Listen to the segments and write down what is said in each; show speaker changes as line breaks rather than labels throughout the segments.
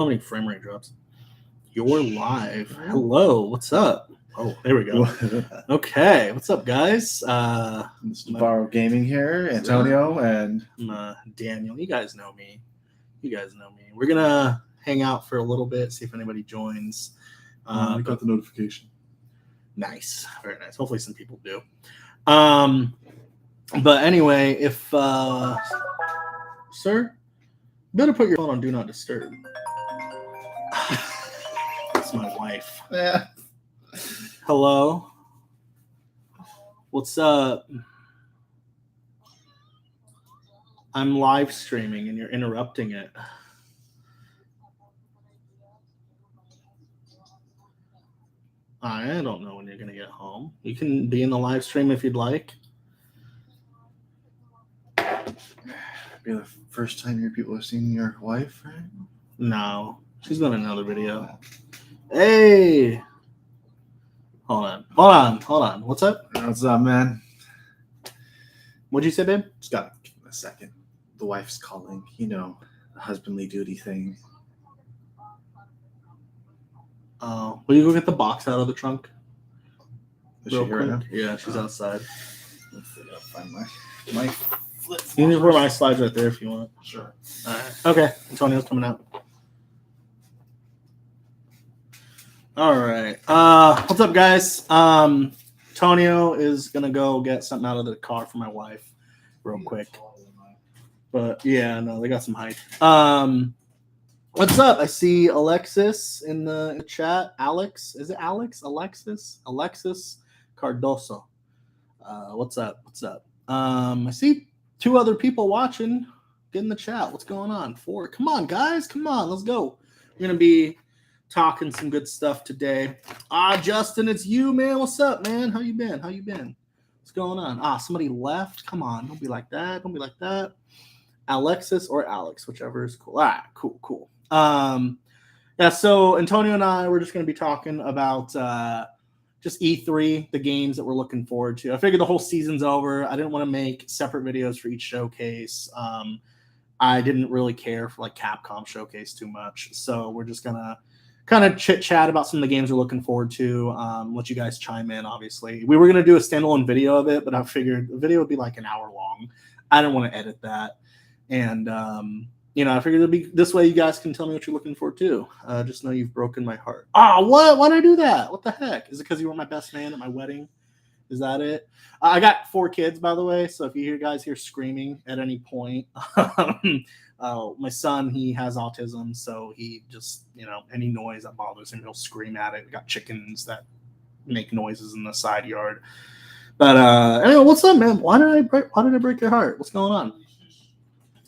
How many frame rate drops? You're live. Hello, what's up? Oh, there we go. Okay, what's up, guys?
It's Navarro Gaming here, Antonio, and
Daniel. You guys know me. We're gonna hang out for a little bit, see if anybody joins.
I got the notification.
Nice, very nice. Hopefully, some people do. But anyway, if sir, you better put your phone on Do Not Disturb. That's my wife.
Yeah.
Hello. What's up? I'm live streaming and you're interrupting it. I don't know when you're going to get home. You can be in the live stream if you'd like.
Be the first time your people have seen your wife, right?
No. She's been in another video. Hey! Hold on. What's up?
What's up, man?
What'd you say, babe?
Just got a second. The wife's calling. You know, the husbandly duty thing.
Oh, will you go get the box out of the trunk?
Is she here right now?
Yeah, she's outside.
Let's see, I'll find my flip.
You can just wear my slides right there if you want.
Sure.
All right. Okay, Antonio's coming out. All right. What's up, guys? Antonio is gonna go get something out of the car for my wife, real quick. But yeah, no, they got some hype. What's up? I see Alexis in the chat. Alex, is it Alex? Alexis Cardoso. What's up? I see 2 other people watching. Get in the chat. What's going on? 4. Come on, guys. Come on. Let's go. We're gonna be talking some good stuff today. Justin, it's you, man. What's up, man? How you been? What's going on? Somebody left. Come on. Don't be like that. Alexis or Alex, whichever is cool. All right, cool. Yeah, so Antonio and I, we're just going to be talking about just E3, the games that we're looking forward to. I figured the whole season's over. I didn't want to make separate videos for each showcase. I didn't really care for like Capcom showcase too much. So we're just going to kind of chit-chat about some of the games we're looking forward to, let you guys chime in, obviously. We were going to do a standalone video of it, but I figured the video would be like an hour long. I didn't want to edit that. And, I figured it'd be this way you guys can tell me what you're looking for, too. Just know you've broken my heart. What? Why'd I do that? What the heck? Is it because you were my best man at my wedding? Is that it? I got 4 kids, by the way, so if you guys hear screaming at any point, my son, he has autism, so he just, any noise that bothers him, he'll scream at it. We got chickens that make noises in the side yard. But anyway, what's up, man? Why did I break your heart? What's going on?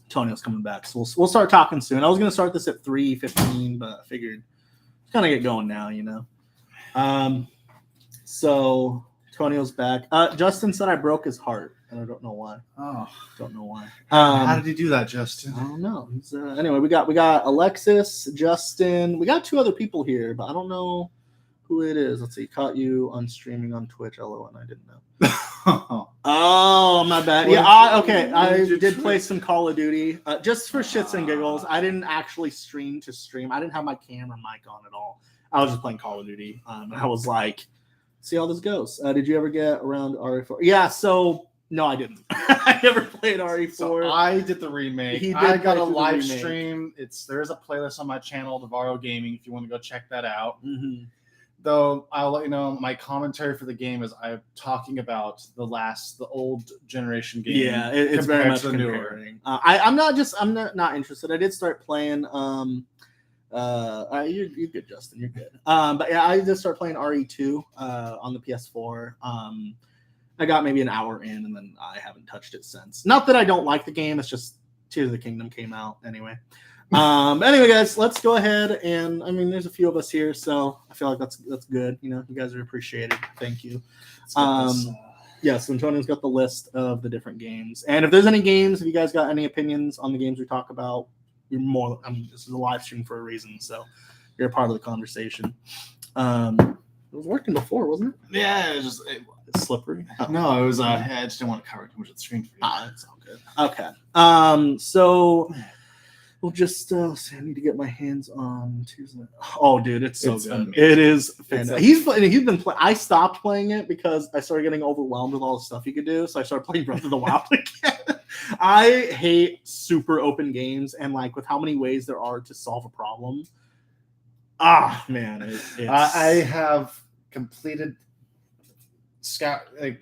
Antonio's coming back, so we'll start talking soon. I was going to start this at 3:15, but I figured kind of get going now, So Antonio's back. Justin said I broke his heart, and I don't know why. How
did he do that, Justin?
I don't know. Anyway, we got Alexis, Justin. We got 2 other people here, but I don't know who it is. Let's see. Caught you on streaming on Twitch. LOL, and I didn't know. Oh, my bad. Okay. I did play some Call of Duty just for shits and giggles. I didn't actually stream. I didn't have my camera mic on at all. I was just playing Call of Duty. And I was like, see how this goes. Did you ever get around RE4? Yeah, so no, I didn't. I never played RE4.
So I did the remake. I got a live stream. There's a playlist on my channel, Navarro Gaming, if you want to go check that out. Mm-hmm. Though I'll let you know, my commentary for the game is I'm talking about the old generation game.
Yeah, it's very much comparing. I'm not interested. I did start playing. You're good, Justin. You're good. But yeah, I did start playing RE2 on the PS4. I got maybe an hour in, and then I haven't touched it since. Not that I don't like the game. It's just Tears of the Kingdom came out anyway. Anyway, guys, let's go ahead and there's a few of us here, so I feel like that's good. You guys are appreciated. Thank you. Yeah, so Antonio's got the list of the different games, and if there's any games, if you guys got any opinions on the games we talk about, you're more. This is a live stream for a reason, so you're a part of the conversation. It was working before, wasn't it?
Yeah, it's
slippery.
No, it was. I just didn't want to cover too much of the screen for you.
It's all good. Okay. So. Well, just I need to get my hands on Tuesday. Oh, dude, it's so good.
Amazing.
It is fantastic. He's been playing. I stopped playing it because I started getting overwhelmed with all the stuff you could do. So I started playing Breath of the Wild again. I hate super open games and like with how many ways there are to solve a problem. Ah, man,
I have completed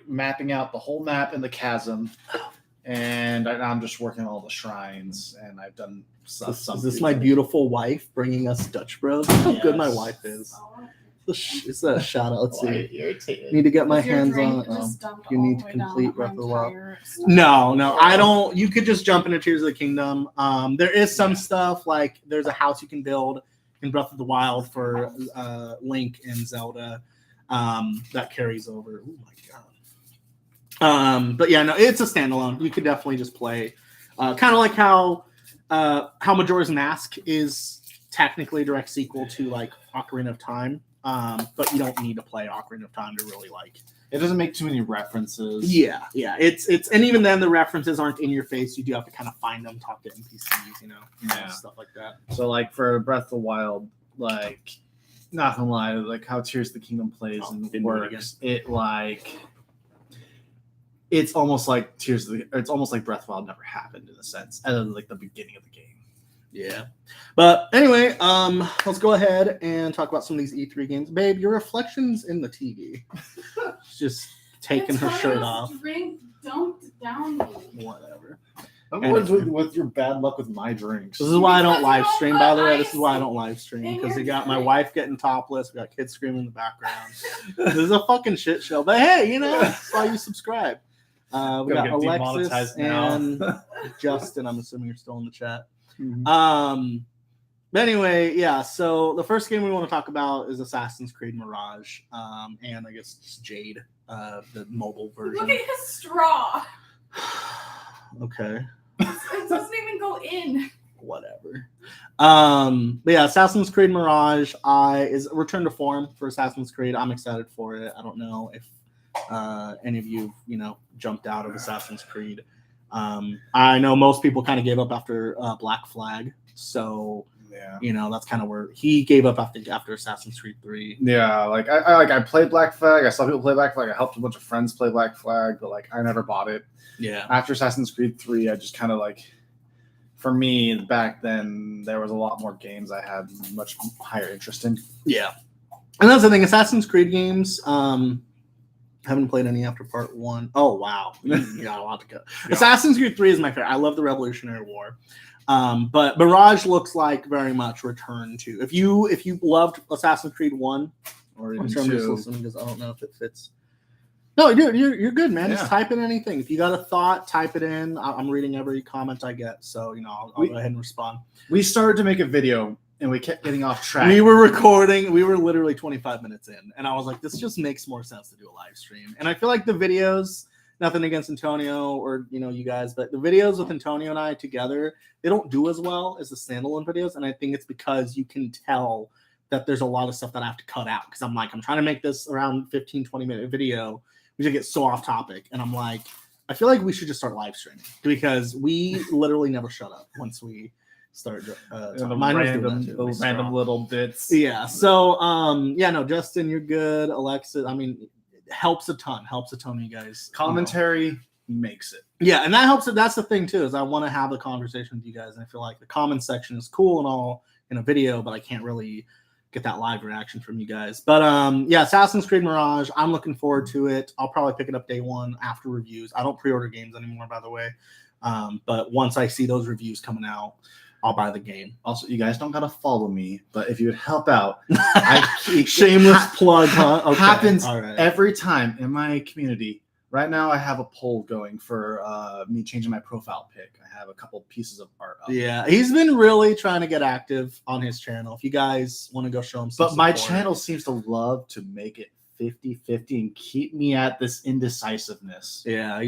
mapping out the whole map in the chasm. And I'm just working on all the shrines, and I've done some.
Is this my beautiful wife bringing us Dutch Bros? How good my wife is. It's a shout out. Let's see. Need to get my hands on. You need to complete Breath of the Wild. No, I don't. You could just jump into Tears of the Kingdom. There is some stuff like there's a house you can build in Breath of the Wild for Link and Zelda that carries over. Oh my god. But yeah, no, it's a standalone. You could definitely just play, kind of like how Majora's Mask is technically a direct sequel to like Ocarina of Time. But you don't need to play Ocarina of Time to really like.
It doesn't make too many references.
Yeah. It's and even then the references aren't in your face. You do have to kind of find them, talk to NPCs, stuff like that.
So like for Breath of the Wild, like not gonna lie, like how Tears of the Kingdom plays and works, it's almost like it's almost like Breath of the Wild never happened in a sense, other than like the beginning of the game.
Yeah. But anyway, let's go ahead and talk about some of these E3 games. Babe, your reflection's in the TV. She's just taking her shirt off.
Don't down me.
Whatever.
With your bad luck with my drinks.
This is why I don't live stream, by the way. This is why I don't live stream. Because we got my wife getting topless. We got kids screaming in the background. This is a fucking shit show. But hey, that's why you subscribe. We got Alexis and Justin. I'm assuming you're still in the chat. Mm-hmm. But anyway, yeah. So the first game we want to talk about is Assassin's Creed Mirage, and I guess it's Jade, the mobile version.
Look at his straw.
Okay.
It doesn't even go in.
Whatever. But yeah, Assassin's Creed Mirage is a return to form for Assassin's Creed. I'm excited for it. I don't know if any of you, jumped out of Assassin's Creed. I know most people kind of gave up after Black Flag. So, that's kind of where he gave up after Assassin's Creed 3.
Yeah, I played Black Flag. I saw people play Black Flag. I helped a bunch of friends play Black Flag, but I never bought it.
Yeah.
After Assassin's Creed 3, I just kind of for me back then, there was a lot more games I had much higher interest in.
Yeah. And that's the thing, Assassin's Creed games, haven't played any after part 1. Oh, wow. You got a lot to go. Yeah. Assassin's Creed 3 is my favorite. I love the Revolutionary War. But Mirage looks like very much return to. If you loved Assassin's Creed 1, or I'm sure I'm just listening because I don't know if it fits. No, dude, you're good, man. Yeah. Just type in anything. If you got a thought, type it in. I'm reading every comment I get, so I'll go ahead and respond.
We started to make a video, and we kept getting off track.
We were recording. We were literally 25 minutes in, and I was like, "This just makes more sense to do a live stream." And I feel like the videos. Nothing against Antonio or you guys, but the videos with Antonio and I together, they don't do as well as the standalone videos, and I think it's because you can tell that there's a lot of stuff that I have to cut out because I'm trying to make this around 15-20 minute video. We just get so off topic, and I'm like, I feel like we should just start live streaming because we literally never shut up once we start
random little bits.
Yeah. So no, Justin, you're good. Alexis, helps a ton, you guys.
Commentary makes it.
Yeah, and that helps. That's the thing too, is I want to have a conversation with you guys, and I feel like the comment section is cool and all in a video, but I can't really get that live reaction from you guys. But Assassin's Creed Mirage, I'm looking forward to it. I'll probably pick it up day 1 after reviews. I don't pre-order games anymore, by the way. But once I see those reviews coming out, I'll buy the game.
Also, you guys don't gotta follow me, but if you would help out,
shameless plug, huh? Okay.
Happens every time in my community. Right now, I have a poll going for me changing my profile pic. I have a couple pieces of art up.
Yeah, he's been really trying to get active on his channel. If you guys want to go show him some
support. My channel seems to love to make it 50-50 and keep me at this indecisiveness.
Yeah,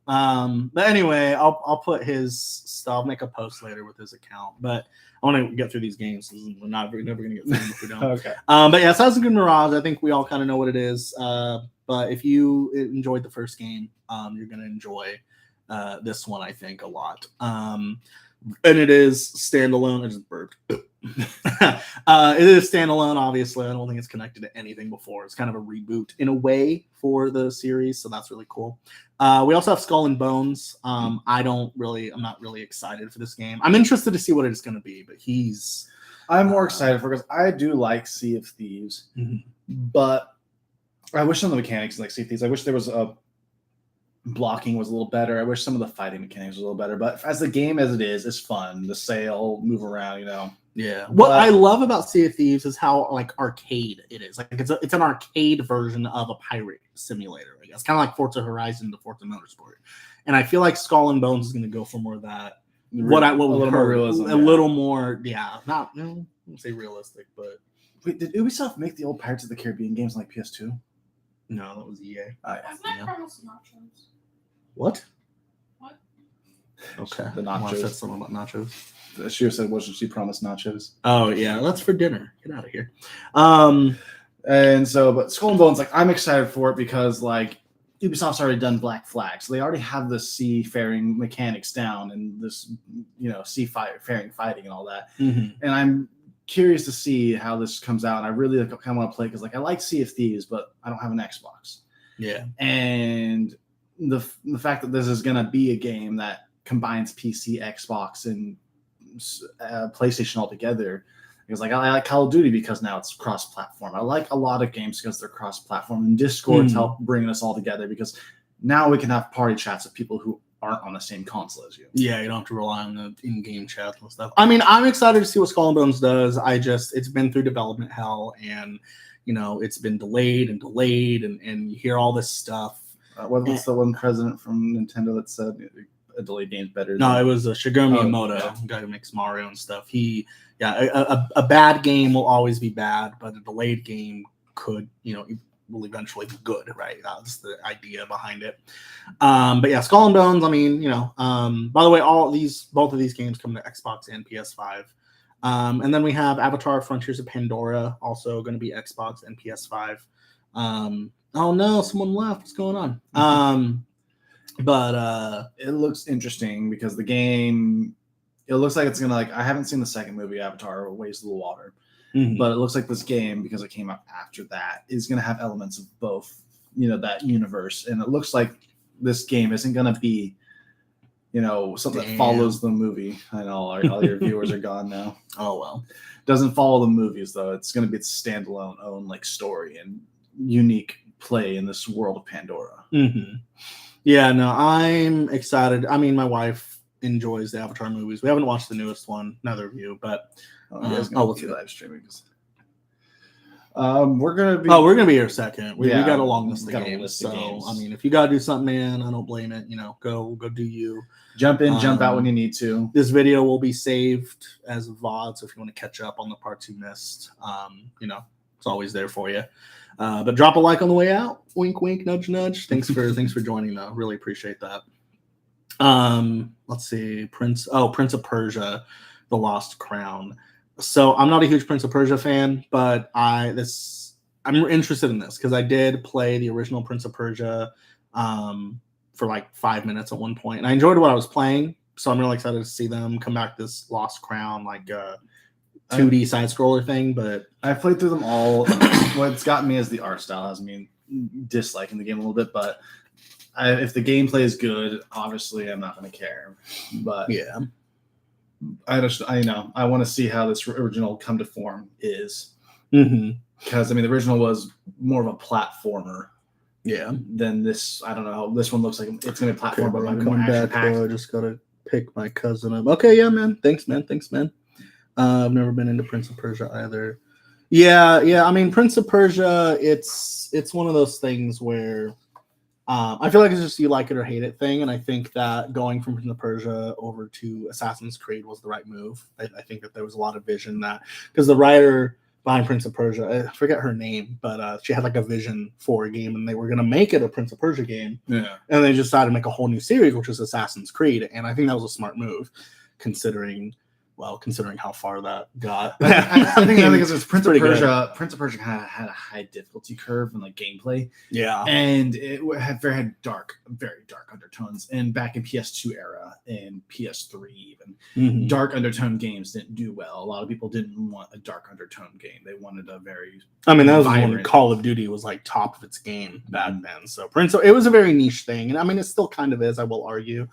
but anyway, I'll put his stuff. I'll make a post later with his account. But I want to get through these games. We're never going to get through them if we don't.
Okay.
But yeah, Assassin's Creed Mirage, I think we all kind of know what it is. But if you enjoyed the first game, you're going to enjoy this one, I think, a lot. And it is standalone. I just burped. It is standalone, obviously. I don't think it's connected to anything before. It's kind of a reboot in a way for the series, so that's really cool. We also have Skull and Bones. I'm not really excited for this game. I'm interested to see what it's going to be, but
I'm more excited for because I do like Sea of Thieves, but I wish some of the mechanics like Sea of Thieves. I wish there was blocking was a little better. I wish some of the fighting mechanics was a little better. But as the game as it is, it's fun. The sail, move around,
Yeah. What I love about Sea of Thieves is how like arcade it is. Like it's an arcade version of a pirate simulator, I guess. Kind of like Forza Horizon to Forza Motorsport. And I feel like Skull and Bones is going to go for more of that. A little more, not I wouldn't say realistic, but
wait, did Ubisoft make the old Pirates of the Caribbean games like PS2?
No, that was EA.
I've not promised nachos.
What?
What?
Okay.
The nachos.
Well, I said something about nachos.
She said, wasn't she promised nachos?
Oh yeah, that's for dinner. Get out of here.
And so, but Skull and Bones, like I'm excited for it because like Ubisoft's already done Black Flag, so they already have the seafaring mechanics down and this, seafaring fighting and all that. And I'm curious to see how this comes out. And I really kind of want to play because like I like Sea of Thieves, but I don't have an Xbox.
Yeah.
And the fact that this is going to be a game that combines PC, Xbox, and PlayStation all together, because like I like Call of Duty because now it's cross-platform. I like a lot of games because they're cross-platform, and Discord's helped bringing us all together because now we can have party chats with people who aren't on the same console as you.
Yeah, you don't have to rely on the in-game chat and stuff. I mean, I'm excited to see what Skull and Bones does. It's been through development hell, and it's been delayed, and you hear all this stuff.
What's the one president from Nintendo that said a delayed game's better?
No, it was Shigeru Miyamoto, the guy who makes Mario and stuff. A bad game will always be bad, but a delayed game could, will eventually be good, right? That's the idea behind it. But yeah, Skull and Bones. I mean, by the way, both of these games come to Xbox and PS5. And then we have Avatar: Frontiers of Pandora, also going to be Xbox and PS5. Oh no, someone left. What's going on? But
it looks interesting because the game, it looks like it's gonna I haven't seen the second movie, Avatar: Ways of the Water, but it looks like this game, because it came out after that, is gonna have elements of both, that universe, and it looks like this game isn't gonna be, something that follows the movie. I know all your viewers are gone now.
Oh well,
doesn't follow the movies though. It's gonna be its standalone own story and unique play in this world of Pandora.
Yeah, no, I'm excited. I mean, my wife enjoys the Avatar movies. We haven't watched the newest one, neither of you, but
let's see live streaming. We're gonna
be here second. We got a long list of games. So I mean, if you gotta do something, man, I don't blame it. Go do you.
Jump in, jump out when you need to.
This video will be saved as a VOD, so if you want to catch up on the parts you missed, it's always there for you. But drop a like on the way out. Wink, wink, nudge, nudge. Thanks for joining, though. Really appreciate that. Let's see. Prince of Persia, The Lost Crown. So I'm not a huge Prince of Persia fan, but I'm interested in this because I did play the original Prince of Persia for like 5 minutes at one point, and I enjoyed what I was playing. So I'm really excited to see them come back to this Lost Crown, 2D side scroller thing. But
I've played through them all. What's gotten me is the art style has me disliking the game a little bit, but if the gameplay is good, obviously I'm not going to care. But
yeah,
I want to see how this original come to form is. Because the original was more of a platformer.
Yeah.
Than this. I don't know. This one looks like it's going to be a platform, but
I'm coming back. I just gotta pick my cousin up. Okay, yeah, man. Thanks, man. I've never been into Prince of Persia either. Yeah. I mean, Prince of Persia, it's one of those things where I feel like it's just you like it or hate it thing, and I think that going from Prince of Persia over to Assassin's Creed was the right move. I think that there was a lot of vision that, because the writer behind Prince of Persia, I forget her name, but she had a vision for a game, and they were going to make it a Prince of Persia game.
Yeah.
And they decided to make a whole new series, which was Assassin's Creed, and I think that was a smart move, considering well, considering how far that got.
I think it's Prince of
pretty good.
Persia. Prince of Persia kind of had a high difficulty curve in like gameplay.
Yeah.
And it had very dark undertones. And back in PS2 era and PS3 even, dark undertone games didn't do well. A lot of people didn't want a dark undertone game. They wanted a very
that was
vibrant.
when Call of Duty was like top of its game back then. So it was a very niche thing. And it still kind of is, I will argue,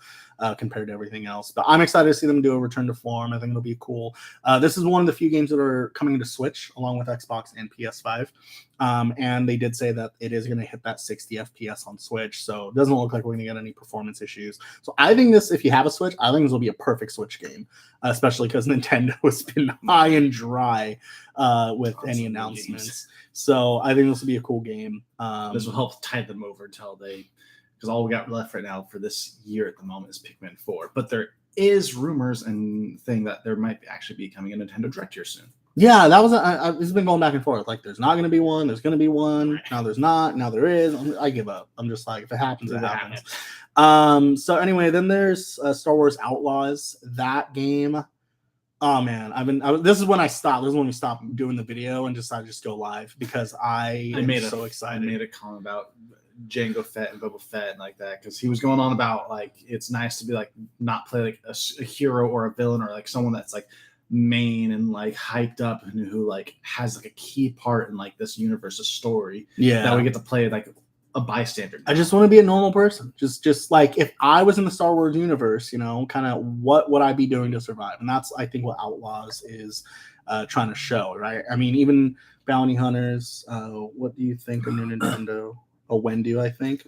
compared to everything else. But I'm excited to see them do a return to form. I think it'll be cool. This is one of the few games that are coming to Switch along with Xbox and PS5. And they did say that it is going to hit that 60 FPS on Switch. So it doesn't look like we're going to get any performance issues. So I think if you have a Switch, I think this will be a perfect Switch game, especially because Nintendo has been high and dry with any announcements. So I think this will be a cool game.
This will help tide them over until because all we got left right now for this year at the moment is Pikmin 4. But there is rumors and thing that there might actually be coming a Nintendo Direct here soon.
Yeah, that was it's been going back and forth. Like, there's not going to be one. There's going to be one. Now there's not. Now there is. I give up. I'm just like, if it happens, it happens. So anyway, then there's Star Wars Outlaws. That game. Oh man, this is when I stopped. This is when we stopped doing the video and decided to just go live because I am so excited.
I made a comment about Jango Fett and Boba Fett and like that because he was going on about like it's nice to be like not play like a hero or a villain or like someone that's like main and like hyped up and who like has like a key part in like this universe's story.
Yeah,
that we get to play like a bystander.
I just want to be a normal person. Just like if I was in the Star Wars universe, kind of what would I be doing to survive? And that's I think what Outlaws is trying to show, right? I mean, even bounty hunters. What do you think of new Nintendo? When do I think?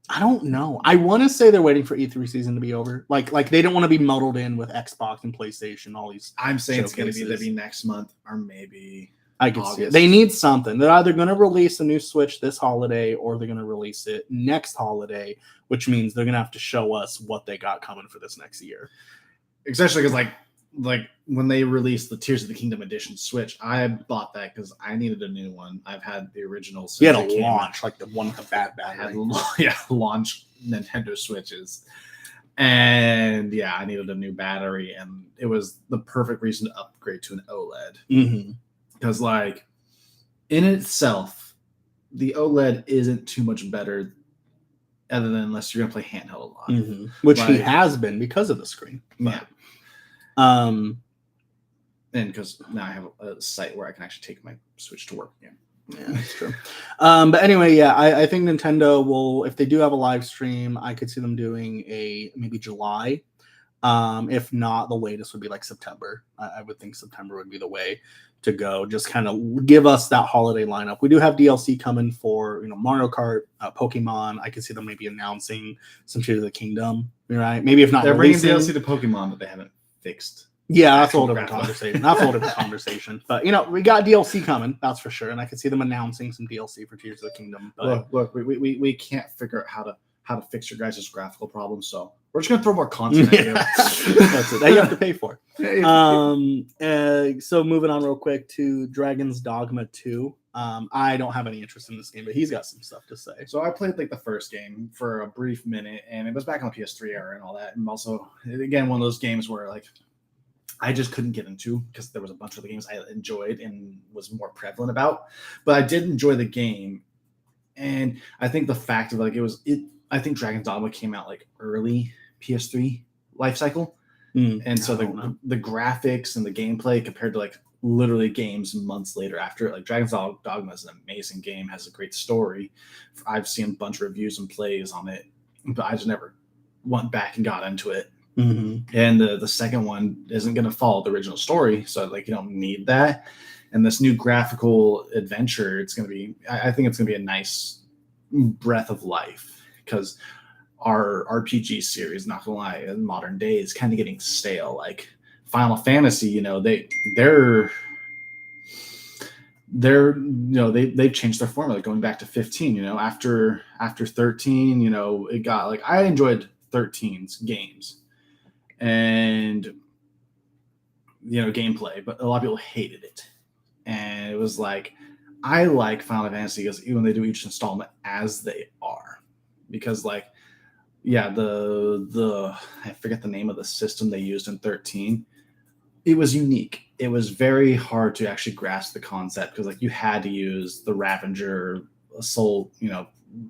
I don't know. I want to say they're waiting for E3 season to be over. Like they don't want to be muddled in with Xbox and PlayStation. All these.
I'm saying it's going to either be next month or maybe
I can see it. They need something. They're either going to release a new Switch this holiday or they're going to release it next holiday, which means they're going to have to show us what they got coming for this next year.
Especially because like when they released the Tears of the Kingdom Edition Switch, I bought that because I needed a new one. I've had the original.
You had a launch, like the one with the bad battery.
Launch Nintendo Switches. And yeah, I needed a new battery, and it was the perfect reason to upgrade to an OLED. Because like in itself, the OLED isn't too much better other than unless you're going to play handheld a lot.
Which he has been because of the screen.
Yeah. And because now I have a site where I can actually take my Switch to work again.
Yeah, that's true. But anyway, yeah, I think Nintendo will, if they do have a live stream, I could see them doing maybe July. If not, the latest would be like September. I would think September would be the way to go. Just kind of give us that holiday lineup. We do have DLC coming for Mario Kart, Pokemon. I could see them maybe announcing some Tears of the Kingdom. Right? Maybe if not,
they're bringing DLC to Pokemon that they haven't fixed.
Yeah, that's a whole different conversation. That's a whole different conversation. But we got DLC coming, that's for sure, and I could see them announcing some DLC for Tears of the Kingdom. But
look, we can't figure out how to fix your guys' graphical problems, so we're just gonna throw more content at you.
That's it. That you have to pay for. So moving on real quick to Dragon's Dogma 2. I don't have any interest in this game, but he's got some stuff to say.
So I played like the first game for a brief minute, and it was back on the PS3 era and all that. And also, again, one of those games where like I just couldn't get into because there was a bunch of the games I enjoyed and was more prevalent about. But I did enjoy the game, and I think the fact of like I think Dragon's Dogma came out like early PS3 life cycle, and so the graphics and the gameplay compared to like literally games months later after, like Dragon's Dogma is an amazing game, has a great story. I've seen a bunch of reviews and plays on it, but I just never went back and got into it. And the second one isn't going to follow the original story, so like you don't need that. And this new graphical adventure, it's going to be, I think it's going to be a nice breath of life, because our RPG series, not gonna lie, in modern day is kind of getting stale. Like Final Fantasy, they've changed their formula going back to 15. After 13, it got like, I enjoyed 13's games and gameplay, but a lot of people hated it. And it was like, I like Final Fantasy because even they do each installment as they are, because like yeah, the I forget the name of the system they used in 13. It was unique. It was very hard to actually grasp the concept because like you had to use the Ravager, Soul,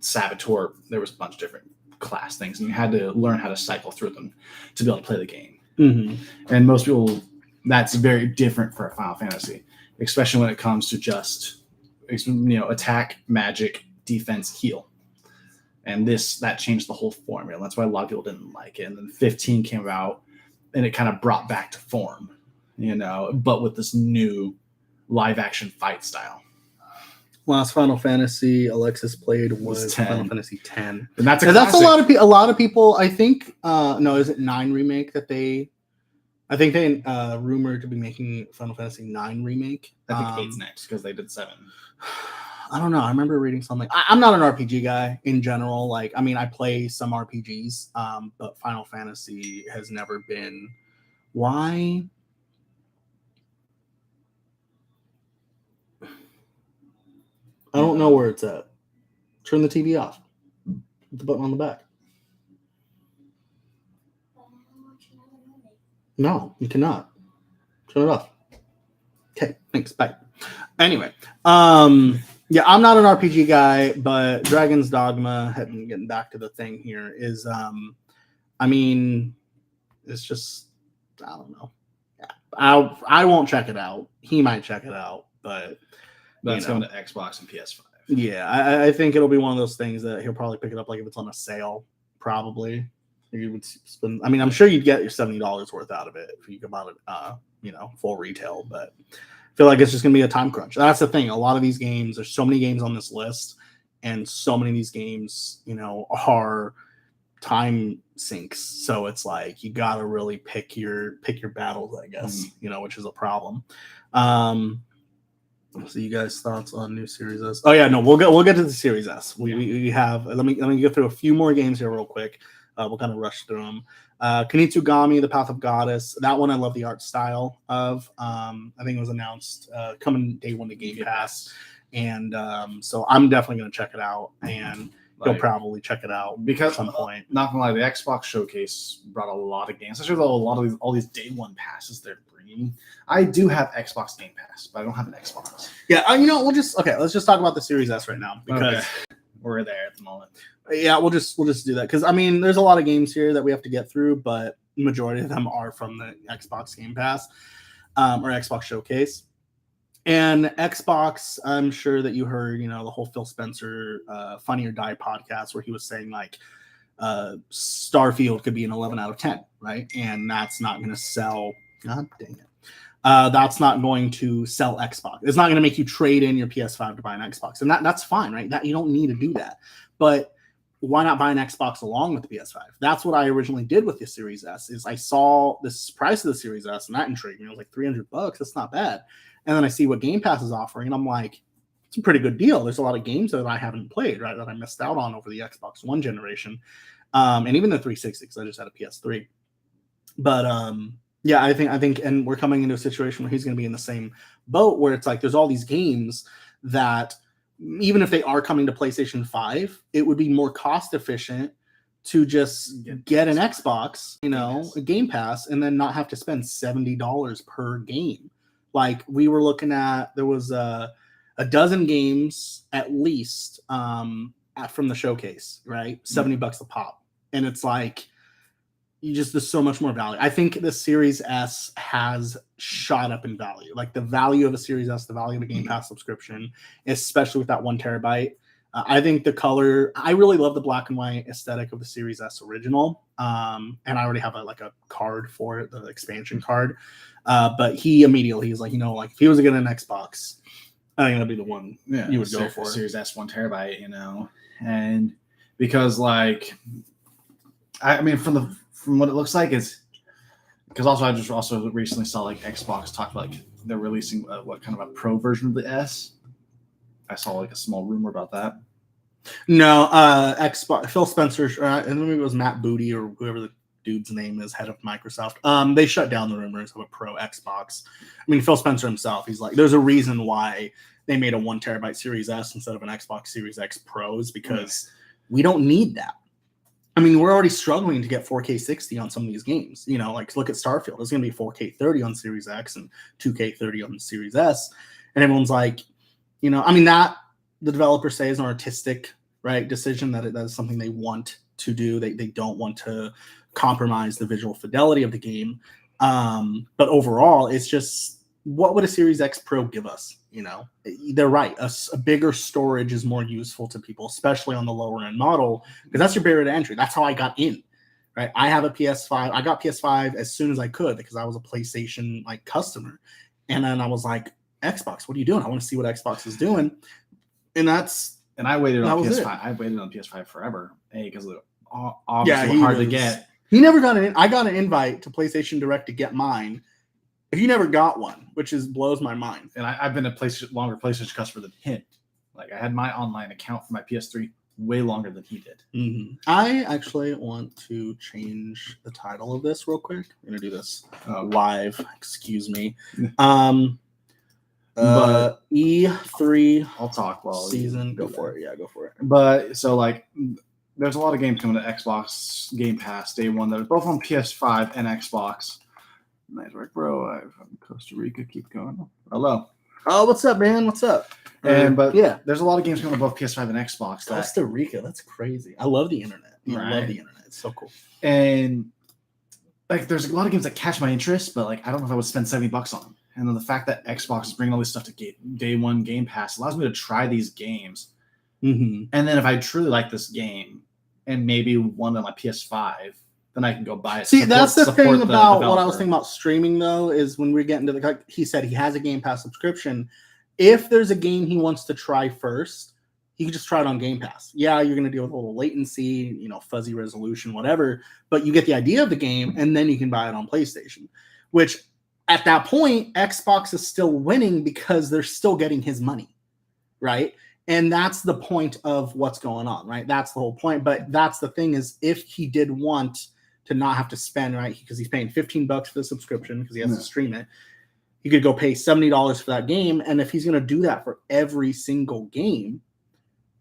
Saboteur. There was a bunch of different class things, and you had to learn how to cycle through them to be able to play the game.
Mm-hmm.
And most people, that's very different for a Final Fantasy, especially when it comes to just attack, magic, defense, heal. And that changed the whole formula. That's why a lot of people didn't like it. And then 15 came out, and it kind of brought back to form, but with this new live action fight style.
Last Final Fantasy Alexis played was
10.
Final Fantasy X,
and that's
a lot of people. I think no, is it 9 remake that they? I think they rumored to be making Final Fantasy 9 remake.
I think 8's next because they did 7.
I don't know. I remember reading something. I'm not an RPG guy in general. Like, I mean, I play some RPGs, but Final Fantasy has never been. Why? I don't know where it's at. Turn the TV off. Hit the button on the back. No, you cannot. Turn it off. Okay, thanks. Bye. Anyway, yeah, I'm not an RPG guy, but Dragon's Dogma, getting back to the thing here, is, I mean, it's just, I don't know. I won't check it out. He might check it out, but
that's going to Xbox and PS5.
Yeah, I think it'll be one of those things that he'll probably pick it up like if it's on a sale, probably. You would spend. I mean, I'm sure you'd get your $70 worth out of it if you bought it, full retail. But I feel like it's just gonna be a time crunch. That's the thing. A lot of these games, there's so many games on this list, and so many of these games, are time sinks. So it's like you gotta really pick your battles, I guess. Which is a problem. So you guys' thoughts on new Series S? Oh yeah, no, we'll get to the Series S. We have. Let me go through a few more games here real quick. We'll kind of rush through them. Kunitsugami, The Path of Goddess. That one I love the art style of. I think it was announced coming day 1 to Game Pass, and so I'm definitely going to check it out, and you'll probably check it out
because
at some point.
Not gonna lie, the Xbox Showcase brought a lot of games. Especially a lot of all these day 1 passes they're bringing. I do have Xbox Game Pass, but I don't have an Xbox.
Yeah, let's just talk about the Series S right now because
we're there at the moment.
Yeah, we'll just do that because I mean, there's a lot of games here that we have to get through, but the majority of them are from the Xbox Game Pass or Xbox Showcase. And Xbox, I'm sure that you heard, the whole Phil Spencer Funny or Die podcast where he was saying like Starfield could be an 11 out of 10, right? And that's not going to sell. God dang it. That's not going to sell Xbox. It's not going to make you trade in your PS5 to buy an Xbox. And that's fine, right? That you don't need to do that. But why not buy an Xbox along with the PS5? That's what I originally did with the Series S. Is I saw this price of the Series S, and that intrigued me. I was like, $300. That's not bad. And then I see what Game Pass is offering, and I'm like, it's a pretty good deal. There's a lot of games that I haven't played, right, that I missed out on over the Xbox One generation, and even the 360 because I just had a PS3. But yeah, I think, and we're coming into a situation where he's going to be in the same boat where it's like there's all these games that even if they are coming to PlayStation 5, it would be more cost efficient to just get an Xbox, a Game Pass, and then not have to spend $70 per game. Like we were looking at, there was a dozen games at least from the showcase, right? $70 a pop. And it's like, there's so much more value. I think the Series S has shot up in value. Like the value of a Series S, the value of a Game Pass subscription, especially with that 1 terabyte. I think the color, I really love the black and white aesthetic of the Series S original. And I already have a card for it, the expansion card. But he's like, like if he was to get an Xbox, I think that'd be the one you would go for.
Series S 1 terabyte, and because I mean, from what it looks like is because I just also recently saw Xbox talk about they're releasing what kind of a pro version of the S. I saw a small rumor about that.
No, Xbox Phil Spencer, and maybe it was Matt Booty or whoever the dude's name is, head of Microsoft. They shut down the rumors of a pro Xbox. I mean, Phil Spencer himself, he's like, there's a reason why they made a 1 terabyte Series S instead of an Xbox Series X Pros because we don't need that. I mean, we're already struggling to get 4K 60 on some of these games. You know, like look at Starfield. It's going to be 4K 30 on Series X and 2K 30 on Series S. And everyone's like, you know, I mean, that the developers say is an artistic, right, decision that that is something they want to do. They don't want to compromise the visual fidelity of the game. But overall, it's just, what would a Series X Pro give us? You know, they're right. A bigger storage is more useful to people, especially on the lower end model, because that's your barrier to entry. That's how I got in, right? I have a PS5. I got PS5 as soon as I could because I was a PlayStation like customer. And then I was like, Xbox, what are you doing? I want to see what Xbox is doing. And
I waited on PS5. I waited on PS5 forever. Because obviously hard to get.
He never got I got an invite to PlayStation Direct to get mine. He never got one, which blows my mind.
And I've been a longer PlayStation customer than him. Like I had my online account for my PS3 way longer than he did.
Mm-hmm. I actually want to change the title of this real quick. I'm gonna do this live. Excuse me. But E3.
I'll talk while
season. Go for it. Yeah, go for it.
But so like, there's a lot of games coming to Xbox Game Pass day one that are both on PS5 and Xbox. Nice work, bro. I'm from Costa Rica. Keep going. Hello.
Oh, what's up, man? What's up?
But yeah, there's a lot of games coming to both PS5 and Xbox.
Costa Rica. That's crazy. I love the internet.
Right.
I love the internet. It's so cool.
And like, there's a lot of games that catch my interest, but like, I don't know if I would spend $70 on them. And then the fact that Xbox is bringing all this stuff to day one Game Pass allows me to try these games.
Mm-hmm.
And then if I truly like this game and maybe one on my PS5, then I can go buy it.
See, that's the thing about what I was thinking about streaming, though, is when we get into like he said he has a Game Pass subscription. If there's a game he wants to try first, he can just try it on Game Pass. Yeah, you're going to deal with a little latency, you know, fuzzy resolution, whatever, but you get the idea of the game, and then you can buy it on PlayStation, which at that point, Xbox is still winning because they're still getting his money, right? And that's the point of what's going on, right? That's the whole point. But that's the thing is, if he did want to not have to spend, right, because he's paying $15 for the subscription because he has to stream it, he could go pay $70 for that game. And if he's going to do that for every single game,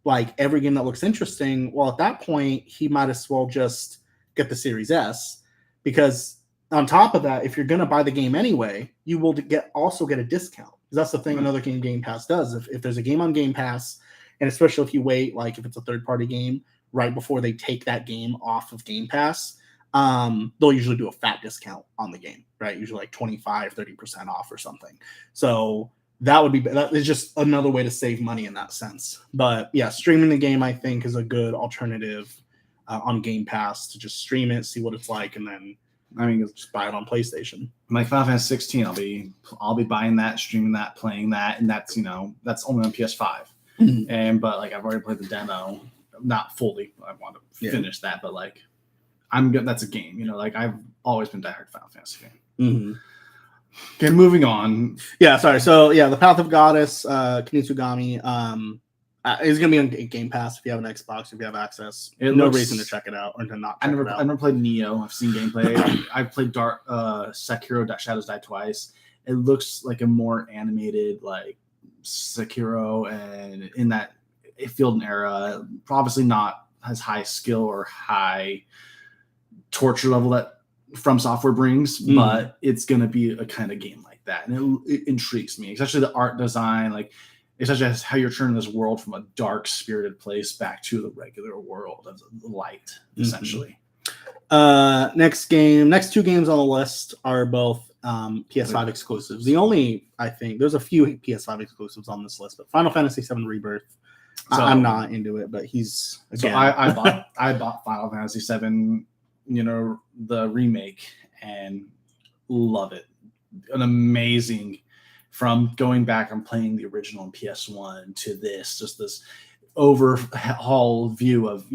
like every game that looks interesting, well, at that point, he might as well just get the Series S, because on top of that, if you're going to buy the game anyway, you will also get a discount. Because that's the thing another Game Pass does. If there's a game on Game Pass, and especially if you wait, like if it's a third-party game, right before they take that game off of Game Pass, they'll usually do a fat discount on the game, right? Usually like 25-30% off or something. So that is just another way to save money in that sense. But yeah, streaming the game, I think, is a good alternative on Game Pass to just stream it, see what it's like, and then just buy it on PlayStation.
Like Final Fantasy 16, I'll be buying that, streaming that, playing that, and that's that's only on PS5. Mm-hmm. But like I've already played the demo, not fully. I want to finish that, but like I'm good. That's a game, like I've always been a diehard Final Fantasy fan.
Mm-hmm.
Okay, moving on.
Yeah, sorry. So yeah, the Path of Goddess, Kinitsugami, is going to be on Game Pass if you have an Xbox, if you have access. No reason to check it out or to not check it out.
I've never played Neo. I've seen gameplay. I've played Sekiro Shadows Die Twice. It looks like a more animated like Sekiro, and in that field and era, obviously not as high skill or high torture level that From Software brings, but it's going to be a kind of game like that. And it intrigues me, especially the art design, like especially how you're turning this world from a dark spirited place back to the regular world of light, essentially.
Next two games on the list are both PS5 exclusives. The only, I think, there's a few PS5 exclusives on this list, but Final Fantasy VII Rebirth, I'm not into it, but he's again.
So I bought Final Fantasy VII, the remake, and love it. An amazing, from going back and playing the original on PS1 to just this overhaul view of,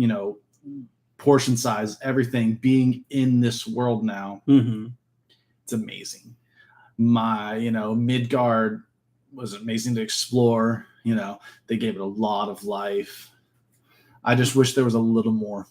portion size, everything being in this world now.
Mm-hmm.
It's amazing. Midgard was amazing to explore. They gave it a lot of life. I just wish there was a little more.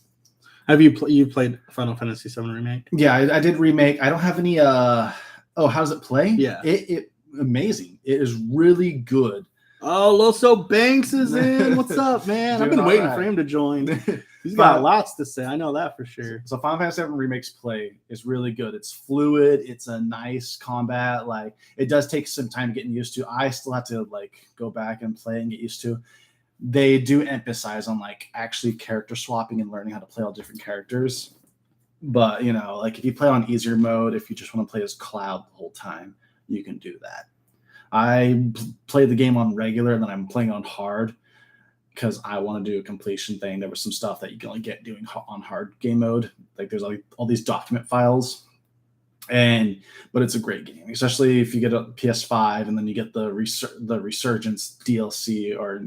Have you played Final Fantasy VII Remake?
Yeah, I did remake. I don't have any. How does it play?
Yeah,
it amazing. It is really good.
Oh, Loso Banks is in. What's up, man? I've been waiting for him to join. He's got lots to say. I know that for sure.
So Final Fantasy VII Remake's play is really good. It's fluid. It's a nice combat. Like it does take some time getting used to. I still have to like go back and play and get used to. They do emphasize on like actually character swapping and learning how to play all different characters. But you know, like if you play on easier mode, if you just want to play as Cloud the whole time, you can do that. I played the game on regular and then I'm playing on hard because I want to do a completion thing. There was some stuff that you can only get doing on hard game mode. Like there's like all these document files, but it's a great game, especially if you get a PS5 and then you get the Resurgence DLC or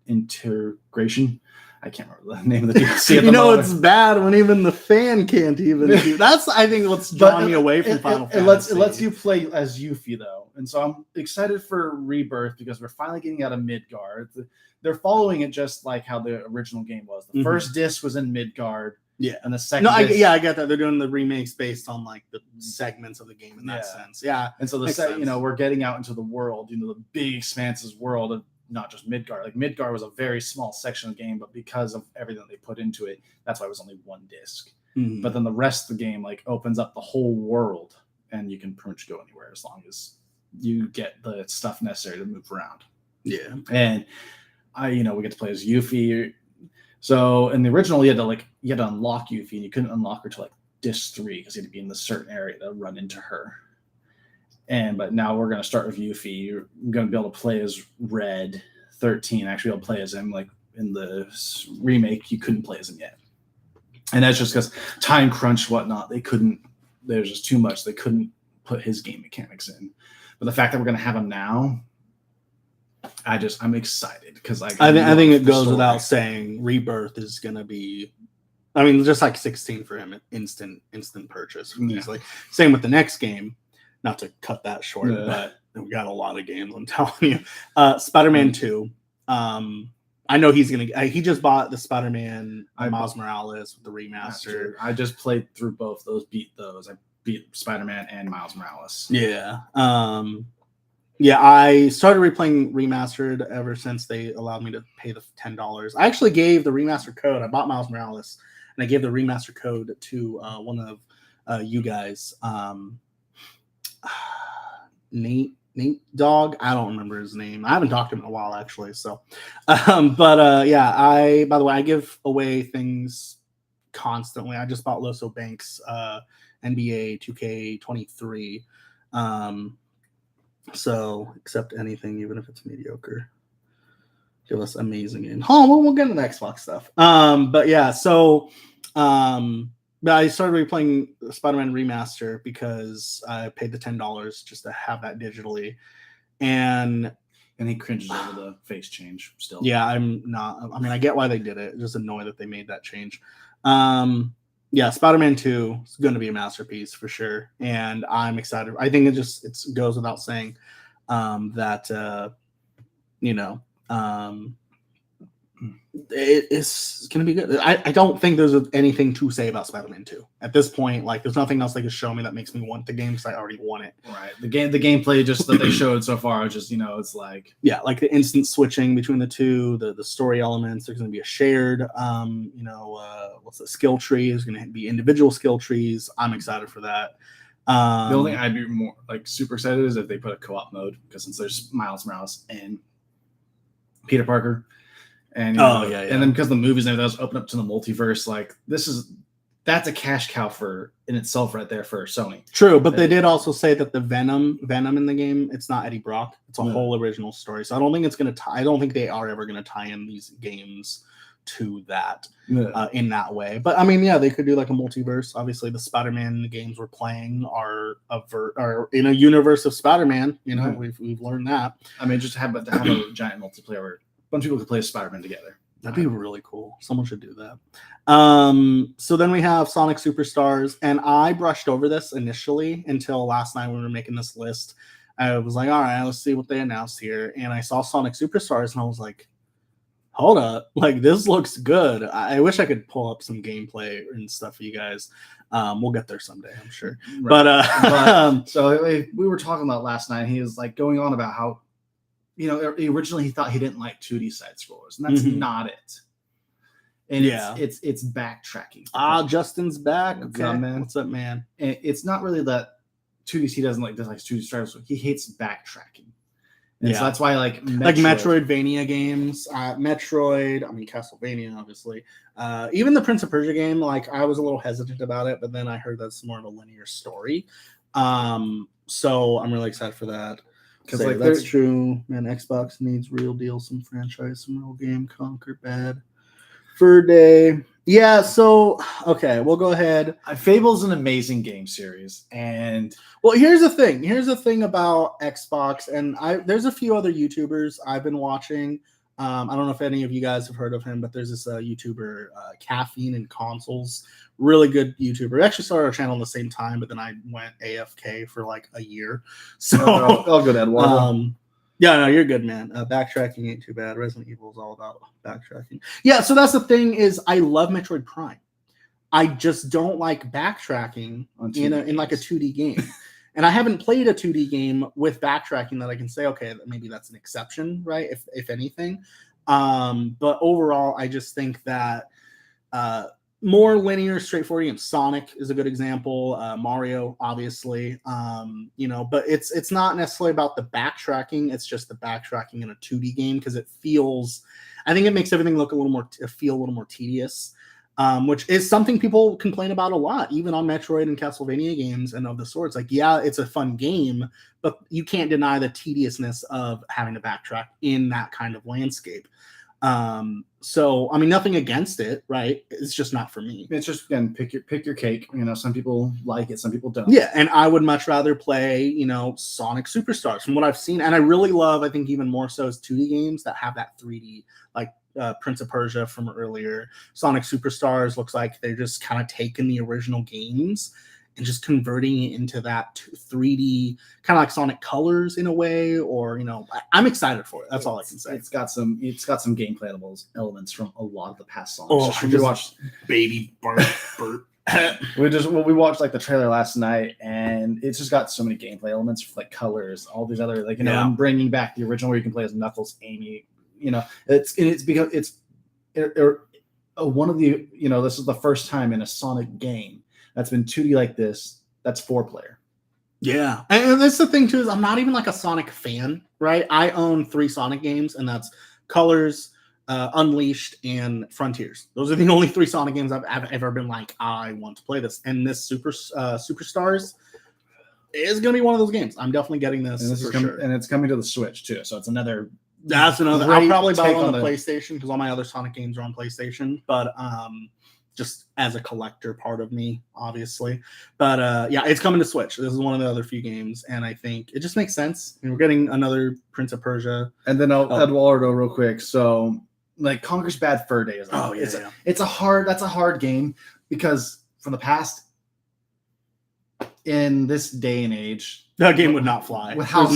integration. I can't remember the name of the DLC.
You know, it's bad when even the fan can't even do. That's I think what's drawing me away from Final Fantasy.
It lets you play as Yuffie though, and so I'm excited for Rebirth because we're finally getting out of Midgard. They're following it just like how the original game was. The first disc was in Midgard,
yeah,
and the second.
I get that they're doing the remakes based on like the segments of the game in that sense. Yeah,
and so we're getting out into the world, the big expanses world of. Not just Midgard. Like Midgard was a very small section of the game, but because of everything they put into it, that's why it was only one disc. But then the rest of the game like opens up the whole world, and you can pretty much go anywhere as long as you get the stuff necessary to move around.
Yeah,
and we get to play as Yuffie. So in the original, you had to unlock Yuffie, and you couldn't unlock her till like disc 3 because you had to be in the certain area to run into her. But now we're going to start with Yuffie. You're going to be able to play as Red 13. Actually, be able to play as him. Like in the remake, you couldn't play as him yet. And that's just because time crunch, whatnot. They couldn't. There's just too much. They couldn't put his game mechanics in. But the fact that we're going to have him now, I'm excited because I
think it goes without saying Rebirth is going to be. I mean, just like 16 for him, instant purchase. Easily. Same with the next game. Not to cut that short, but we got a lot of games, I'm telling you. Spider-Man 2. I know he's going to... he just bought the Spider-Man Miles Morales with the remaster.
I just played through both those, beat those. I beat Spider-Man and Miles Morales.
Yeah. I started replaying Remastered ever since they allowed me to pay the $10. I actually gave the remaster code. I bought Miles Morales, and I gave the remaster code to one of you guys. Nate Dog. I don't remember his name. I haven't talked to him in a while actually. So, by the way, I give away things constantly. I just bought Loso Banks, NBA 2K23. So accept anything, even if it's mediocre. Give us amazing game. We'll get into the Xbox stuff. But I started replaying Spider-Man Remaster because I paid the $10 just to have that digitally. And
he cringes over the face change still.
Yeah, I'm not. I mean, I get why they did it. Just annoyed that they made that change. Spider-Man 2 is going to be a masterpiece for sure. And I'm excited. I think it goes without saying that it's going to be good. I don't think there's anything to say about Spider-Man 2 at this point. Like, there's nothing else they can show me that makes me want the game because I already want it.
Right. The gameplay just that they showed so far, just it's like
like the instant switching between the two, the story elements. There's going to be a shared, what's the skill tree? There's going to be individual skill trees. I'm excited for that.
The only thing I'd be more like super excited is if they put a co-op mode, because since there's Miles Morales and Peter Parker. And and then because the movies and everything else open up to the multiverse, like that's a cash cow in itself right there for Sony.
True, but they did also say that the Venom in the game, it's not Eddie Brock. It's a whole original story. So I don't think it's gonna I don't think they are ever gonna tie in these games to that in that way. But I mean, they could do like a multiverse. Obviously, the Spider-Man games we're playing are in a universe of Spider-Man. We've learned that.
I mean, just to have a giant multiplayer where a bunch of people could play as Spider-Man together.
That'd be really cool. Someone should do that. So then we have Sonic Superstars, and I brushed over this initially until last night when we were making this list. I was like, all right, let's see what they announced here. And I saw Sonic Superstars, and I was like, hold up, like this looks good. I wish I could pull up some gameplay and stuff for you guys. We'll get there someday, I'm sure. Right.
So we were talking about last night. He was like going on about how, originally he thought he didn't like 2D side scrollers, and that's not it. and
Yeah.
it's backtracking.
Justin's back.
What's
Okay,
up, man?
What's up, man?
And it's not really that 2D. He doesn't like 2D strikes. He hates backtracking. And so that's why like
Metroidvania games, Metroid, I mean Castlevania, obviously. Even the Prince of Persia game, like I was a little hesitant about it, but then I heard that's more of a linear story. So I'm really excited for that. Because like that's true, man. Xbox needs real deal, some franchise, some real game. Conquer Bad Fur Day. Yeah, so okay, we'll go ahead.
Fable's an amazing game series, and
well, here's the thing. Here's the thing about Xbox, and there's a few other YouTubers I've been watching. I don't know if any of you guys have heard of him, but there's this YouTuber, Caffeine and Consoles, really good YouTuber. We actually started our channel at the same time, but then I went AFK for like a year. So
I'll go that one.
Yeah, no, you're good, man. Backtracking ain't too bad. Resident Evil is all about backtracking. Yeah, so that's the thing is I love Metroid Prime. I just don't like backtracking in like a 2D game. And I haven't played a 2D game with backtracking that I can say, okay, maybe that's an exception, right? If anything. But overall, I just think that more linear, straightforward games. Sonic is a good example. Mario, obviously. But it's not necessarily about the backtracking. It's just the backtracking in a 2D game because it feels. I think it makes everything look feel a little more tedious, which is something people complain about a lot, even on Metroid and Castlevania games and of the sorts. Like, yeah, it's a fun game, but you can't deny the tediousness of having to backtrack in that kind of landscape. So I mean, nothing against it, right? It's just not for me.
It's just, again, pick your cake. Some people like it, some people don't.
Yeah, and I would much rather play, Sonic Superstars from what I've seen, and I really love. I think even more so is 2D games that have that 3D, like Prince of Persia from earlier. Sonic Superstars looks like they're just kind of taking the original games and just converting it into that 3D, kind of like Sonic Colors in a way, or I'm excited for it. That's all I can say.
It's got some gameplay elements from a lot of the past songs.
We watched Baby Burt.
we watched like the trailer last night, and it's just got so many gameplay elements, like colors, all these other and bringing back the original where you can play as Knuckles, Amy. It's because it's one of the this is the first time in a Sonic game that's been 2D like this. That's 4-player.
Yeah, and that's the thing too is I'm not even like a Sonic fan, right? I own 3 Sonic games, and that's Colors, Unleashed, and Frontiers. Those are the only 3 Sonic games I've ever been like, I want to play this. And this Superstars is going to be one of those games. I'm definitely getting this,
and
sure.
And it's coming to the Switch too, so it's another.
That's another. I'll probably buy it on the PlayStation because all my other Sonic games are on PlayStation, but just as a collector part of me, obviously. But yeah, it's coming to Switch. This is one of the other few games, and I think it just makes sense. We're getting another Prince of Persia.
And then Eduardo real quick. So like Conquer's Bad Fur Day is it's a hard game because from the past in this day and age,
that game would not fly.
With how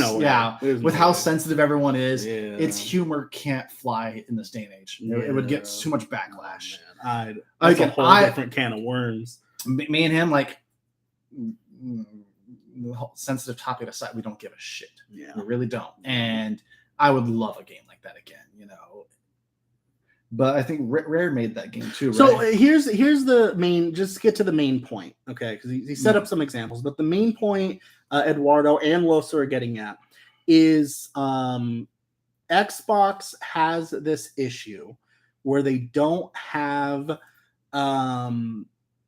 sensitive everyone is, its humor can't fly in this day and age. It would get too much backlash.
That's a whole different can of worms.
Me and him, like, sensitive topic aside, we don't give a shit.
Yeah,
we really don't. And I would love a game like that again. But I think Rare made that game too. Right?
So here's the main. Just get to the main point, okay? Because he set up some examples, but the main point Eduardo and Losa are getting at is Xbox has this issue where they don't have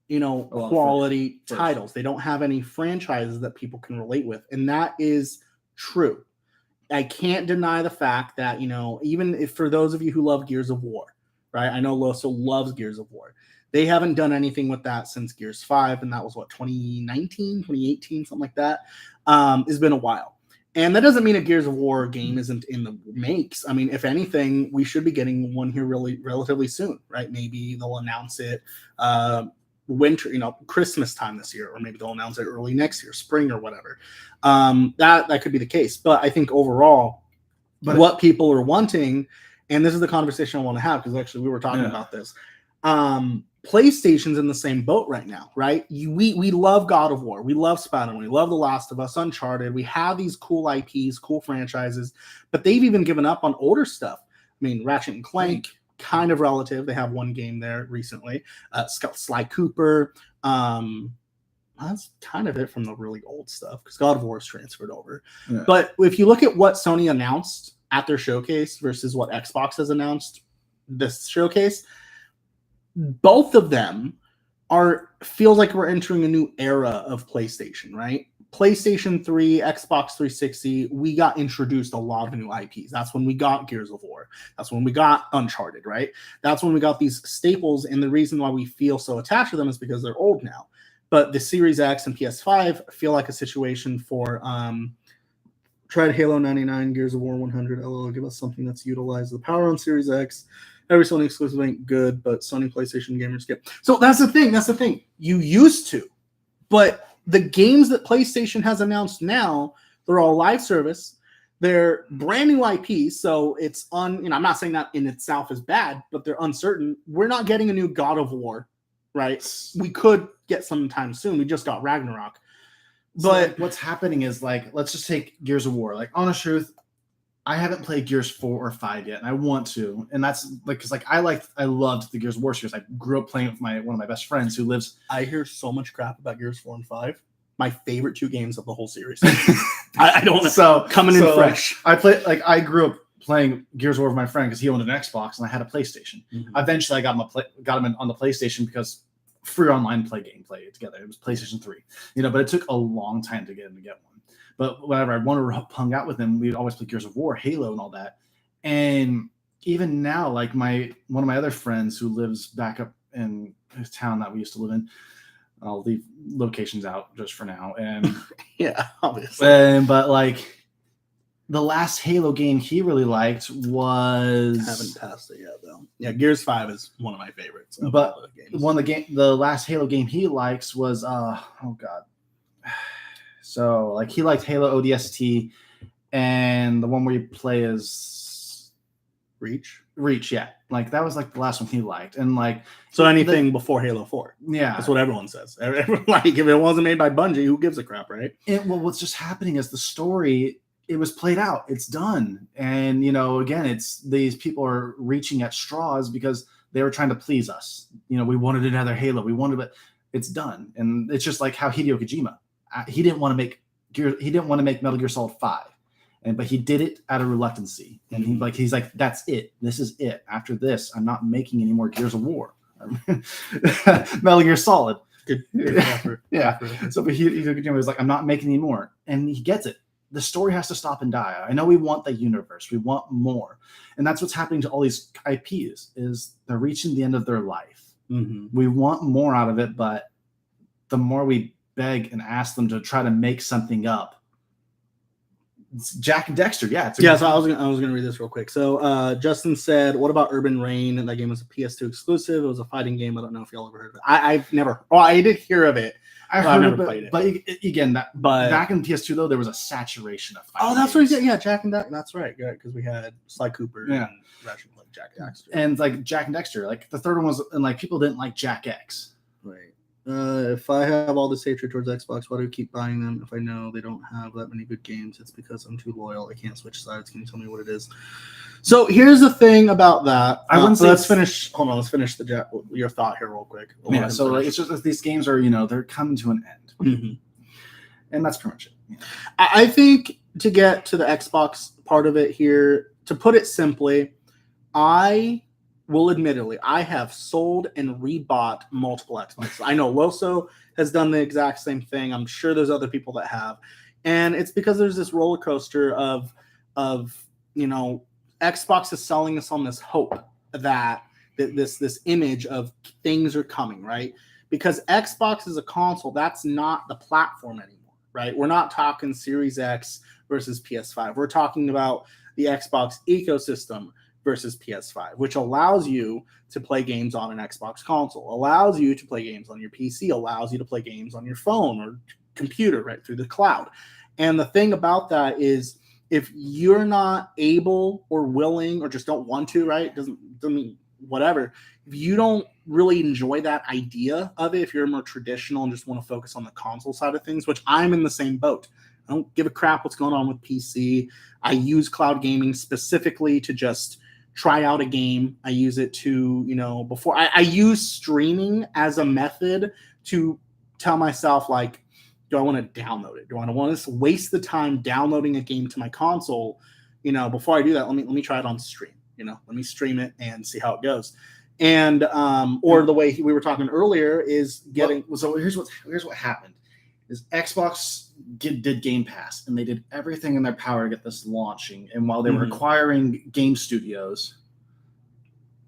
quality titles. They don't have any franchises that people can relate with, and that is true. I can't deny the fact that, even if for those of you who love Gears of War, right? I know Loso loves Gears of War. They haven't done anything with that since Gears 5, and that was 2019, 2018, something like that. It's been a while. And that doesn't mean a Gears of War game isn't in the makes. I mean, if anything, we should be getting one here relatively soon, right? Maybe they'll announce it winter, Christmas time this year, or maybe they'll announce it early next year, spring or whatever. That could be the case. But I think overall, what people are wanting, and this is the conversation I want to have, because actually we were talking about this. PlayStation's in the same boat right now, right? We love God of War. We love Spider-Man. We love The Last of Us, Uncharted. We have these cool IPs, cool franchises, but they've even given up on older stuff. I mean, Ratchet and Clank, kind of relative. They have one game there recently. Sly Cooper. That's kind of it from the really old stuff because God of War is transferred over. Yeah. But if you look at what Sony announced at their showcase versus what Xbox has announced this showcase, both of them feels like we're entering a new era of PlayStation, right? PlayStation 3, Xbox 360, we got introduced a lot of new IPs. That's when we got Gears of War. That's when we got Uncharted, right? That's when we got these staples, and the reason why we feel so attached to them is because they're old now. But the Series X and PS5 feel like a situation for tried Halo 99, Gears of War 100. LOL, give us something that's utilized the power on Series X. Every Sony exclusive ain't good, but Sony PlayStation gamers skip. So that's the thing. That's the thing. You used to, but the games that PlayStation has announced now, they're all live service. They're brand new IPs, so it's I'm not saying that in itself is bad, but they're uncertain. We're not getting a new God of War, right? We could get sometime soon. We just got Ragnarok. But
what's happening is let's just take Gears of War. Honest truth, I haven't played Gears 4 or 5 yet, and I want to. And that's because I loved the Gears of War series. I grew up playing with one of my best friends who lives.
I hear so much crap about Gears 4 and 5. My favorite 2 games of the whole series. I don't know.
So
coming in fresh.
I grew up playing Gears of War with my friend because he owned an Xbox and I had a PlayStation.
Mm-hmm.
Eventually, I got him on the PlayStation because free online gameplay together. It was PlayStation 3, but it took a long time to get him to get one. But whenever I wanted to hung out with him, we'd always play Gears of War, Halo, and all that. And even now, one of my other friends who lives back up in his town that we used to live in, I'll leave locations out just for now. And
yeah, obviously.
But the last Halo game he really liked was.
I haven't passed it yet though. Yeah, Gears 5 is one of my favorites.
But the last Halo game he likes was oh god. So he liked Halo ODST, and the one where you play as
Reach,
yeah. That was the last one he liked, and
so anything before Halo 4.
Yeah,
that's what everyone says. Everyone, if it wasn't made by Bungie, who gives a crap, right?
What's just happening is the story. It was played out. It's done, and again, it's these people are reaching at straws because they were trying to please us. We wanted another Halo. We wanted, but it's done, and it's just like how Hideo Kojima. He didn't want to make Metal Gear Solid 5, but he did it out of reluctancy. And he's like, that's it. This is it. After this, I'm not making any more Gears of War. Metal Gear Solid.
Good
yeah. So, but he was like, I'm not making any more, and he gets it. The story has to stop and die. I know we want the universe. We want more, and that's what's happening to all these IPs. Is they're reaching the end of their life.
Mm-hmm.
We want more out of it, but the more we beg and ask them to try to make something up. It's Jack and Dexter, yeah.
So I was gonna read this real quick. So Justin said, "What about Urban Reign?" And that game was a PS2 exclusive. It was a fighting game. I don't know if y'all ever heard of it. I've never. Oh, I did hear of it.
I've never played it. But again, back in PS2 though, there was a saturation of fighting.
Oh, that's games. Right. Yeah, Jack and Dexter. That's right. Yeah, because we had Sly Cooper.
Yeah.
And Ratchet like Jack and Dexter.
And Jack and Dexter. The third one was, and people didn't like Jack X.
Right. If I have all this hatred towards Xbox, why do I keep buying them? If I know they don't have that many good games, it's because I'm too loyal. I can't switch sides. Can you tell me what it is? So here's the thing about that. Let's finish. Hold on. Let's finish your thought here real quick.
Yeah. So it's just that these games are, they're coming to an end,
mm-hmm.
and that's pretty much it. Yeah.
I think to get to the Xbox part of it here, to put it simply, I have sold and rebought multiple Xboxes. I know Loso has done the exact same thing. I'm sure there's other people that have. And it's because there's this roller coaster of Xbox is selling us on this hope that this image of things are coming, right? Because Xbox is a console, that's not the platform anymore, right? We're not talking Series X versus PS5. We're talking about the Xbox ecosystem versus PS5, which allows you to play games on an Xbox console, allows you to play games on your PC, allows you to play games on your phone or computer right through the cloud. And the thing about that is if you're not able or willing or just don't want to, right? Doesn't mean whatever. If you don't really enjoy that idea of it, if you're more traditional and just want to focus on the console side of things, which I'm in the same boat. I don't give a crap what's going on with PC. I use cloud gaming specifically to just try out a game. I use it to, before I use streaming as a method to tell myself, like, do I want to download it? Do I want to waste the time downloading a game to my console? Before I do that, let me try it on stream. Let me stream it and see how it goes. And or the way we were talking earlier is getting.
So here's what happened: is Xbox did Game Pass, and they did everything in their power to get this launching. And while they were acquiring game studios,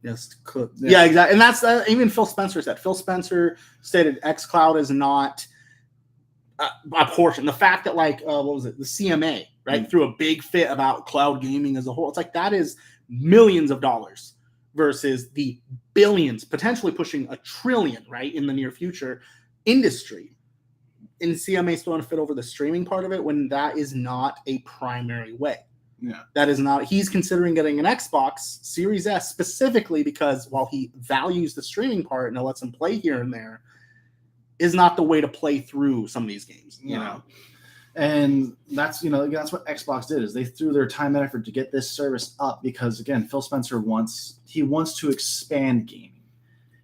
exactly. And that's even Phil Spencer said. Phil Spencer stated xCloud is not a portion. The fact that what was it? The CMA threw a big fit about cloud gaming as a whole. It's like that is millions of dollars versus the billions, potentially pushing $1 trillion, in the near future industry. And CMA still want to fit over the streaming part of it when that is not a primary way.
Yeah.
That is not. He's considering getting an Xbox Series S specifically because while he values the streaming part and it lets him play here and there, is not the way to play through some of these games,
And that's what Xbox did, is they threw their time and effort to get this service up because, again, Phil Spencer wants to expand gaming.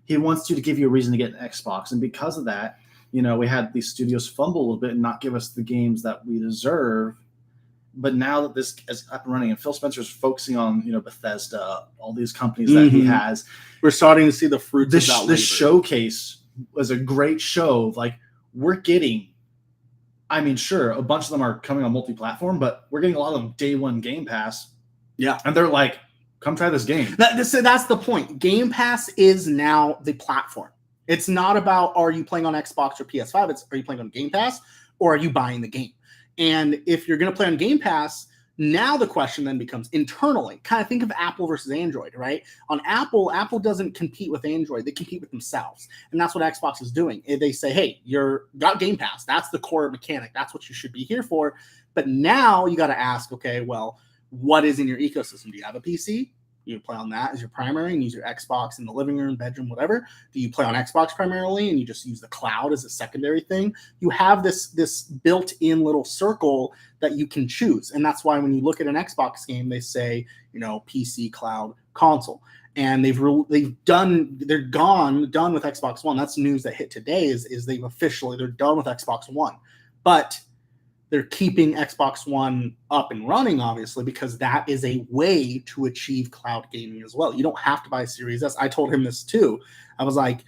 He wants to give you a reason to get an Xbox. And because of that, we had these studios fumble a little bit and not give us the games that we deserve. But now that this is up and running and Phil Spencer's focusing on, Bethesda, all these companies that he has,
we're starting to see the fruits of that labor.
This showcase was a great show. Like, we're getting, sure, a bunch of them are coming on multi-platform, but we're getting a lot of them day one Game Pass.
Yeah.
And they're like, come try this game.
That's the point. Game Pass is now the platform. It's not about, are you playing on Xbox or PS5? It's, are you playing on Game Pass or are you buying the game? And if you're going to play on Game Pass, now the question then becomes internally. Kind of think of Apple versus Android, right? On Apple doesn't compete with Android. They compete with themselves. And that's what Xbox is doing. They say, hey, you're got Game Pass. That's the core mechanic. That's what you should be here for. But now you got to ask, okay, well, what is in your ecosystem? Do you have a PC? You play on that as your primary and use your Xbox in the living room, bedroom, whatever. Do you play on Xbox primarily and you just use the cloud as a secondary thing? You have this built-in little circle that you can choose. And that's why when you look at an Xbox game, they say, PC, cloud, console. And they're done with Xbox One. That's news that hit today is they're done with Xbox One. But they're keeping Xbox One up and running, obviously, because that is a way to achieve cloud gaming as well. You don't have to buy a Series S. I told him this too. I was like,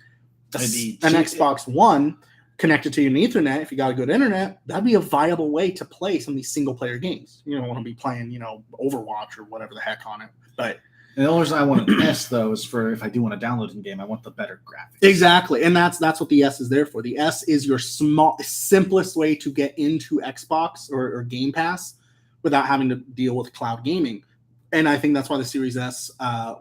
an Xbox One connected to an Ethernet, if you got a good internet, that'd be a viable way to play some of these single-player games. You don't want to be playing, Overwatch or whatever the heck on it. But
and the only reason I want an S, though, is for if I do want to download a game, I want the better graphics.
Exactly. And that's what the S is there for. The S is your simplest way to get into Xbox or Game Pass without having to deal with cloud gaming. And I think that's why the Series S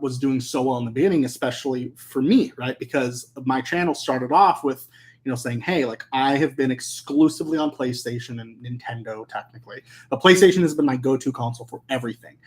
was doing so well in the beginning, especially for me, right? Because my channel started off with, saying, hey, I have been exclusively on PlayStation and Nintendo, technically. But PlayStation has been my go-to console for everything.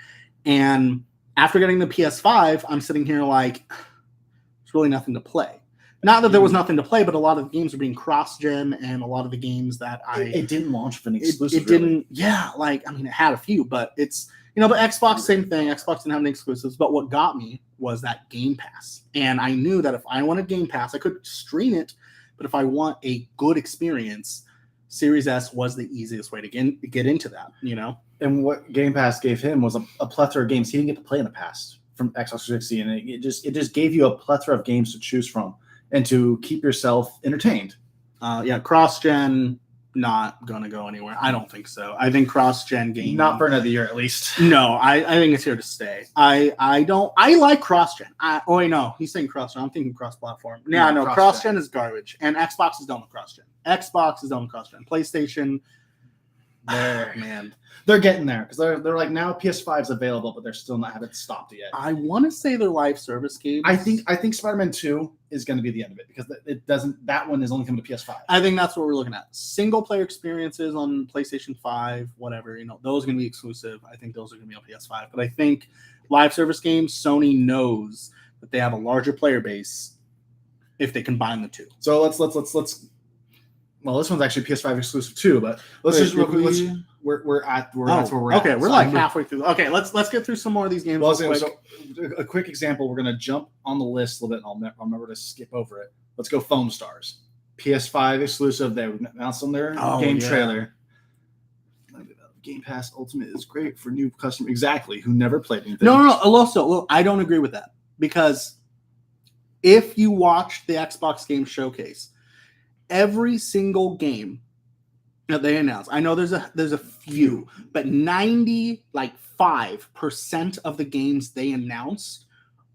And after getting the PS5, I'm sitting here like, there's really nothing to play. Not that there was nothing to play, but a lot of the games are being cross-gen, and a lot of the games that
It didn't launch with an exclusive.
It didn't, it had a few, but it's, but Xbox, same thing. Xbox didn't have any exclusives, but what got me was that Game Pass. And I knew that if I wanted Game Pass, I could stream it, but if I want a good experience, Series S was the easiest way to get into that,
And what Game Pass gave him was a plethora of games he didn't get to play in the past from Xbox 360, and it just gave you a plethora of games to choose from and to keep yourself entertained.
Cross-gen, not going to go anywhere. I don't think so. I think cross-gen gaming...
Not for another year, at least.
No, I think it's here to stay. I like cross-gen. No, he's saying cross-gen. I'm thinking cross-platform. Yeah, no, cross-gen is garbage, and Xbox is done with cross-gen. PlayStation...
They're getting there because they're like, now PS5's available, but they're still haven't stopped it yet.
I want to say they're live service games.
I think Spider-Man 2 is going to be the end of it because that one is only coming to PS5.
I think that's what we're looking at. Single player experiences on PlayStation 5, whatever, those are going to be exclusive. I think those are going to be on PS5. But I think live service games, Sony knows that they have a larger player base if they combine the two.
So let's Well, this one's actually PS5 exclusive too, but let's just real quick. That's where we're at.
Okay, we're
So
like halfway through. Okay, let's get through some more of these games.
Well,
real quick.
so a quick example. We're gonna jump on the list a little bit, and I'll remember to skip over it. Let's go. Foam Stars, PS5 exclusive. They announced on their game trailer. Game Pass Ultimate is great for new customers. Exactly, who never played anything.
No. Also, I don't agree with that because if you watch the Xbox Game Showcase, every single game that they announce, I know there's a few, but 95% of the games they announced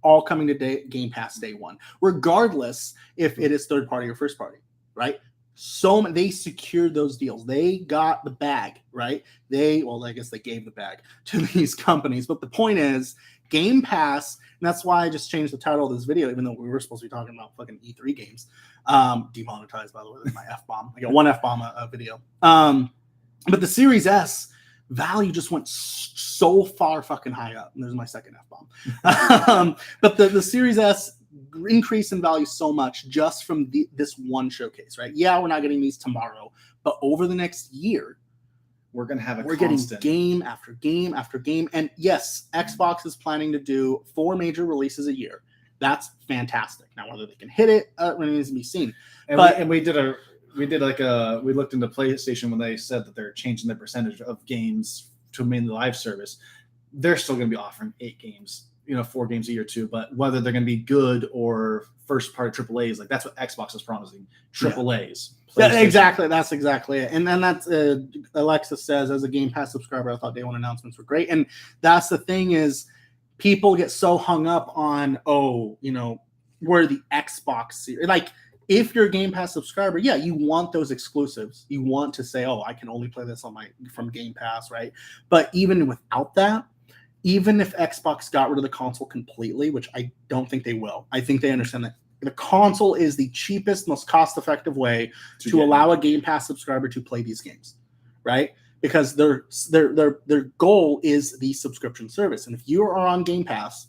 all coming to Game Pass day one, regardless if it is third party or first party, right? So they secured those deals. They got the bag, right? I guess they gave the bag to these companies. But the point is, Game Pass, and that's why I just changed the title of this video, even though we were supposed to be talking about fucking E3 games. Demonetized, by the way. That's my F-bomb. I got one F-bomb a video. But the Series S value just went so far fucking high up. And there's my second F-bomb. But the Series S increase in value so much just from this one showcase, right? Yeah, we're not getting these tomorrow, but over the next year,
we're going to have
we're getting game after game after game. And yes, Xbox is planning to do 4 major releases a year. That's fantastic. Now, whether they can hit it remains to be seen.
And we looked into PlayStation when they said that they're changing the percentage of games to mainly live service. They're still going to be offering 8 games, 4 games a year too. But whether they're going to be good or first party AAAs, like that's what Xbox is promising. AAAs.
Yeah, exactly. That's exactly it. And then that's Alexa says, as a Game Pass subscriber, I thought day one announcements were great. And that's the thing is, people get so hung up on, we're the Xbox series. Like, if you're a Game Pass subscriber, yeah, you want those exclusives. You want to say, I can only play this from Game Pass, right? But even without that, even if Xbox got rid of the console completely, which I don't think they will, I think they understand that the console is the cheapest, most cost-effective way to allow a Game Pass subscriber to play these games, right? Because their goal is the subscription service. And if you are on Game Pass,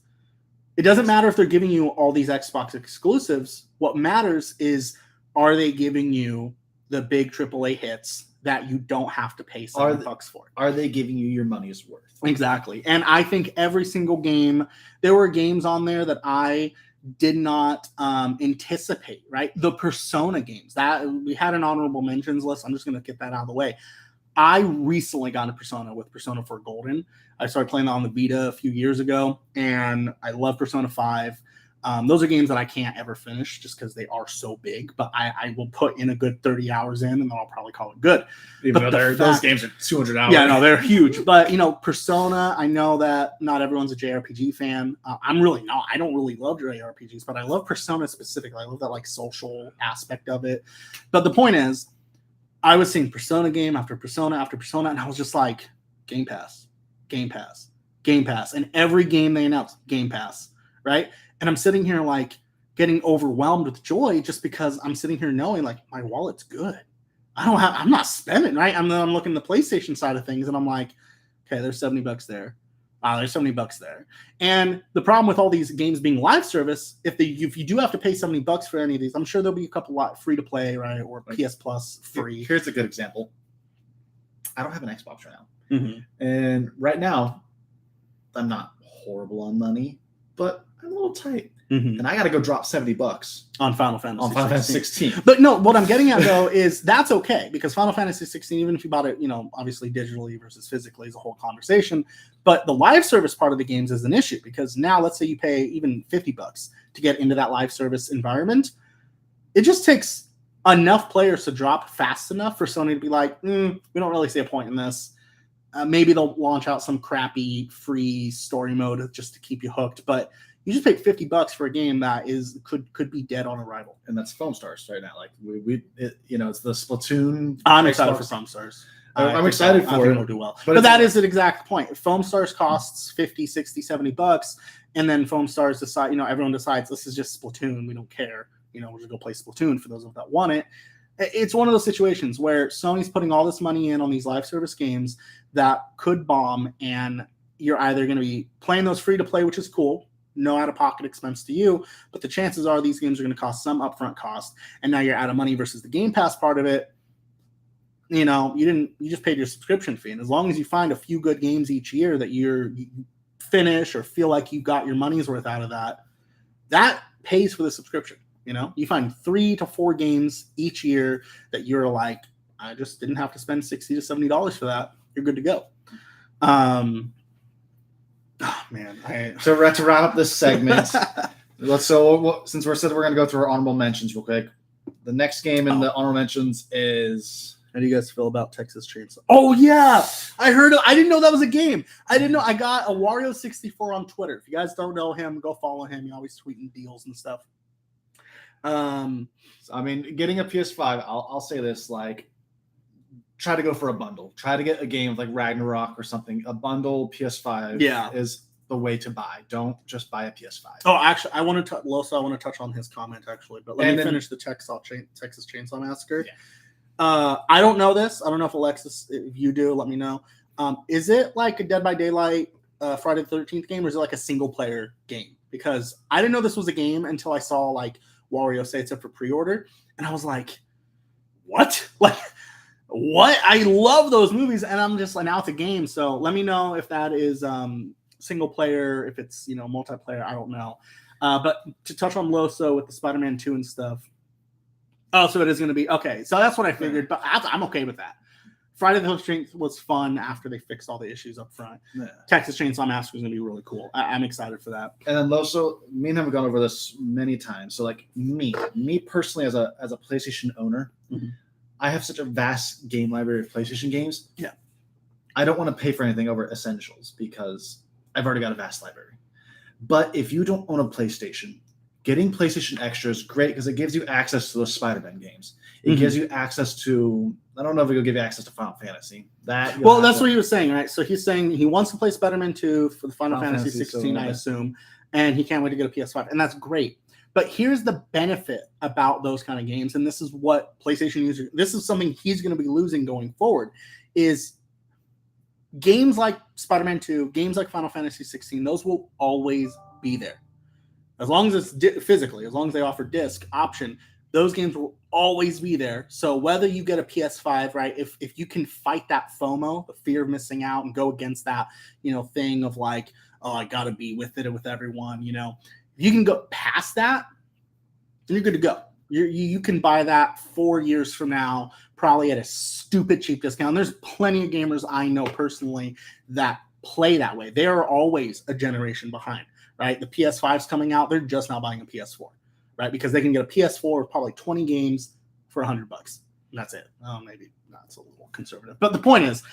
it doesn't matter if they're giving you all these Xbox exclusives. What matters is, are they giving you the big AAA hits that you don't have to pay $7 for?
Are they giving you your money's worth?
Exactly. And I think every single game, there were games on there that I did not anticipate, right? The Persona games, that we had an honorable mentions list. I'm just going to get that out of the way. I recently got into Persona with Persona 4 Golden. I started playing that on the Vita a few years ago, and I love Persona 5. Those are games that I can't ever finish just because they are so big, but I will put in a good 30 hours in, and then I'll probably call it good.
Even though those games are 200 hours.
Yeah, no, they're huge. But, Persona, I know that not everyone's a JRPG fan. I'm really not. I don't really love JRPGs, but I love Persona specifically. I love that, social aspect of it. But the point is, I was seeing Persona game after Persona after Persona, and I was just like, Game Pass, Game Pass, Game Pass. And every game they announced, Game Pass, right? And I'm sitting here getting overwhelmed with joy just because I'm sitting here knowing my wallet's good. I'm not spending, right? I'm looking at the PlayStation side of things, and I'm like, okay, there's $70 there. There's $70 there. And the problem with all these games being live service, if you do have to pay $70 for any of these, I'm sure there'll be a couple free to play, right? Or PS Plus free.
Here's a good example. I don't have an Xbox right now.
Mm-hmm.
And right now, I'm not horrible on money, but I'm a little tight.
Mm-hmm.
And I got to go drop $70
on Final Fantasy
16.
But no, what I'm getting at though is that's okay, because Final Fantasy 16, even if you bought it, obviously digitally versus physically is a whole conversation. But the live service part of the games is an issue, because now let's say you pay even $50 to get into that live service environment. It just takes enough players to drop fast enough for Sony to be like, we don't really see a point in this. Maybe they'll launch out some crappy free story mode just to keep you hooked, but you just paid $50 for a game that could be dead on arrival.
And that's Foam Stars right now. It's the Splatoon.
I'm excited for Foam Stars.
I'm excited for it.
I think it'll do well. But that is an exact point. Foam Stars costs $50, $60, $70, and then Foam Stars decide, everyone decides this is just Splatoon. We don't care. We'll just go play Splatoon for those that want it. It's one of those situations where Sony's putting all this money in on these live service games that could bomb, and you're either going to be playing those free to play, which is cool, no out-of-pocket expense to you, but the chances are these games are going to cost some upfront cost, and now you're out of money versus the Game Pass part of it. you just paid your subscription fee. And as long as you find a few good games each year that you finish or feel like you got your money's worth out of that pays for the subscription. You find 3 to 4 games each year that you're like, I just didn't have to spend $60 to $70 for that. You're good to go. Oh man.
So to wrap up this segment, since we're going to go through our honorable mentions real quick. The next game in the honorable mentions is.
How do you guys feel about Texas Chainsaw? Oh yeah, I didn't know that was a game. I didn't know. I got a Wario64 on Twitter. If you guys don't know him, go follow him. He's always tweeting deals and stuff.
I mean, getting a PS5, I'll say this, like, try to go for a bundle. Try to get a game like Ragnarok or something. A bundle PS5 is the way to buy. Don't just buy a PS5.
Oh, actually, I want to touch on his comment, actually. But let me finish the Texas Chainsaw Massacre. Yeah. I don't know this. I don't know if Alexis, if you do, let me know. Is it like a Dead by Daylight Friday the 13th game, or is it like a single-player game? Because I didn't know this was a game until I saw, like, Wario say it's up for pre-order, and I was like, what? Like, what? I love those movies, and I'm just like, now it's a game. So let me know if that is single player, if it's multiplayer. I don't know. But to touch on Loso with the Spider-Man 2 and stuff. Oh, so it is going to be okay. So that's what I figured, but I'm okay with that. Friday the 13th was fun after they fixed all the issues up front. Yeah. Texas Chainsaw Massacre is going to be really cool. I'm excited for that.
And then Loso, me and him have gone over this many times. So like me personally as a PlayStation owner, I have such a vast game library of PlayStation games.
Yeah.
I don't want to pay for anything over Essentials because I've already got a vast library. But if you don't own a PlayStation, getting PlayStation Extra is great because it gives you access to those Spider-Man games. It gives you access to, I don't know if it'll give you access to Final Fantasy. That's
what he was saying, right? So he's saying he wants to play Spider-Man 2 for the Final Fantasy 16, I assume, and he can't wait to get a PS5. And that's great. But here's the benefit about those kind of games, and this is what PlayStation users, this is something he's going to be losing going forward, is games like Spider-Man 2, games like Final Fantasy 16, those will always be there. As long as it's physically, as long as they offer disc option, those games will always be there. So whether you get a PS5, right, if you can fight that FOMO, the fear of missing out, and go against that, thing of like, oh, I got to be with it with everyone, if you can go past that, then you're good to go. You can buy that 4 years from now, probably at a stupid cheap discount. And there's plenty of gamers I know personally that play that way. They are always a generation behind. Right, the PS5's coming out. They're just now buying a PS4, right? Because they can get a PS4 with probably 20 games for $100, and that's it. Oh, maybe that's a little conservative, but the point is,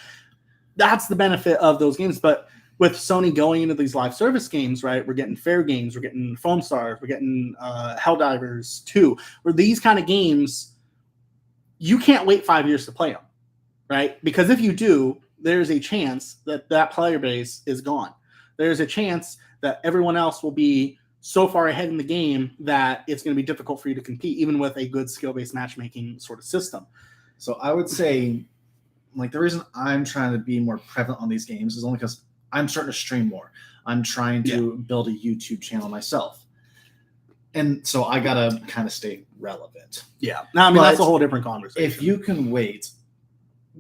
that's the benefit of those games. But with Sony going into these live service games, right? We're getting Fair Games, we're getting Foam Stars, we're getting Helldivers 2. Where these kind of games, you can't wait 5 years to play them, right? Because if you do, there's a chance that player base is gone. There's a chance that everyone else will be so far ahead in the game that it's going to be difficult for you to compete, even with a good skill-based matchmaking sort of system.
So I would say, like, the reason I'm trying to be more prevalent on these games is only because I'm starting to stream more. I'm trying to build a YouTube channel myself. And so I got to kind of stay relevant.
Yeah. No, I mean, that's a whole different conversation.
If you can wait,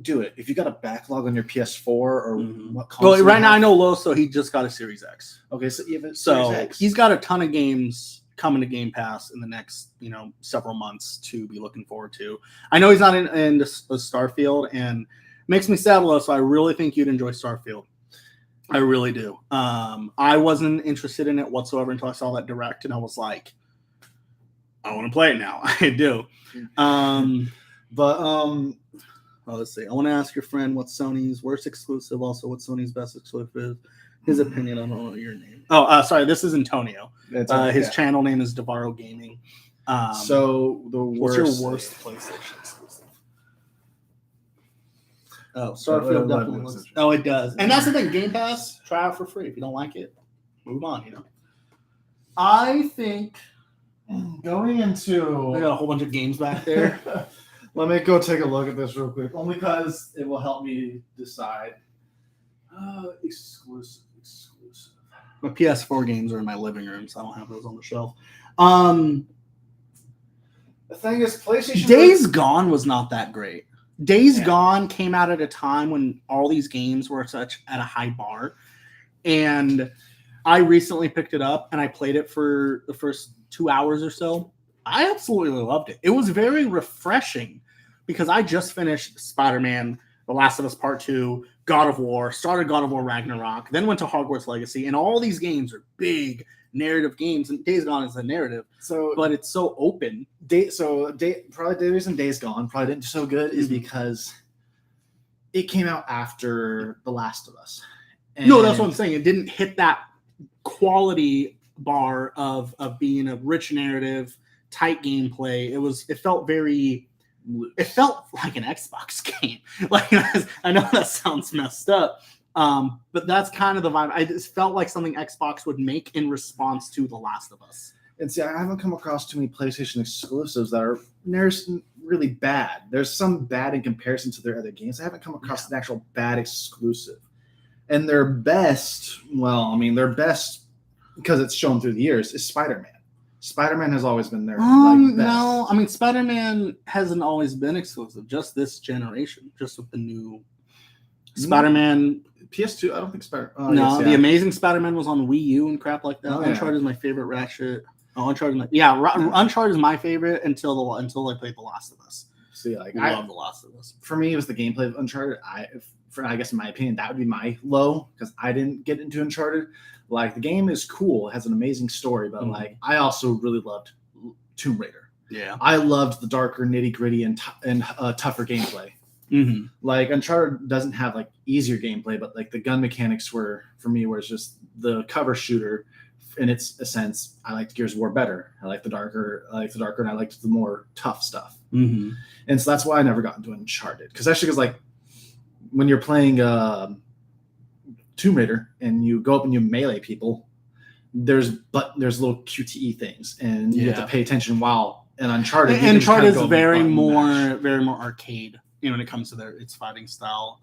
do it. If you got a backlog on your PS4 or what console.
Well, right now I know Loso, he just got a Series X.
Okay, so even
so
Series X.
He's got a ton of games coming to Game Pass in the next several months to be looking forward to. I know he's not in Starfield, and it makes me sad, Loso. I really think you'd enjoy Starfield. I really do. I wasn't interested in it whatsoever until I saw that direct, and I was like, I want to play it now. I do. Well, let's see. I want to ask your friend what's Sony's worst exclusive, also what's Sony's best exclusive. His opinion, I don't know your name. Oh, sorry, this is Antonio. His channel name is Devaro Gaming.
So
what's your worst PlayStation exclusive? Oh, Starfield definitely looks. Oh, it does. And that's the thing. Game Pass, try it for free. If you don't like it, move on.
I think going into,
I got a whole bunch of games back there.
Let me go take a look at this real quick, only because it will help me decide. Exclusive.
My PS4 games are in my living room, so I don't have those on the shelf.
The thing is, PlayStation
Days Gone was not that great. Days Gone came out at a time when all these games were at a high bar, and I recently picked it up and I played it for the first 2 hours or so. I absolutely loved it. It was very refreshing because I just finished Spider-Man, The Last of Us Part 2, God of War, started God of War Ragnarok, then went to Hogwarts Legacy, and all these games are big narrative games, and Days Gone is a narrative, but it's so open.
Probably the reason Days Gone probably didn't do so good is because it came out after The Last of Us. And
no, that's what I'm saying. It didn't hit that quality bar of being a rich narrative, tight gameplay. It felt very. It felt like an Xbox game. Like, I know that sounds messed up, but that's kind of the vibe. I just felt like something Xbox would make in response to The Last of Us.
And see, I haven't come across too many PlayStation exclusives that are really bad. There's some bad in comparison to their other games. I haven't come across an actual bad exclusive. And their best, because it's shown through the years, is Spider-Man. Spider-Man has always been their best.
No, I mean, Spider-Man hasn't always been exclusive, just this generation, just with the new Spider-Man.
PS2, I don't think Spider-Man.
The Amazing Spider-Man was on Wii U and crap like that. Uncharted is my favorite Ratchet. Uncharted is my favorite until I played The Last of Us.
See, I
love The Last of Us.
For me, it was the gameplay of Uncharted. I guess in my opinion, that would be my low because I didn't get into Uncharted. Like, the game is cool, it has an amazing story, but like I also really loved Tomb Raider.
Yeah,
I loved the darker, nitty gritty and tougher gameplay.
Mm-hmm.
Like, Uncharted doesn't have like easier gameplay, but like the gun mechanics were for me where it's just the cover shooter. In its a sense, I liked Gears of War better. I liked the darker, and I liked the more tough stuff.
Mm-hmm.
And so that's why I never got into Uncharted. Because like when you're playing Tomb Raider and you go up and you melee people, there's little QTE things, and you have to pay attention. While in Uncharted,
Uncharted is very more arcade. When it comes to its fighting style.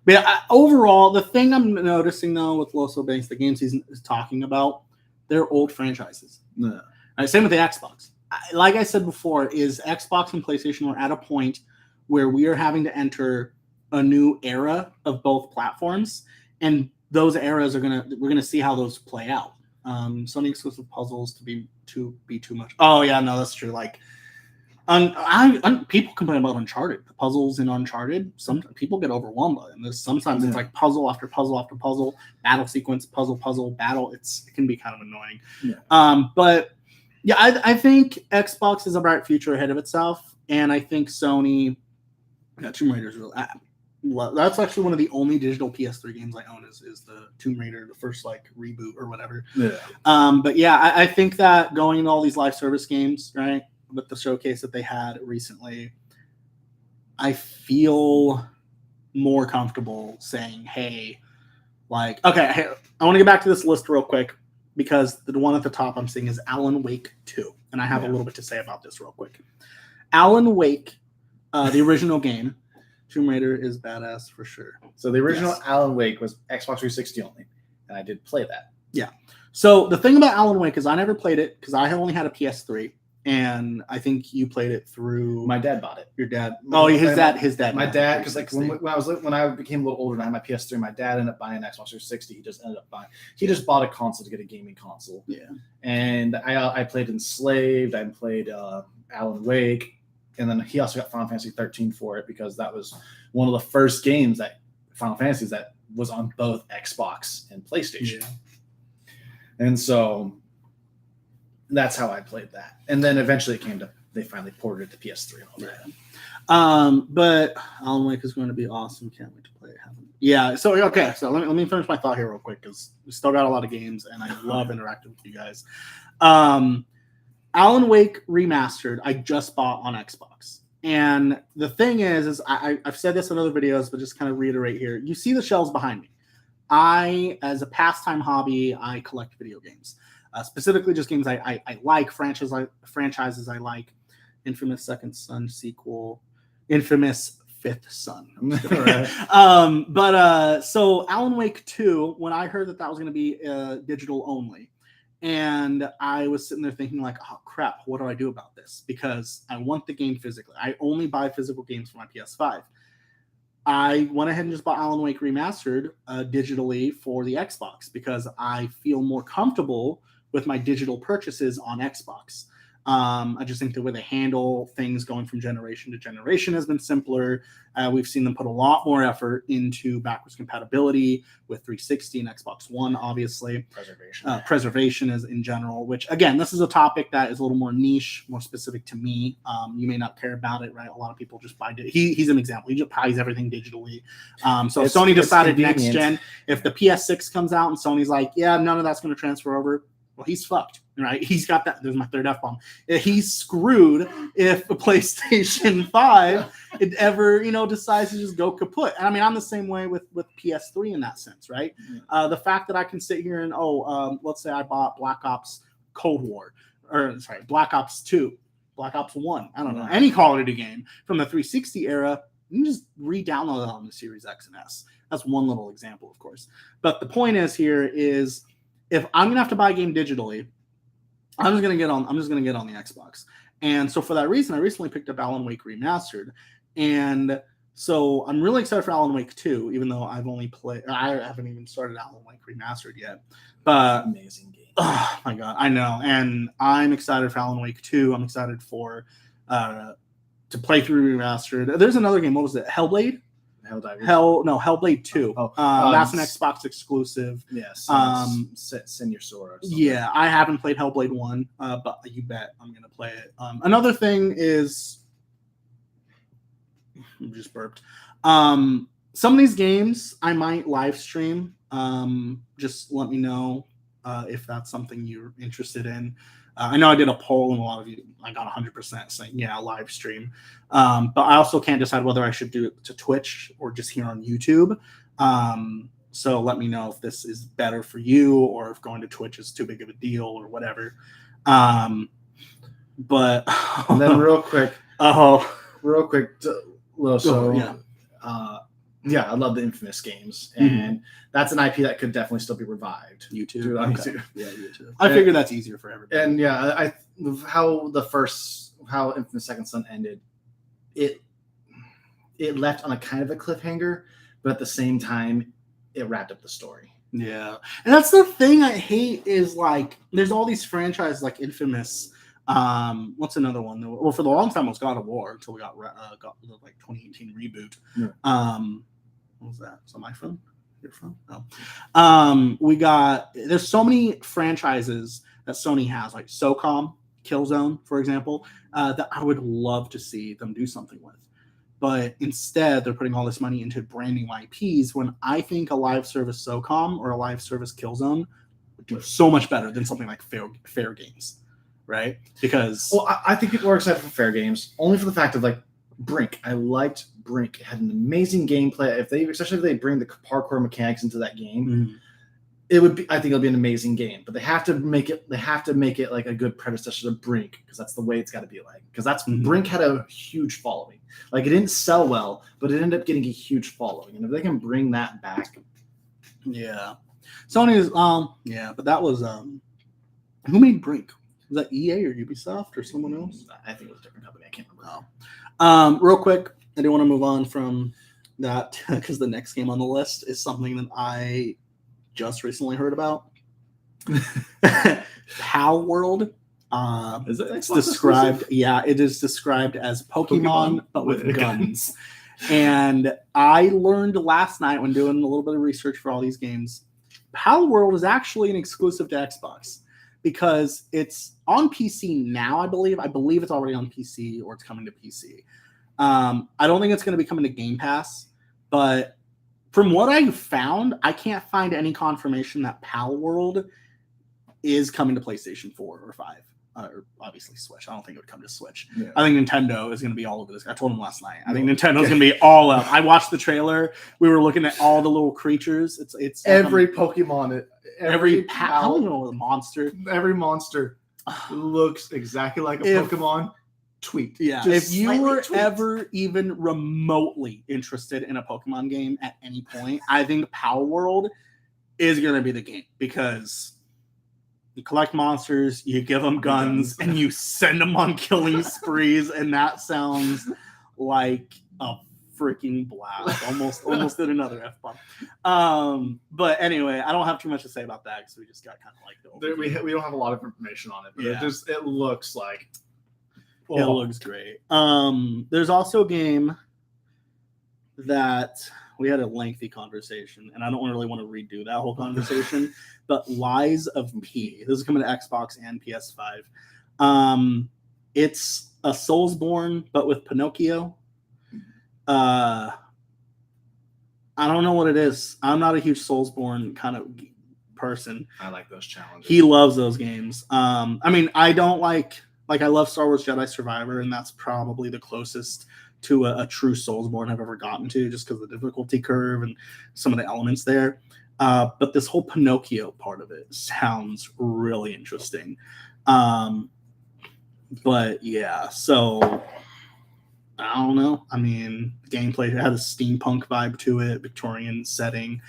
But overall, the thing I'm noticing though with Loso Banks, the games he's talking about, they're old franchises.
Yeah.
Right, same with the Xbox. Like I said before, is Xbox and PlayStation are at a point where we are having to enter a new era of both platforms, and those eras we're gonna see how those play out. Sony exclusive puzzles to be too much. Oh yeah, no, that's true. Like, people complain about Uncharted. The puzzles in Uncharted, some people get overwhelmed by them. Sometimes it's like puzzle after puzzle after puzzle, battle sequence, puzzle, battle. It can be kind of annoying. Yeah. But yeah, I think Xbox has a bright future ahead of itself, and I think Sony. Yeah, Tomb Raider is really. That's actually one of the only digital PS3 games I own is the Tomb Raider, the first like reboot or whatever.
Yeah.
But yeah, I think that going into all these live service games, right, with the showcase that they had recently, I feel more comfortable saying, hey, like, okay, I want to get back to this list real quick because the one at the top I'm seeing is Alan Wake 2. And I have a little bit to say about this real quick. Alan Wake, the original game, Tomb Raider is badass for sure.
So the original Alan Wake was Xbox 360 only, and I did play that.
Yeah. So the thing about Alan Wake is I never played it because I have only had a PS3, and I think you played it through.
My dad bought it.
Your dad? Oh, his dad.
My dad, because like when I became a little older and I had my PS3, my dad ended up buying an Xbox 360. He just bought a console to get a gaming console.
Yeah.
And I played Enslaved. I played Alan Wake. And then he also got Final Fantasy 13 for it because that was one of the first games that Final Fantasy that was on both Xbox and PlayStation. Yeah. And so that's how I played that. And then eventually they finally ported it to PS3 and all that.
But Alan Wake is going to be awesome. Can't wait to play it. Yeah. So let me finish my thought here real quick because we still got a lot of games and I love interacting with you guys. Alan Wake Remastered, I just bought on Xbox. And the thing is I've said this in other videos, but just kind of reiterate here. You see the shelves behind me. As a pastime hobby, I collect video games. Specifically just games I like, franchises I like. Infamous Second Son sequel. Infamous Fifth Son. Right. So Alan Wake 2, when I heard that was going to be digital only, And I was sitting there thinking like, oh crap, what do I do about this? Because I want the game physically. I only buy physical games for my PS5. I went ahead and just bought Alan Wake Remastered digitally for the Xbox because I feel more comfortable with my digital purchases on Xbox. I just think the way they handle things going from generation to generation has been simpler. We've seen them put a lot more effort into backwards compatibility with 360 and Xbox One, obviously. Preservation is in general, which, again, this is a topic that is a little more niche, more specific to me. You may not care about it, right? A lot of people just buy it. He's an example. He just buys everything digitally. So if Sony decided next gen, if the PS6 comes out and Sony's like, yeah, none of that's going to transfer over, well, he's fucked, right? He's got that. There's my third F-bomb. He's screwed if a PlayStation 5 it ever, decides to just go kaput. And I mean, I'm the same way with PS3 in that sense, right? The fact that I can sit here and, let's say I bought Black Ops Cold War, Black Ops 2, Black Ops 1, I don't know, any Call of Duty game from the 360 era, you can just re-download it on the Series X and S. That's one little example, of course. But the point is here is, if I'm gonna have to buy a game digitally, I'm just gonna get on the Xbox. And so for that reason, I recently picked up Alan Wake Remastered. And so I'm really excited for Alan Wake 2, even though I haven't even started Alan Wake Remastered yet. But
amazing game.
Oh my god, I know. And I'm excited for Alan Wake 2. I'm excited for to play through Remastered. There's another game, what was it? Hellblade? Hellblade 2. That's an Xbox exclusive.
Yes. Senior Sora.
Yeah, I haven't played Hellblade 1, but you bet I'm going to play it. Another thing is, I just burped. Some of these games I might live stream. Just let me know if that's something you're interested in. I know I did a poll and a lot of you, I got 100% saying, yeah, live stream. But I also can't decide whether I should do it to Twitch or just here on YouTube. So let me know if this is better for you or if going to Twitch is too big of a deal or whatever. But
and then real quick, yeah, I love the Infamous games, and that's an IP that could definitely still be revived.
YouTube.
YouTube.
Yeah, YouTube. I figure that's easier for everybody.
And yeah, how Infamous Second Son ended, it left on a kind of a cliffhanger, but at the same time, it wrapped up the story.
Yeah, and that's the thing I hate is like there's all these franchises like Infamous. What's another one? Well, for the long time it was God of War until we got the 2018 reboot. Yeah. What was that? Is that my phone? Your phone? No. There's so many franchises that Sony has, like SOCOM, Killzone, for example, that I would love to see them do something with. But instead, they're putting all this money into brand new IPs when I think a live service SOCOM or a live service Killzone would do so much better than something like Fair Games. Right? Because
I think people are excited for Fair Games only for the fact of like Brink. I liked Brink. It had an amazing gameplay. Especially if they bring the parkour mechanics into that game, I think it'll be an amazing game. But they have to make it like a good predecessor to Brink because that's the way it's got to be like. Because Brink had a huge following. Like it didn't sell well, but it ended up getting a huge following. And if they can bring that back,
yeah, Sony's but that was who made Brink? Was that EA or Ubisoft or someone else?
I think it was a different company. I can't remember.
Real quick, I do want to move on from that because the next game on the list is something that I just recently heard about. Pal World.
Is it?
It's described. Yeah, it is described as Pokemon but with guns. And I learned last night when doing a little bit of research for all these games, Pal World is actually an exclusive to Xbox. Because it's on PC now, I believe. I believe it's already on PC or it's coming to PC. I don't think it's going to be coming to Game Pass. But from what I found, I can't find any confirmation that Pal World is coming to PlayStation 4 or 5. Or obviously Switch. I don't think it would come to Switch. Yeah. I think Nintendo is going to be all over this. I told him last night. I think Nintendo's going to be all up. I watched the trailer. We were looking at all the little creatures. It's
every Pokemon.
Every I don't know, monster.
Every monster looks exactly like a Pokemon. Tweet.
Yeah. If you were ever even remotely interested in a Pokemon game at any point, I think Pal World is going to be the game because You collect monsters, you give them guns, and you send them on killing sprees, and that sounds like a freaking blast. Almost did another F-bomb. But anyway, I don't have too much to say about that because we just got kind of like the
we don't have a lot of information on it, but
Yeah.
it looks like
it looks great. There's also a game that we had a lengthy conversation, and I don't really want to redo that whole conversation, but Lies of P. This is coming to Xbox and PS5. It's a Soulsborne, but with Pinocchio. I don't know what it is. I'm not a huge Soulsborne kind of person.
I like those challenges.
He loves those games. I mean, I don't like I love Star Wars Jedi Survivor, and that's probably the closest to a true Soulsborne I've ever gotten to, just because of the difficulty curve and some of the elements there. But this whole Pinocchio part of it sounds really interesting. But yeah, so I don't know. I mean, gameplay had a steampunk vibe to it, Victorian setting.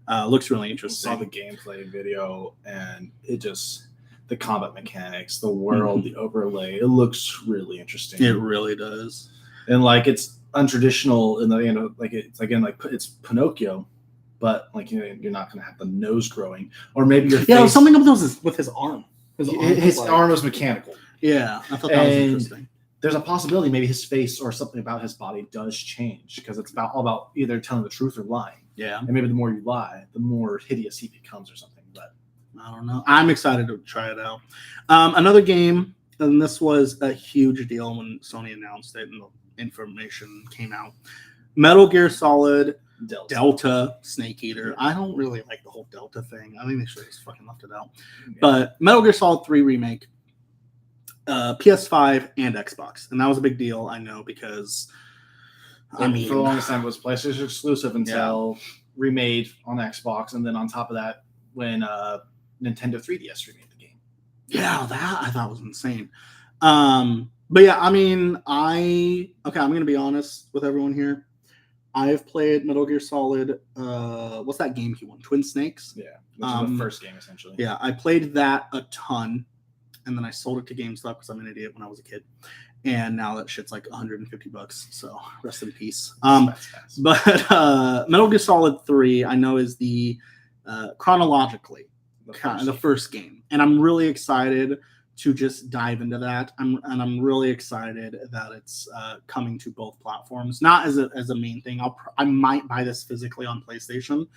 Looks really interesting.
I saw the gameplay video, and it just the combat mechanics, the world, the overlay. It looks really interesting.
It really does.
And like it's untraditional in the it's Pinocchio, but like you're not gonna have the nose growing, or maybe your face.
Something up with his arm.
His arm was mechanical.
Yeah, I thought that was interesting.
There's a possibility maybe his face or something about his body does change because it's all about either telling the truth or lying.
Yeah,
and maybe the more you lie, the more hideous he becomes or something. But
I don't know. I'm excited to try it out. Another game, and this was a huge deal when Sony announced it and the information came out. Metal Gear Solid Delta Snake Eater. I don't really like the whole Delta thing. I think they should have just fucking left it out. Yeah. But Metal Gear Solid 3 remake, PS5 and Xbox, and that was a big deal. I know because
for the longest time it was PlayStation exclusive until remade on Xbox, and then on top of that, when Nintendo 3DS remade the game.
Yeah, that I thought was insane. But yeah, I mean, I'm going to be honest with everyone here. I've played Metal Gear Solid. What's that game he won? Twin Snakes?
Yeah, which is the first game, essentially.
Yeah, I played that a ton, and then I sold it to GameStop because I'm an idiot when I was a kid. And now that shit's like $150, so rest in peace. But Metal Gear Solid 3, I know, is the chronologically the first game. And I'm really excited to just dive into that. I'm really excited that it's coming to both platforms, not as a main thing. I might buy this physically on PlayStation,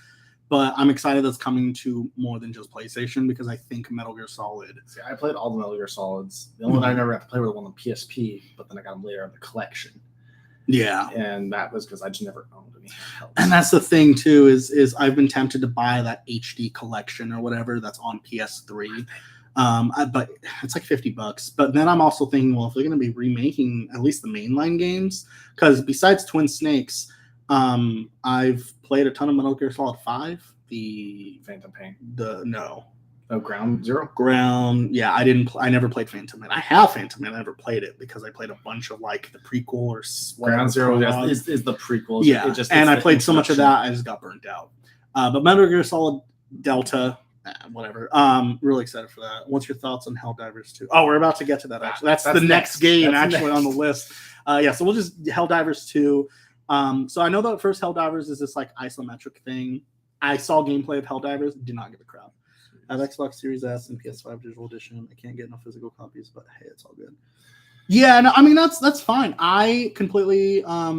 but I'm excited that's coming to more than just PlayStation because I think Metal Gear Solid.
See, I played all the Metal Gear Solids. The only one I never got to play were the one on PSP, but then I got them later in the collection.
Yeah,
and that was because I just never owned any.
And that's the thing too is I've been tempted to buy that HD collection or whatever that's on PS3. But it's like $50. But then I'm also thinking, well, if they're going to be remaking at least the mainline games, because besides Twin Snakes, I've played a ton of Metal Gear Solid 5. The
Phantom Pain.
Ground Zero. Yeah, I never played Phantom Pain. I have Phantom Pain. I never played it because I played a bunch of like the prequel or
Ground Zero is the prequel.
Yeah, I played so much of that I just got burnt out. But Metal Gear Solid Delta. Whatever. Really excited for that. What's your thoughts on Helldivers 2? Oh, we're about to get to that. Actually, that's the next game on the list. So we'll just Helldivers 2. So I know that first Helldivers is this like isometric thing. I saw gameplay of Helldivers. Did not give a crap. I have Xbox Series S and PS5 digital edition. I can't get no physical copies, but hey, it's all good. Yeah, no, I mean that's fine. I completely I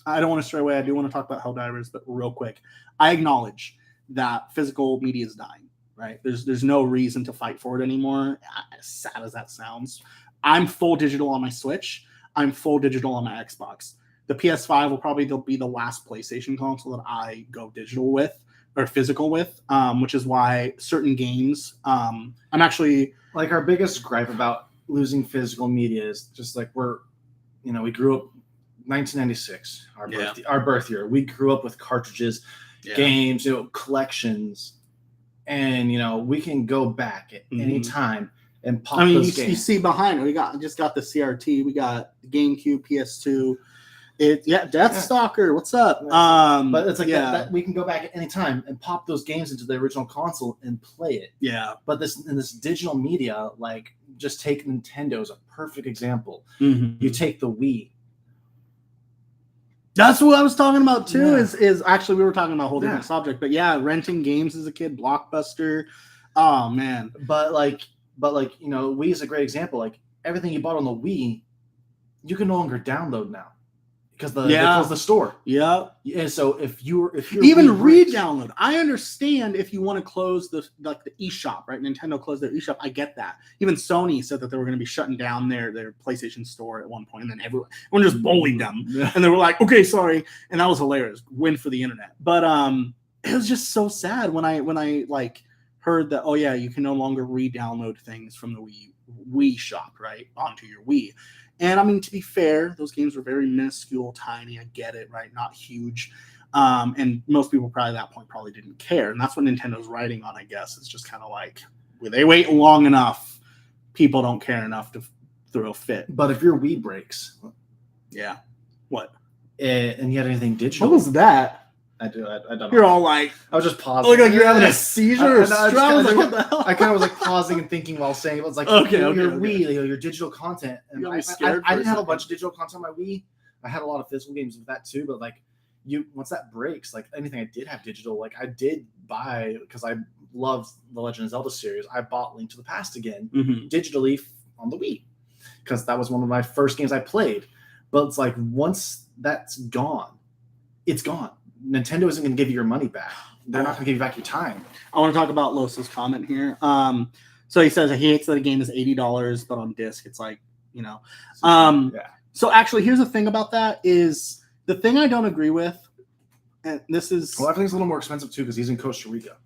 don't want to stray away. I do want to talk about Helldivers, but real quick, I acknowledge that physical media is dying. Right? There's no reason to fight for it anymore. As sad as that sounds, I'm full digital on my Switch. I'm full digital on my Xbox. The PS5 will probably be the last PlayStation console that I go digital with or physical with, which is why certain games. I'm actually
like our biggest gripe about losing physical media is just like we grew up 1996, our birth year. We grew up with cartridges, games, collections. And we can go back at any time and pop those games.
You see behind it, we just got the CRT, we got the GameCube, PS2, Deathstalker. What's up?
But it's like
yeah.
we can go back at any time and pop those games into the original console and play it.
Yeah.
But in this digital media, like just take Nintendo as a perfect example.
Mm-hmm.
You take the Wii.
That's what I was talking about too. Is actually we were talking about a whole different subject, but yeah, renting games as a kid, Blockbuster. Oh man.
But Wii is a great example. Like everything you bought on the Wii, you can no longer download now because they closed the store.
Yeah.
And so if you're
even re-download, I understand if you want to close the eShop, right? Nintendo closed their eShop. I get that. Even Sony said that they were going to be shutting down their PlayStation Store at one point, and then everyone just bullied them, and they were like, "Okay, sorry," and that was hilarious. Win for the internet. But it was just so sad when I like heard that. Oh yeah, you can no longer re-download things from the Wii shop, right, onto your Wii. And I mean, to be fair, those games were very minuscule, tiny. I get it, right? Not huge. And most people probably at that point probably didn't care. And that's what Nintendo's writing on, I guess. It's just kind of like, when they wait long enough, people don't care enough to throw a fit.
But if your Wii breaks,
yeah, what?
And you had anything digital?
What was that?
I don't know.
You're all like,
I was just pausing.
Look like you're having a seizure. I was like, what the hell?
I kind of was like pausing and thinking while saying it. Was like,
okay.
Wii, your digital content. And I didn't have a bunch of digital content on my Wii. I had a lot of physical games with that too. But like, once that breaks, like anything I did have digital, like I did buy because I loved the Legend of Zelda series. I bought Link to the Past again digitally on the Wii because that was one of my first games I played. But it's like once that's gone, it's gone. Nintendo isn't going to give you your money back. They're not going to give you back your time.
I want to talk about Los's comment here. So he says he hates that a game is $80, but on disc it's like, So actually, here's the thing about that is the thing I don't agree with, and this is...
Well, I think it's a little more expensive too because he's in Costa Rica.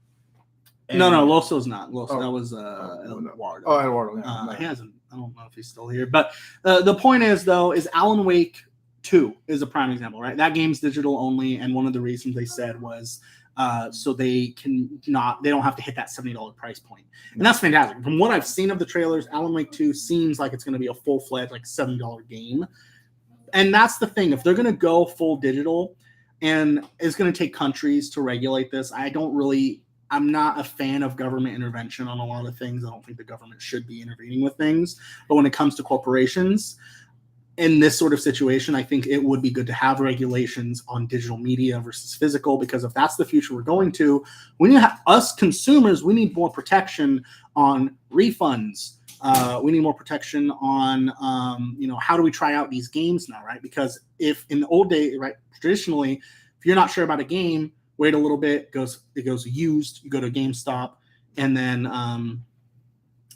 And no, Loso's not. Loso, that was Eduardo.
Oh, Eduardo. Yeah,
he hasn't. I don't know if he's still here. But the point is, though, is Alan Wake 2 is a prime example, right? That game's digital only, and one of the reasons they said was so they don't have to hit that $70 price point. And that's fantastic. From what I've seen of the trailers, Alan Wake 2 seems like it's going to be a full-fledged, like $7 game. And that's the thing. If they're going to go full digital, and it's going to take countries to regulate this, I'm not a fan of government intervention on a lot of things. I don't think the government should be intervening with things. But when it comes to corporations, in this sort of situation, I think it would be good to have regulations on digital media versus physical, because if that's the future we're going to, we need to have, us consumers, we need more protection on refunds. We need more protection on, how do we try out these games now, right? Because if in the old day, right, traditionally, if you're not sure about a game, wait a little bit, it goes used, you go to GameStop, and then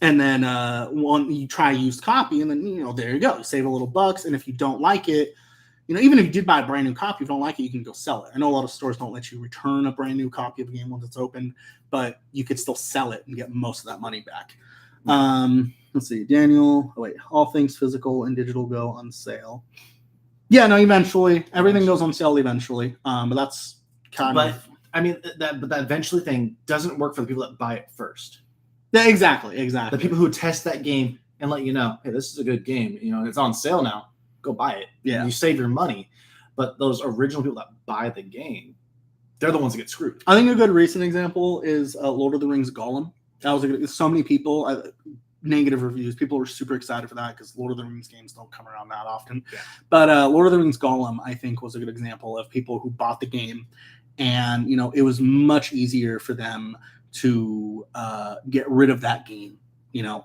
you try a used copy, and then there you go, you save a little bucks. And if you don't like it, even if you did buy a brand new copy, if you don't like it, you can go sell it. I know a lot of stores don't let you return a brand new copy of a game once it's open, but you could still sell it and get most of that money back. Let's see, Daniel. Oh wait, all things physical and digital go on sale. Yeah, no, eventually everything goes on sale eventually. But that's kind of.
I mean, that eventually thing doesn't work for the people that buy it first.
Yeah, exactly.
The people who test that game and let you know, hey, this is a good game. It's on sale now. Go buy it.
Yeah,
you save your money. But those original people that buy the game, they're the ones that get screwed.
I think a good recent example is Lord of the Rings Gollum. That was so many people. Negative reviews. People were super excited for that because Lord of the Rings games don't come around that often. Yeah. But Lord of the Rings Gollum, I think, was a good example of people who bought the game, and it was much easier for them to get rid of that game,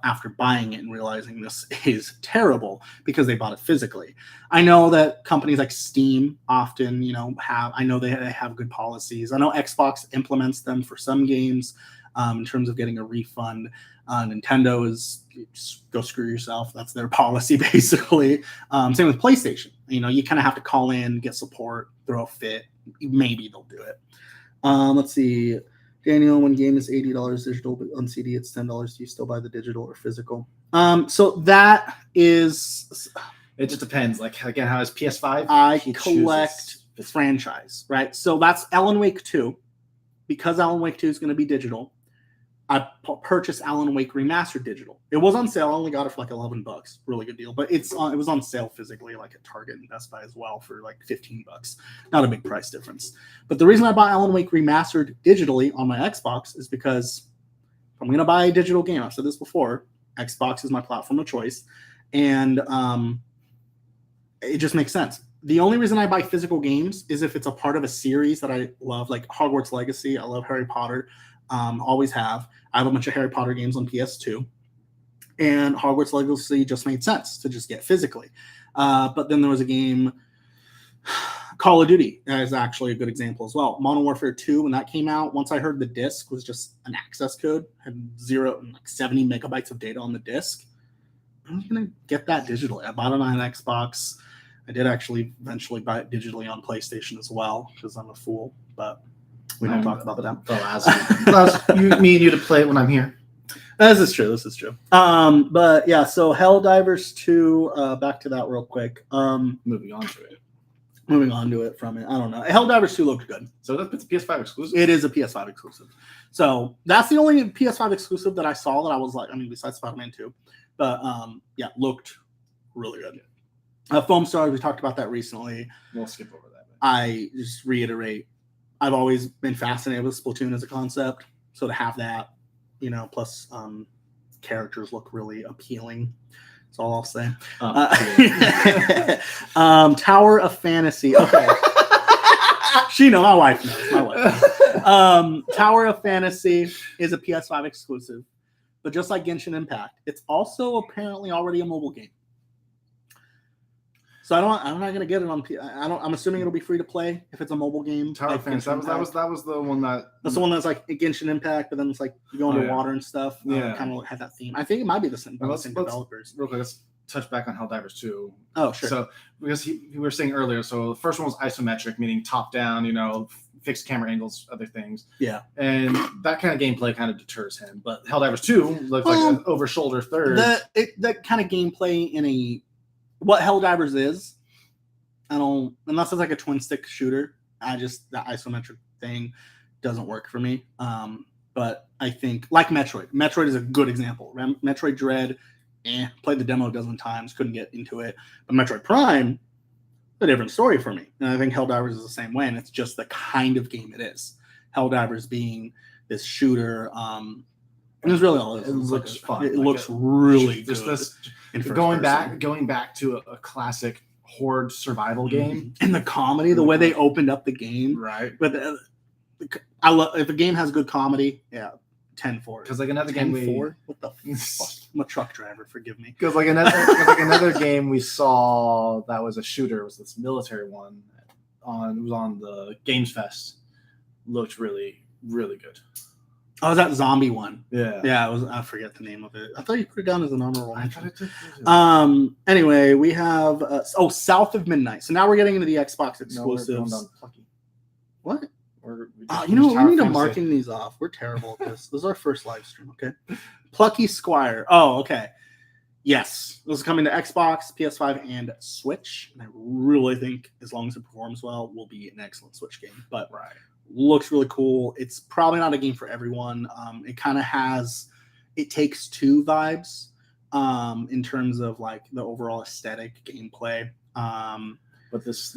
after buying it and realizing this is terrible because they bought it physically. I know that companies like Steam often, I know they have good policies. I know Xbox implements them for some games in terms of getting a refund. Nintendo is just go screw yourself. That's their policy, basically. Same with PlayStation. You kind of have to call in, get support, throw a fit. Maybe they'll do it. Let's see. Daniel, when game is $80 digital, but on CD it's $10, do you still buy the digital or physical? So that is...
It just depends. Like, again, how is PS5?
I collect franchise, right? So that's Alan Wake 2. Because Alan Wake 2 is going to be digital, purchased Alan Wake Remastered digital. It was on sale. I only got it for like $11. Really good deal. But it was on sale physically, like at Target and Best Buy as well, for like $15. Not a big price difference. But the reason I bought Alan Wake Remastered digitally on my Xbox is because if I'm going to buy a digital game, I've said this before, Xbox is my platform of choice. And it just makes sense. The only reason I buy physical games is if it's a part of a series that I love, like Hogwarts Legacy. I love Harry Potter. Always have. I have a bunch of Harry Potter games on PS2, and Hogwarts Legacy just made sense to just get physically. But then there was a game, Call of Duty, that is actually a good example as well. Modern Warfare 2, when that came out, once I heard the disc was just an access code, had 70 megabytes of data on the disc, I was going to get that digitally. I bought it on an Xbox. I did actually eventually buy it digitally on PlayStation as well, because I'm a fool, but we don't talk about that.
Me and you to play it when I'm here.
This is true. But yeah, so Helldivers 2, back to that real quick.
Moving on to it from it. I don't know. Helldivers 2 looked good.
So it's a PS5 exclusive? It is a PS5 exclusive. So that's the only PS5 exclusive that I saw that I was like, besides Spider-Man 2. But yeah, looked really good. Foam Stars, we talked about that recently.
We'll skip over that.
I just reiterate, I've always been fascinated with Splatoon as a concept. So to have that, plus characters look really appealing. That's all I'll say. Tower of Fantasy. Okay. My wife knows. Tower of Fantasy is a PS5 exclusive. But just like Genshin Impact, it's also apparently already a mobile game. So I'm not gonna get it on. I'm assuming it'll be free to play if it's a mobile game.
Tower of Fantasy. That was the one that.
That's the one that's like Genshin Impact, but then it's like you go underwater and stuff.
Yeah,
kind of had that theme. I think it might be the same developers.
Real quick, let's touch back on Helldivers 2.
Oh, sure.
So because we were saying earlier, so the first one was isometric, meaning top down. Fixed camera angles, other things.
Yeah,
and that kind of gameplay kind of deters him. But Helldivers 2 looks like an over shoulder third.
That kind of gameplay in what Helldivers is, unless it's like a twin stick shooter, that isometric thing doesn't work for me. But I think like Metroid is a good example. Metroid Dread, played the demo a dozen times, couldn't get into it. But Metroid Prime, a different story for me. And I think Helldivers is the same way, and it's just the kind of game it is. Helldivers being this shooter, and it's really all it is.
It looks fun.
It looks really good.
Going back to a classic horde survival game,
and the comedy, the way they opened up the game,
right?
But I love if a game has good comedy. Yeah, 10 for it.
Because like another game,
what the fuck? I'm a truck driver. Forgive me.
Because like another game we saw that was a shooter was this military one. It was on the Games Fest. Looked really really good.
Oh, was that zombie one?
Yeah.
It was. I forget the name of it. I thought you put it down as an armor one.
I thought it did.
Anyway, we have South of Midnight. So now we're getting into the Xbox exclusives. What? We need to marking these off. We're terrible at this. This is our first live stream. Okay. Plucky Squire. Oh, okay. Yes, this is coming to Xbox, PS5, and Switch. And I really think, as long as it performs well, will be an excellent Switch game. But looks really cool. It's probably not a game for everyone. It kind of has It Takes Two vibes in terms of like the overall aesthetic, gameplay.
But this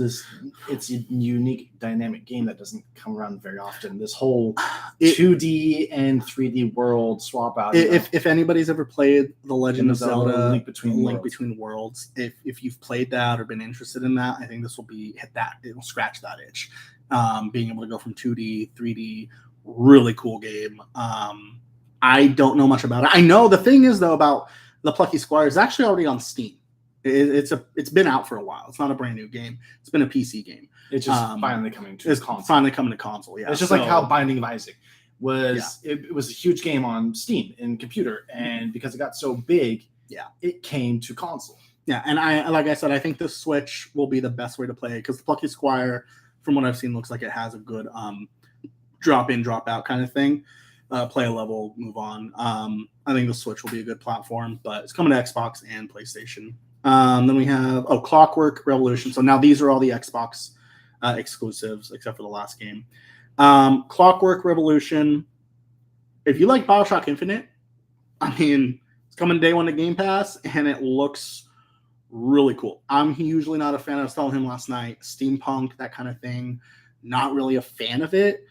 it's a unique dynamic game that doesn't come around very often. This whole 2D and 3D world swap out.
If anybody's ever played The Legend of Zelda
Link Between
Worlds, if you've played that or been interested in that, I think this will it'll scratch that itch. Being able to go from 2D, 3D, really cool game. I don't know much about it. I know the thing is though about the Plucky Squire is actually already on Steam. It's been out for a while. It's not a brand new game. It's been a PC game.
It's just finally coming to console.
Finally coming to console. Yeah,
it's just like how Binding of Isaac was. Yeah. It was a huge game on Steam and computer, and because it got so big, it came to console.
Yeah, and I said, I think the Switch will be the best way to play it because the Plucky Squire, from what I've seen, looks like it has a good drop in, drop out kind of thing. Play a level, move on. I think the Switch will be a good platform, but it's coming to Xbox and PlayStation. Then we have Clockwork Revolution. So now these are all the Xbox exclusives except for the last game. Clockwork Revolution. if you like BioShock Infinite, I mean, it's coming day one to Game Pass, and it looks really cool. I'm usually not a fan. I was telling him last night, steampunk, that kind of thing. Not really a fan of it,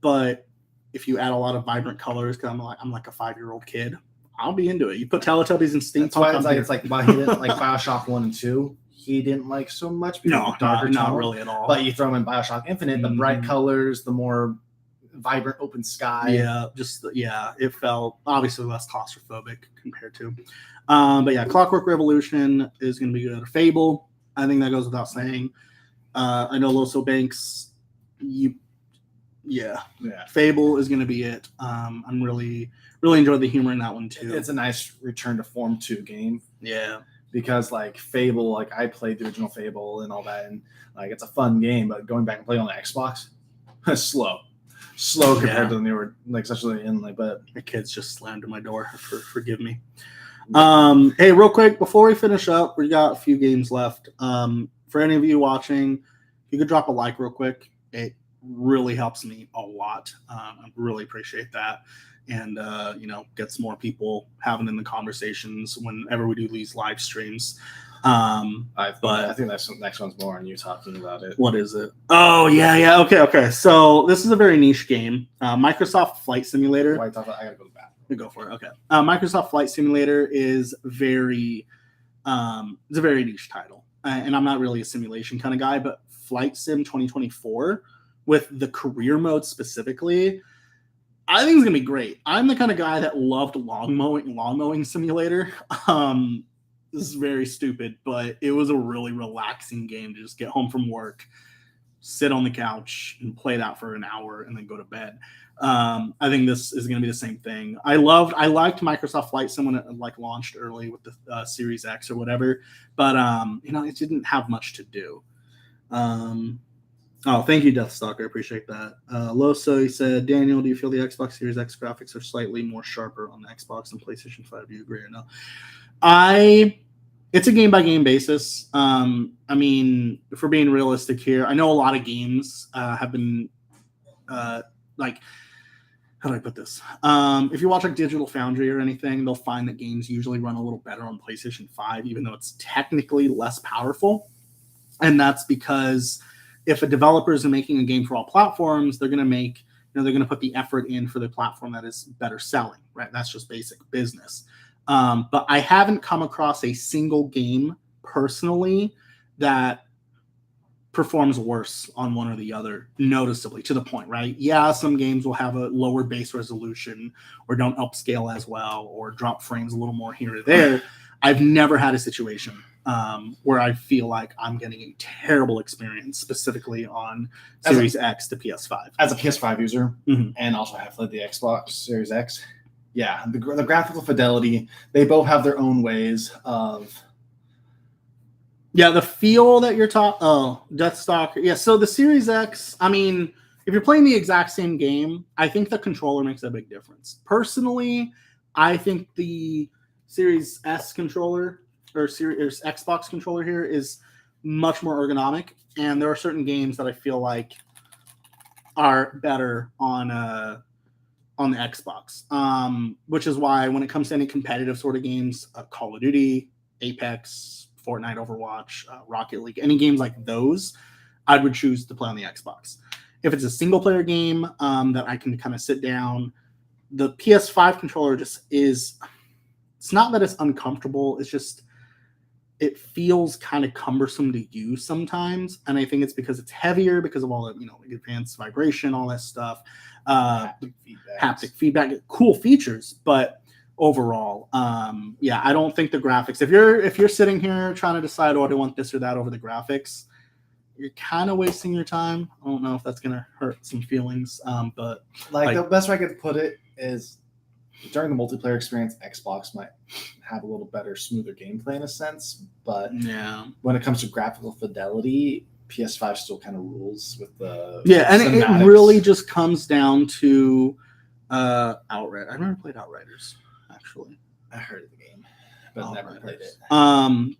but if you add a lot of vibrant colors, because I'm like a 5-year-old kid, I'll be into it. You put Teletubbies and steampunk.
That's why it's like why he didn't like BioShock 1 and 2. He didn't like so much.
No,
darker
not
tone.
really at all.
But you throw him in BioShock Infinite, the bright colors, the more vibrant open sky.
Yeah, it felt obviously less claustrophobic compared to. But yeah, Clockwork Revolution is going to be good. Fable, I think that goes without saying. I know Loso Banks. Fable is going to be it. I'm really enjoyed the humor in that one too.
It's a nice return to form 2 game.
Yeah,
because like Fable, like I played the original Fable and all that, and like it's a fun game, but going back and playing on the Xbox, slow compared to the newer, like especially in like. But
my kids just slammed at my door. Forgive me. Hey, real quick before we finish up, we got a few games left. For any of you watching, you could drop a like real quick. It really helps me a lot. I really appreciate that. And, gets more people having in the conversations whenever we do these live streams.
I think that's next one's more on you talking about it.
What is it? Oh, yeah. Okay. So this is a very niche game. Microsoft Flight Simulator.
Why I gotta go to the bathroom.
You go for it. Okay. Microsoft Flight Simulator is it's a very niche title. And I'm not really a simulation kind of guy, but Flight Sim 2024 with the career mode specifically, I think it's gonna be great. I'm the kind of guy that loved lawn mowing simulator. This is very stupid, but it was a really relaxing game to just get home from work, sit on the couch, and play that for an hour, and then go to bed. I think this is gonna be the same thing. I liked Microsoft Flight Sim when it like launched early with the Series X or whatever, but it didn't have much to do. Oh, thank you, Deathstalker. I appreciate that. Loso, he said, Daniel, do you feel the Xbox Series X graphics are slightly more sharper on the Xbox than PlayStation 5? Do you agree or no? It's a game-by-game basis. I mean, if we're being realistic here, I know a lot of games have been, how do I put this? If you watch like Digital Foundry or anything, they'll find that games usually run a little better on PlayStation 5, even though it's technically less powerful. And that's because if a developer is making a game for all platforms, they're going to put the effort in for the platform that is better selling, right? That's just basic business. But I haven't come across a single game personally that performs worse on one or the other noticeably to the point, right? Yeah, some games will have a lower base resolution or don't upscale as well or drop frames a little more here or there. I've never had a situation where I feel like I'm getting a terrible experience specifically on Series X to PS5.
As a PS5 user, and also have played the Xbox Series X, yeah, the graphical fidelity, they both have their own ways of...
Yeah, the feel that you're talking... Oh, Deathstalker. Yeah, so the Series X, I mean, if you're playing the exact same game, I think the controller makes a big difference. Personally, I think the Series S controller or Series Xbox controller here is much more ergonomic, and there are certain games that I feel like are better on the Xbox, which is why when it comes to any competitive sort of games, Call of Duty, Apex, Fortnite, Overwatch, Rocket League, any games like those, I would choose to play on the Xbox. If it's a single player game that I can kind of sit down, the PS5 controller just is, it's not that it's uncomfortable, it's just, it feels kind of cumbersome to use sometimes. And I think it's because it's heavier because of all the, advanced vibration, all that stuff, haptic feedback, cool features. But overall, I don't think the graphics, if you're sitting here trying to decide, do I want this or that over the graphics, you're kind of wasting your time. I don't know if that's going to hurt some feelings. But
the best way I could put it is, during the multiplayer experience, Xbox might have a little better, smoother gameplay in a sense, but when it comes to graphical fidelity, PS5 still kind of rules with the
cinematics. It really just comes down to Outrider. I've never played Outriders, actually.
I heard of the game, but never played it.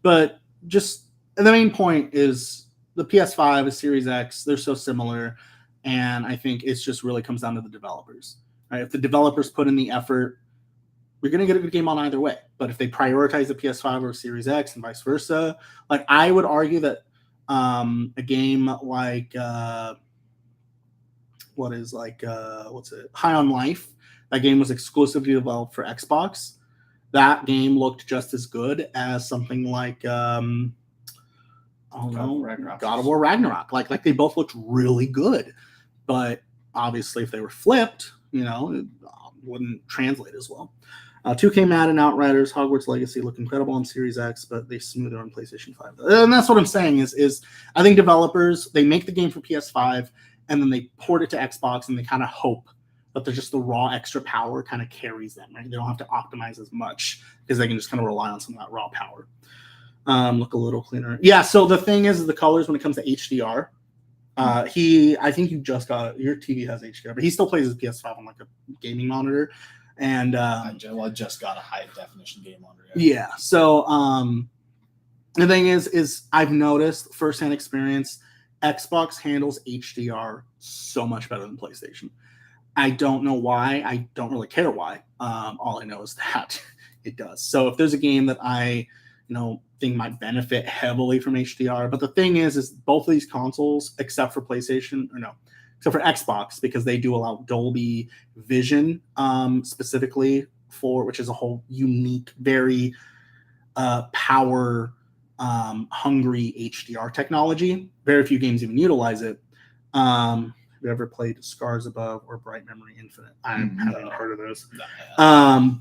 But just the main point is the PS5, the Series X, they're so similar, and I think it just really comes down to the developers. Right? If the developers put in the effort, you're going to get a good game on either way. But if they prioritize the PS5 or Series X and vice versa, like I would argue that a game like what's it? High on Life. That game was exclusively developed for Xbox. That game looked just as good as something like God of War Ragnarok. Like they both looked really good, but obviously if they were flipped, it wouldn't translate as well. 2K Madden, Outriders, Hogwarts Legacy look incredible on Series X, but they smoother on PlayStation 5. And that's what I'm saying is I think developers, they make the game for PS5 and then they port it to Xbox and they kind of hope that there's just the raw extra power kind of carries them, right? They don't have to optimize as much because they can just kind of rely on some of that raw power. Look a little cleaner. Yeah, so the thing is the colors when it comes to HDR. I think you just got your TV has HDR, but he still plays his PS5 on like a gaming monitor. And
I just got a high definition game monitor.
Yeah. So the thing is I've noticed firsthand experience, Xbox handles HDR so much better than PlayStation. I don't know why. I don't really care why. All I know is that it does. So if there's a game that I, think might benefit heavily from HDR, but the thing is both of these consoles, except for Xbox, because they do allow Dolby Vision specifically which is a whole unique, very power hungry HDR technology. Very few games even utilize it. Have you ever played Scars Above or Bright Memory Infinite? I haven't heard of those.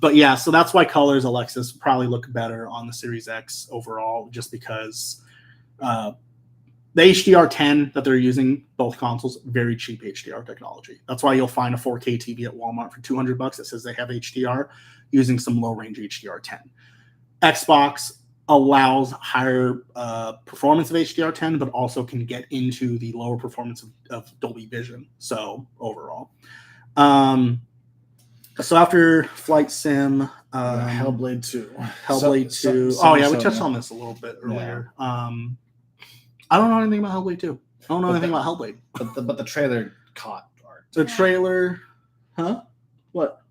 But yeah, so that's why colors, Alexis, probably look better on the Series X overall, just because the HDR10 that they're using, both consoles, very cheap HDR technology. That's why you'll find a 4K TV at Walmart for $200 that says they have HDR using some low-range HDR10. Xbox allows higher performance of HDR10, but also can get into the lower performance of Dolby Vision. So overall, so after Flight Sim,
Hellblade 2.
Hellblade 2. Oh yeah, we touched on this a little bit earlier. Yeah. I don't know anything about Hellblade 2. I don't know anything about Hellblade.
But the trailer caught art.
The trailer, huh? What?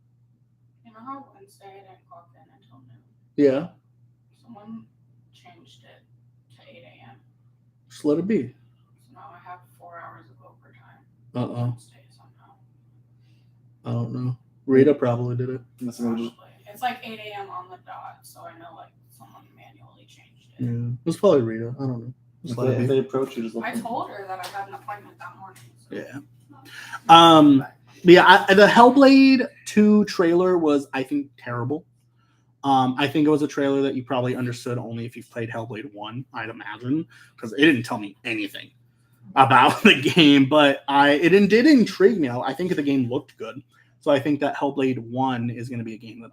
You know how Wednesday I didn't clock in until noon?
Yeah.
Someone changed it to 8 a.m.
Just let it be.
So now I have 4 hours of overtime.
Wednesday
somehow.
I don't know. Rita probably did it.
Probably. It's like 8 a.m. on the dot, so I know someone manually changed it.
Yeah. It was probably Rita. I don't know.
If they approach you, just look.
I told her that I had an appointment that morning. So.
Yeah. The Hellblade 2 trailer was, I think, terrible. I think it was a trailer that you probably understood only if you've played Hellblade 1, I'd imagine, because it didn't tell me anything about the game, but it did intrigue me. I think the game looked good. So I think that Hellblade 1 is going to be a game that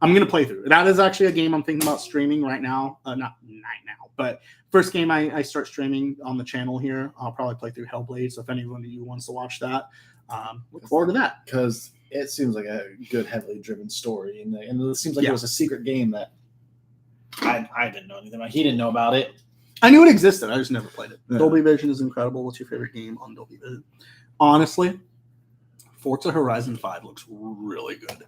I'm going to play through. That is actually a game I'm thinking about streaming right now. Not right now, but first game I start streaming on the channel here. I'll probably play through Hellblade. So if anyone of you wants to watch that, look forward to that.
Because it seems like a good, heavily driven story. And it seems like it was a secret game that I didn't know anything about. He didn't know about it.
I knew it existed. I just never played it.
Yeah.
Dolby Vision is incredible. What's your favorite game on Dolby Vision? Honestly, Forza Horizon 5 looks really good.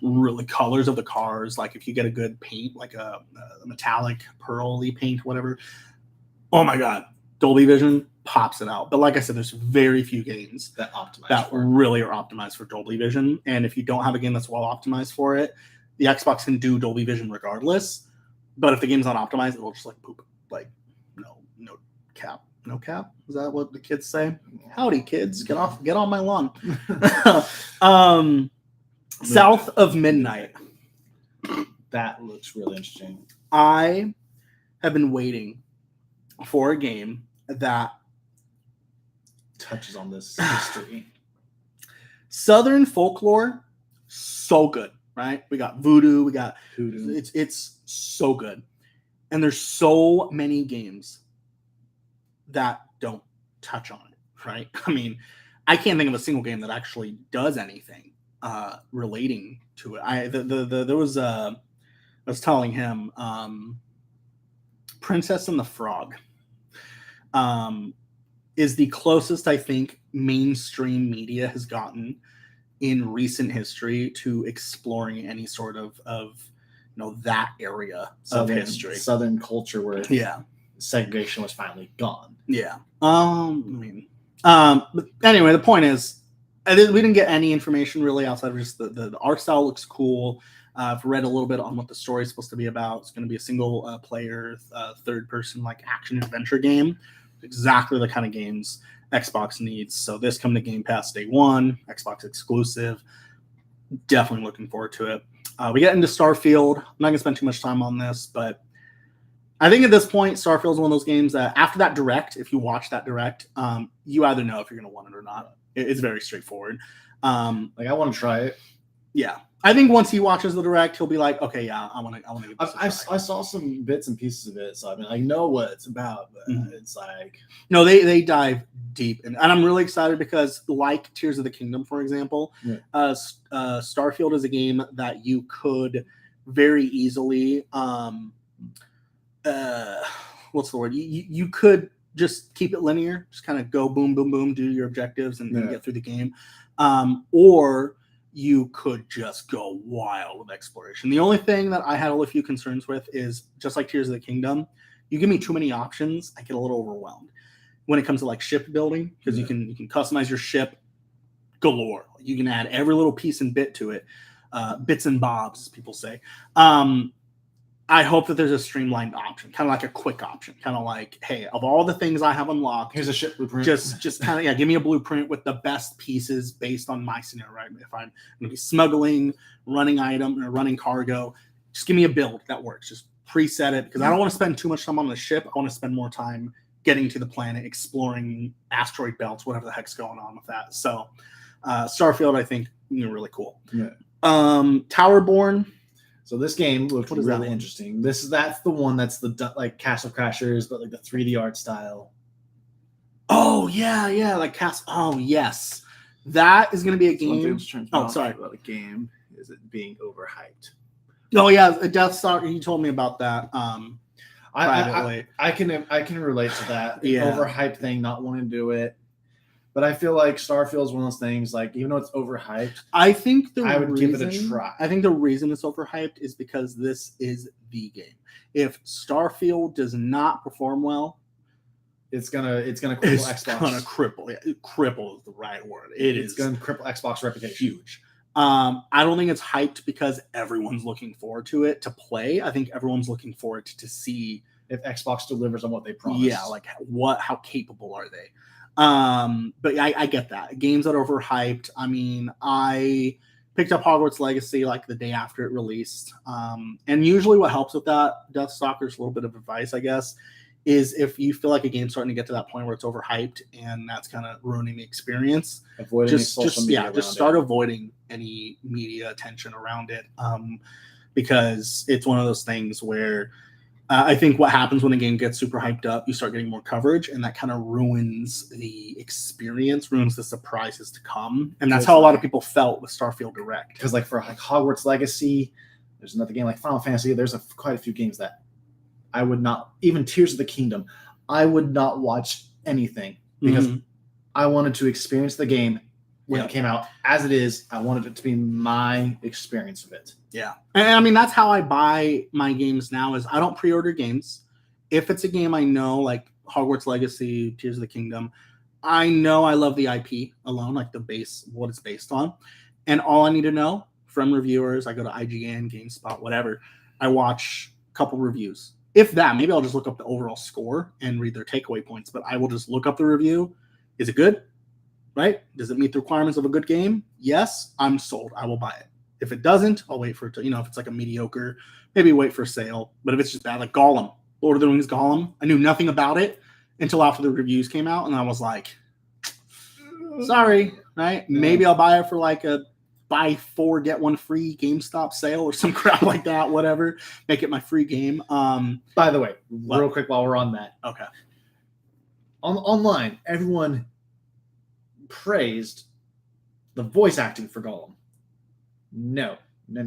Really, colors of the cars, like if you get a good paint, like a metallic pearly paint, whatever, oh my god, Dolby Vision pops it out. But like I said, there's very few games
that optimize
that really are optimized for Dolby Vision. And if you don't have a game that's well optimized for it, the Xbox can do Dolby Vision regardless. But if the game's not optimized, it'll just poop. No cap. Is that what the kids say? Howdy, kids, get on my lawn. South of Midnight.
That looks really interesting.
I have been waiting for a game that
touches on this history.
Southern folklore, so good, right? We got voodoo, we got hoodoo. It's so good. And there's so many games that don't touch on it, right? I mean, I can't think of a single game that actually does anything relating to it. There was I was telling him Princess and the Frog is the closest I think mainstream media has gotten in recent history to exploring any sort of that area of history,
Southern culture where
yeah,
segregation was finally gone.
yeah. But anyway, the point is, we didn't get any information really outside of just the art style looks cool. I've read a little bit on what the story is supposed to be about. It's going to be a single player, third person like action adventure game. Exactly the kind of games Xbox needs. So this coming to Game Pass day one, Xbox exclusive. Definitely looking forward to it. We get into Starfield. I'm not going to spend too much time on this, but I think at this point, Starfield is one of those games that after that direct, if you watch that direct, you either know if you're going to want it or not. It's very straightforward.
I want to try it.
Yeah. I think once he watches the direct, he'll be like, okay, yeah, I want to give this a try.
I saw some bits and pieces of it, so I mean, I know what it's about, but it's like...
No, they dive deep. And I'm really excited because like Tears of the Kingdom, for example, Starfield is a game that you could very easily... what's the word? You could just keep it linear, just kind of go boom, boom, boom, do your objectives and get through the game. Or you could just go wild with exploration. The only thing that I had a few concerns with is just like Tears of the Kingdom, you give me too many options, I get a little overwhelmed when it comes to like ship building, because you can customize your ship galore. You can add every little piece and bit to it, bits and bobs, as people say. I hope that there's a streamlined option, kind of like a quick option, kind of like, hey, of all the things I have unlocked,
here's a ship blueprint.
Just kind of, give me a blueprint with the best pieces based on my scenario, right? If I'm going to be smuggling, running item, or running cargo, just give me a build that works. Just preset it, because I don't want to spend too much time on the ship. I want to spend more time getting to the planet, exploring asteroid belts, whatever the heck's going on with that. So Starfield, I think, really cool.
Yeah.
Towerborn.
So this game looked really interesting. That's the one that's the like Castle Crashers, but like the 3D art style.
Oh yeah, like Castle. Oh yes, that is going to be a game. Sorry
about a game. Is it being overhyped?
Oh yeah, Death Stalker. You told me about that.
I can relate to that. The overhyped thing, not wanting to do it. But I feel like Starfield is one of those things, like, even though it's overhyped,
I would
give it a try.
I think the reason it's overhyped is because this is the game. If Starfield does not perform well,
it's gonna cripple Xbox.
It's gonna cripple. Yeah, cripple is the right word. It's
gonna cripple Xbox reputation.
Huge. I don't think it's hyped because everyone's looking forward to it to play. I think everyone's looking forward to see
if Xbox delivers on what they promised.
Yeah, like how capable are they? But I get that. Games that are overhyped. I mean, I picked up Hogwarts Legacy like the day after it released. And usually what helps with that, Death Stalker's a little bit of advice, I guess, is if you feel like a game's starting to get to that point where it's overhyped and that's kind of ruining the experience, just start avoiding any media attention around it. Because it's one of those things where I think what happens when a game gets super hyped up, you start getting more coverage, and that kind of ruins the experience, ruins the surprises to come. And that's how a lot of people felt with Starfield Direct.
Because like for like Hogwarts Legacy, there's another game like Final Fantasy. There's quite a few games that I would not, even Tears of the Kingdom, I would not watch anything because I wanted to experience the game when it came out as it is. I wanted it to be my experience of it.
Yeah. And I mean, that's how I buy my games now is I don't pre-order games. If it's a game I know, like Hogwarts Legacy, Tears of the Kingdom, I know I love the IP alone, like the base, what it's based on. And all I need to know from reviewers, I go to IGN, GameSpot, whatever. I watch a couple reviews. If that, maybe I'll just look up the overall score and read their takeaway points, but I will just look up the review. Is it good? Right? Does it meet the requirements of a good game? Yes, I'm sold. I will buy it. If it doesn't, I'll wait for it to, if it's like a mediocre, maybe wait for sale. But if it's just bad, like Gollum, Lord of the Rings Gollum, I knew nothing about it until after the reviews came out. And I was like, sorry, right? Yeah. Maybe I'll buy it for like a buy 4, get 1 free GameStop sale or some crap like that, whatever. Make it my free game.
By the way, real quick while we're on that.
Okay.
Online, everyone praised the voice acting for Gollum. No. Like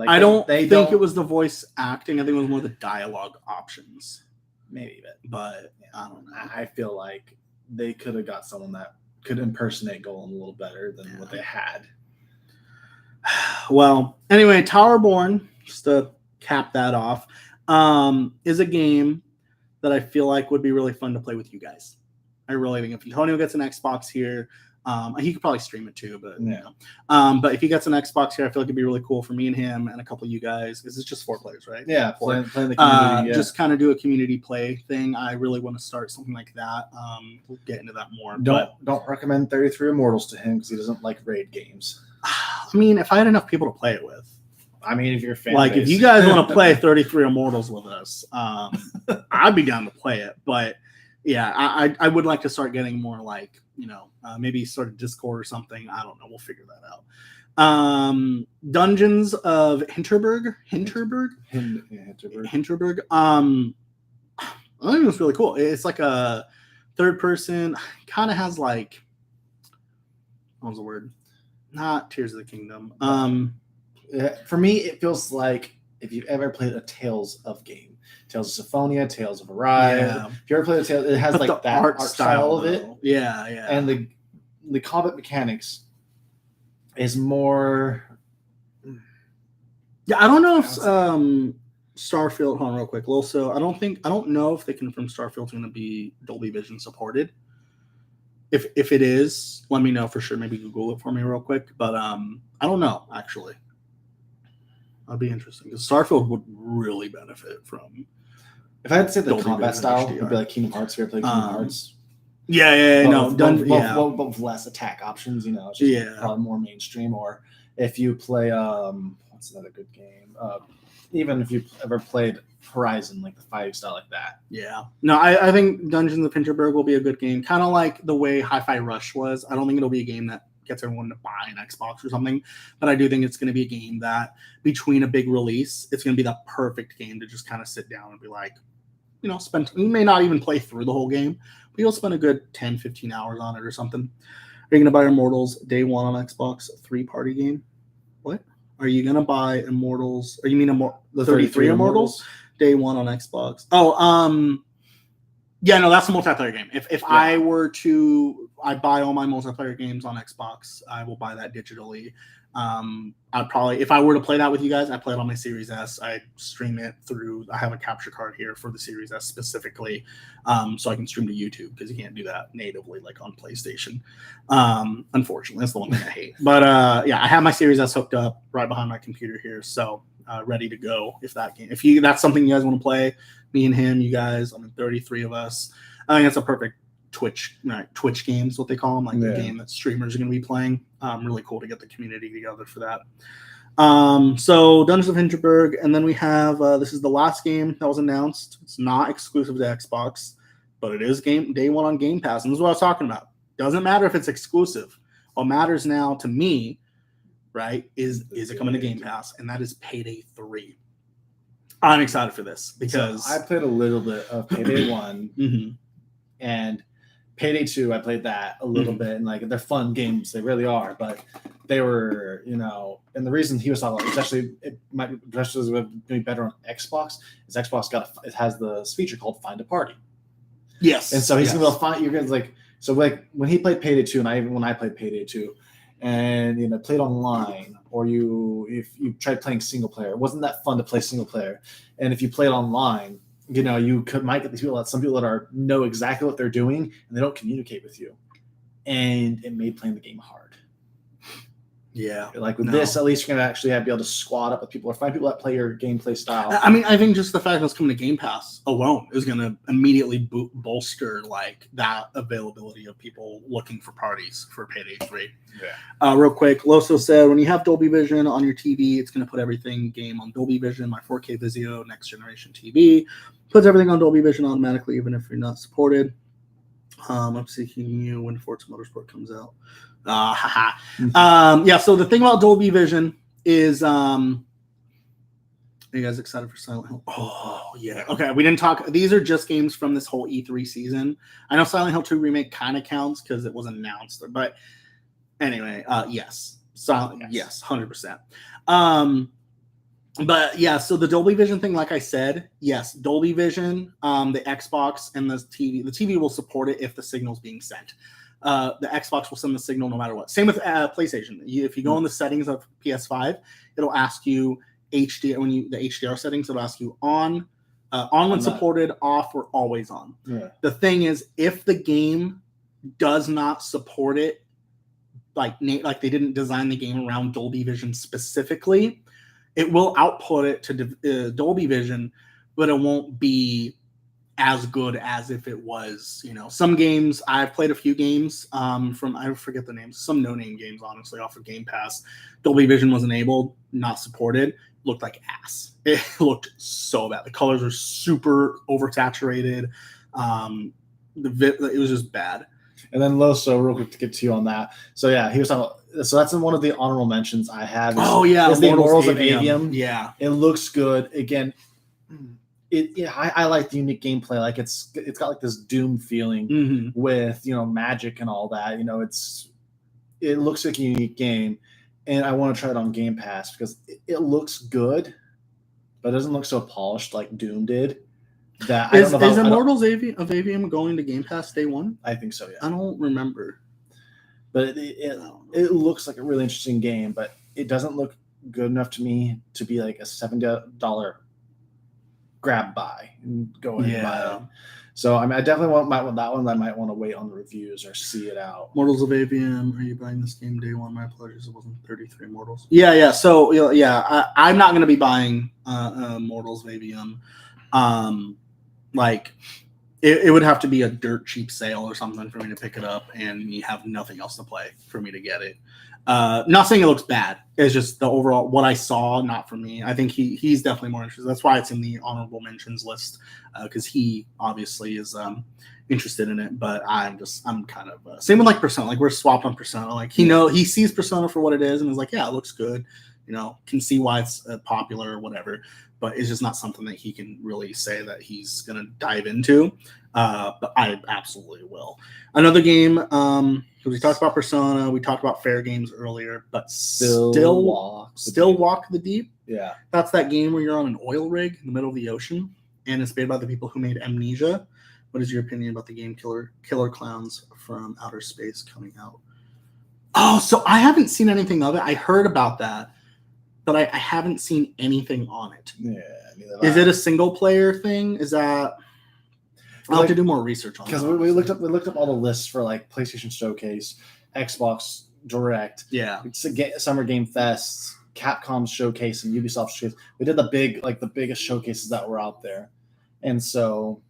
I don't think it was the voice acting. I think it was more the dialogue options.
Maybe,
but I don't know.
I feel like they could have got someone that could impersonate Golem a little better than what they had.
Well, anyway, Towerborn, just to cap that off, is a game that I feel like would be really fun to play with you guys. I really think if Antonio gets an Xbox here, he could probably stream it too, but but if he gets an Xbox here, I feel like it'd be really cool for me and him and a couple of you guys, because it's just 4 players, right?
Yeah, playing the community.
Just kind of do a community play thing. I really want to start something like that. We'll get into that more.
Don't recommend 33 Immortals to him because he doesn't like raid games.
I mean, if I had enough people to play it with.
I mean, if you're a fan,
like if you guys want to play 33 Immortals with us, I'd be down to play it. But yeah, I would like to start getting more like, maybe sort of Discord or something. I don't know. We'll figure that out. Dungeons of Hinterberg. I think it's really cool. It's like a third person, kind of has like, what was the word? Not Tears of the Kingdom.
For me, it feels like if you've ever played a Tales of game, Tales of Symphonia, Tales of Arise. Yeah. If you ever played a Tales, it has like that art style of it.
Yeah.
And the combat mechanics is more.
Yeah, I don't know if Starfield. Hold on, real quick. Also, I don't know if they confirm Starfield's going to be Dolby Vision supported. If it is, let me know for sure. Maybe Google it for me real quick. But I don't know actually. That'd be interesting because Starfield would really benefit from.
If I had to say the combat style, it would be like Kingdom Hearts. If you ever played Kingdom Hearts.
But
with less attack options, it's just probably more mainstream. Or if you play, what's another good game? Even if you've ever played Horizon, like the fighting style like that.
Yeah. No, I think Dungeons of Hinterberg will be a good game. Kind of like the way Hi-Fi Rush was. I don't think it'll be a game that gets everyone to buy an Xbox or something, but I do think it's going to be a game that between a big release, it's going to be the perfect game to just kind of sit down and be like, you may not even play through the whole game, but you'll spend a good 10, 15 hours on it or something. Are you going to buy Immortals day one on Xbox 3-party game? What? Are you going to buy Immortals? Or you mean the 33 Immortals day one on Xbox? Yeah, no, that's a multiplayer game. If I were to, I buy all my multiplayer games on Xbox, I will buy that digitally. I'd probably, if I were to play that with you guys, I play it on my Series S. I stream it through, I have a capture card here for the Series S specifically, so I can stream to YouTube because you can't do that natively like on PlayStation. Unfortunately, that's the one thing I hate. But yeah, I have my Series S hooked up right behind my computer here, so ready to go. If that's something you guys want to play, me and him, you guys, 33 of us. I think that's a perfect Twitch games, what they call them, like the game that streamers are going to be playing. Really cool to get the community together for that. So Dungeons of Hinterberg, and then we have this is the last game that was announced. It's not exclusive to Xbox, but it is day one on Game Pass, and this is what I was talking about. Doesn't matter if it's exclusive. What matters now to me, right, is it coming to Game Pass, and that is Payday 3. I'm excited for this because
I played a little bit of Payday 1 and Payday 2. I played that a little bit, and like they're fun games, they really are. But they were, and the reason he was talking about, especially would be better on Xbox, is Xbox it has this feature called Find a Party.
Yes,
and so he's gonna be able to find. You're gonna like when he played Payday 2, and when I played Payday 2. And played online, or if you tried playing single player, it wasn't that fun to play single player. And if you played online, you might get these people, some people that know exactly what they're doing and they don't communicate with you, and it made playing the game hard.
Yeah,
like with this, at least you're gonna actually be able to squad up with people or find people that play your gameplay style.
I mean, I think just the fact that it's coming to Game Pass alone is gonna immediately bolster like that availability of people looking for parties for Payday 3.
Yeah.
Real quick, Loso said when you have Dolby Vision on your TV, it's gonna put everything game on Dolby Vision. My 4K Vizio next generation TV puts everything on Dolby Vision automatically, even if you're not supported. I'm seeking you when Forza Motorsport comes out. Yeah, so the thing about Dolby Vision is are you guys excited for Silent Hill? Oh yeah. Okay, we didn't talk, these are just games from this whole E3 season. I know Silent Hill 2 remake kind of counts because it wasn't announced, but anyway, yes. Yes, 100%. But yeah, so the Dolby Vision thing, like I said, yes, Dolby Vision, the Xbox and the TV will support it if the signal's being sent. the Xbox will send the signal no matter what. Same with PlayStation. If you go in the settings of PS5, it'll ask you the HDR settings. It'll ask you on when supported, off, or always on.
Yeah.
The thing is, if the game does not support it, like they didn't design the game around Dolby Vision specifically, it will output it to Dolby Vision, but it won't be as good as if it was, some games. I've played a few games from, I forget the names, some no-name games, honestly, off of Game Pass. Dolby Vision was enabled, not supported, looked like ass. It looked so bad. The colors were super oversaturated. It was just bad.
And then Loso, real quick to get to you on that. So yeah, he was talking about, so that's in one of the honorable mentions I have.
Is
the Immortals of Avium.
Yeah.
It looks good. Again, I like the unique gameplay. Like it's got like this Doom feeling with magic and all that. It looks like a unique game, and I want to try it on Game Pass because it looks good, but it doesn't look so polished like Doom did.
Is Immortals of Avium going to Game Pass day one?
I think so. Yeah,
I don't remember,
but it looks like a really interesting game, but it doesn't look good enough to me to be like a $7 grab buy and go ahead and buy it. So I definitely might want that one. I might want to wait on the reviews or see it out.
Mortals of Avium. Are you buying this game day one? My apologies, it wasn't 33 Mortals. Yeah. So I'm not going to be buying Mortals of Avium. It would have to be a dirt cheap sale or something for me to pick it up, and you have nothing else to play for me to get it. Not saying it looks bad. It's just the overall what I saw, not for me. I think he's definitely more interested. That's why it's in the honorable mentions list, because he obviously is interested in it. But I'm kind of same with like Persona. Like we're swapped on Persona. Like he sees Persona for what it is and is like, yeah, it looks good. Can see why it's popular or whatever. But it's just not something that he can really say that he's going to dive into. But I absolutely will. Another game, we talked about Persona, we talked about Fair Games earlier, but Still Walk the Deep.
Yeah.
That's that game where you're on an oil rig in the middle of the ocean, and it's made by the people who made Amnesia. What is your opinion about the game Killer Clowns from Outer Space coming out? Oh, so I haven't seen anything of it. I heard about that, but I haven't seen anything on it.
Yeah.
Is it a single player thing? Is that? I'll have to do more research on that.
Because we looked up all the lists for like PlayStation Showcase, Xbox Direct, Summer Game Fest, Capcom Showcase, and Ubisoft Showcase. We did the biggest showcases that were out there, and so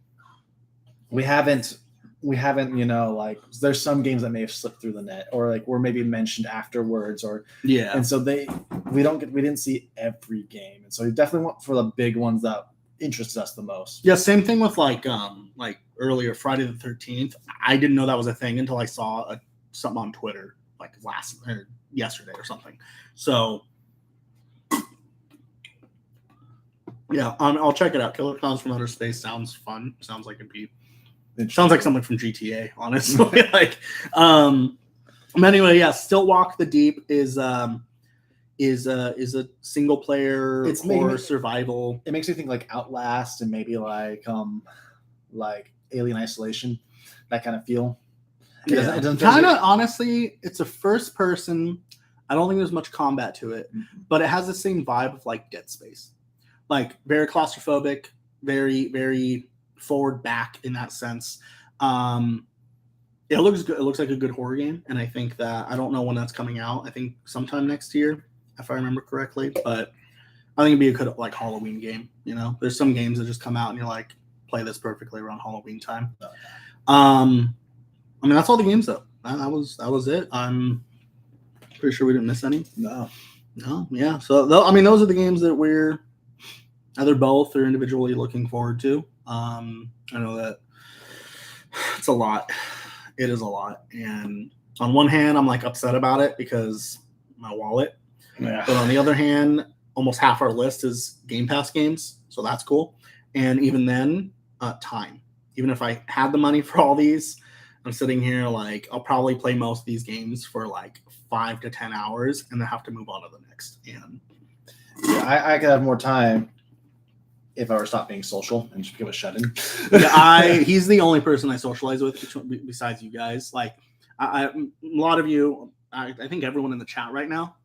we haven't there's some games that may have slipped through the net or like were maybe mentioned afterwards and so we didn't see every game, and so we definitely went for the big ones that interested us the most.
Yeah, same thing with like earlier Friday the 13th. I didn't know that was a thing until I saw something on Twitter like yesterday or something. So yeah, I'll check it out. Killer Clowns from Outer Space sounds fun. Sounds like it'd be. It sounds like something from GTA, honestly. But anyway, yeah, Still Walk the Deep is a single player horror survival.
It makes me think like Outlast and maybe like Alien Isolation, that kind of feel.
It doesn't kind of honestly, it's a first person. I don't think there's much combat to it, but it has the same vibe of like Dead Space, like very claustrophobic, very very forward back in that sense. It looks good. It looks like a good horror game, and I think that I don't know when that's coming out. I think sometime next year, if I remember correctly. But I think it'd be a good like Halloween game. There's some games that just come out and you're like, play this perfectly around Halloween time. That's all the games though. That was it. I'm pretty sure we didn't miss any.
No,
yeah. So those are the games that we're either both or individually looking forward to. I know that it's a lot. It is a lot. And on one hand, I'm like upset about it because my wallet.
Yeah.
But on the other hand, almost half our list is Game Pass games. So that's cool. And even then, time. Even if I had the money for all these, I'm sitting here like I'll probably play most of these games for like 5 to 10 hours and then have to move on to the next. And
yeah, I could have more time if I were to stop being social and just become a shut-in.
He's the only person I socialize with besides you guys. Like A lot of you, I think everyone in the chat right now,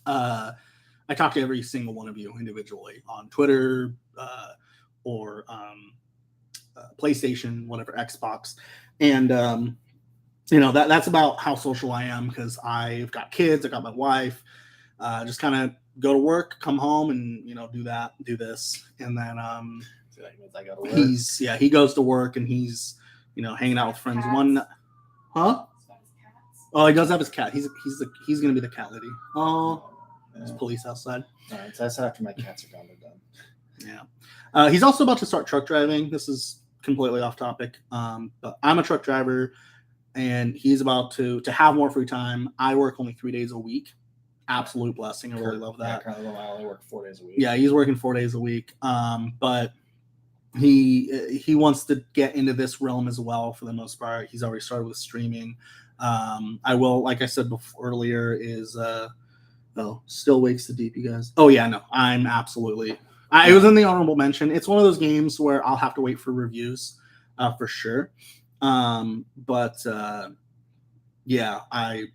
I talk to every single one of you individually on Twitter or PlayStation, whatever, Xbox. And, that's about how social I am because I've got kids, I got my wife, just kind of go to work, come home and, do this. And then
I go to work.
he goes to work and he's, hanging out with friends. Huh? Oh, he does have his cat. He's gonna be the cat lady. Oh, there's police outside.
All right, so that's after my cats are gone. They're done.
Yeah. He's also about to start truck driving. This is completely off topic. But I'm a truck driver, and he's about to have more free time. I work only 3 days a week. Absolute blessing. I really love that.
Yeah, I only work 4 days a week.
Yeah, he's working 4 days a week. But he wants to get into this realm as well for the most part. He's already started with streaming. I will, like I said before earlier, is Still Wakes the Deep, you guys. Oh yeah, no, I'm absolutely. It was in the honorable mention. It's one of those games where I'll have to wait for reviews, for sure. But yeah, I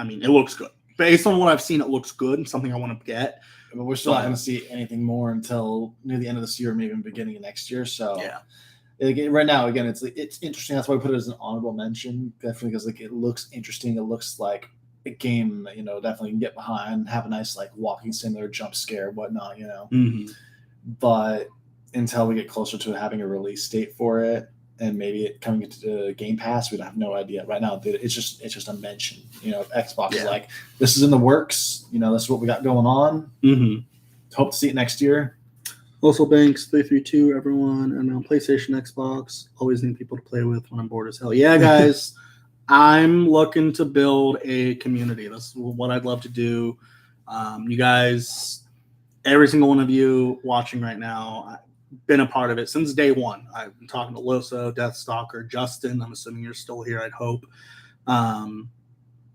mean, it looks good. Based on what I've seen, it looks good and something I want to get.
But we're still not going to see anything more until near the end of this year, maybe in the beginning of next year. So
yeah.
Right now, again, it's interesting. That's why we put it as an honorable mention, definitely because it looks interesting. It looks like a game that definitely can get behind, have a nice walking simulator, jump scare, whatnot.
Mm-hmm.
But until we get closer to having a release date for it and maybe it coming into Game Pass, we don't have no idea right now. It's just a mention. Xbox is like, this is in the works. This is what we got going on.
Mm-hmm.
Hope to see it next year.
Also, Banks 332, everyone, and on PlayStation, Xbox. Always need people to play with when I'm bored as hell. Yeah, guys, I'm looking to build a community. That's what I'd love to do. You guys, every single one of you watching right now, I've been a part of it since day one. I've been talking to Loso, Deathstalker, Justin. I'm assuming you're still here, I'd hope.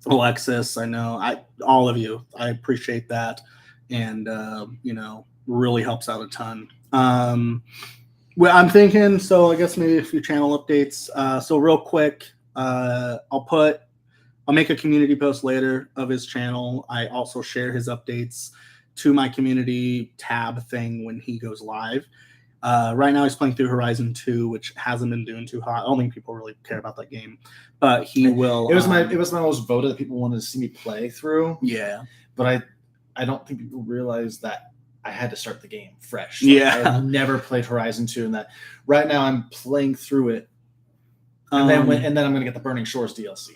Alexis, I know. All of you, I appreciate that. And, really helps out a ton. Well, I'm thinking, so I guess maybe a few channel updates. So real quick, I'll make a community post later of his channel. I also share his updates to my community tab thing when he goes live. Right now he's playing through Horizon 2, which hasn't been doing too hot. I don't think people really care about that game, but he will.
It was my most voted that people wanted to see me play through.
Yeah,
but I don't think people realize that I had to start the game fresh.
I've
never played Horizon 2, and that right now I'm playing through it, and then I'm going to get the Burning Shores DLC.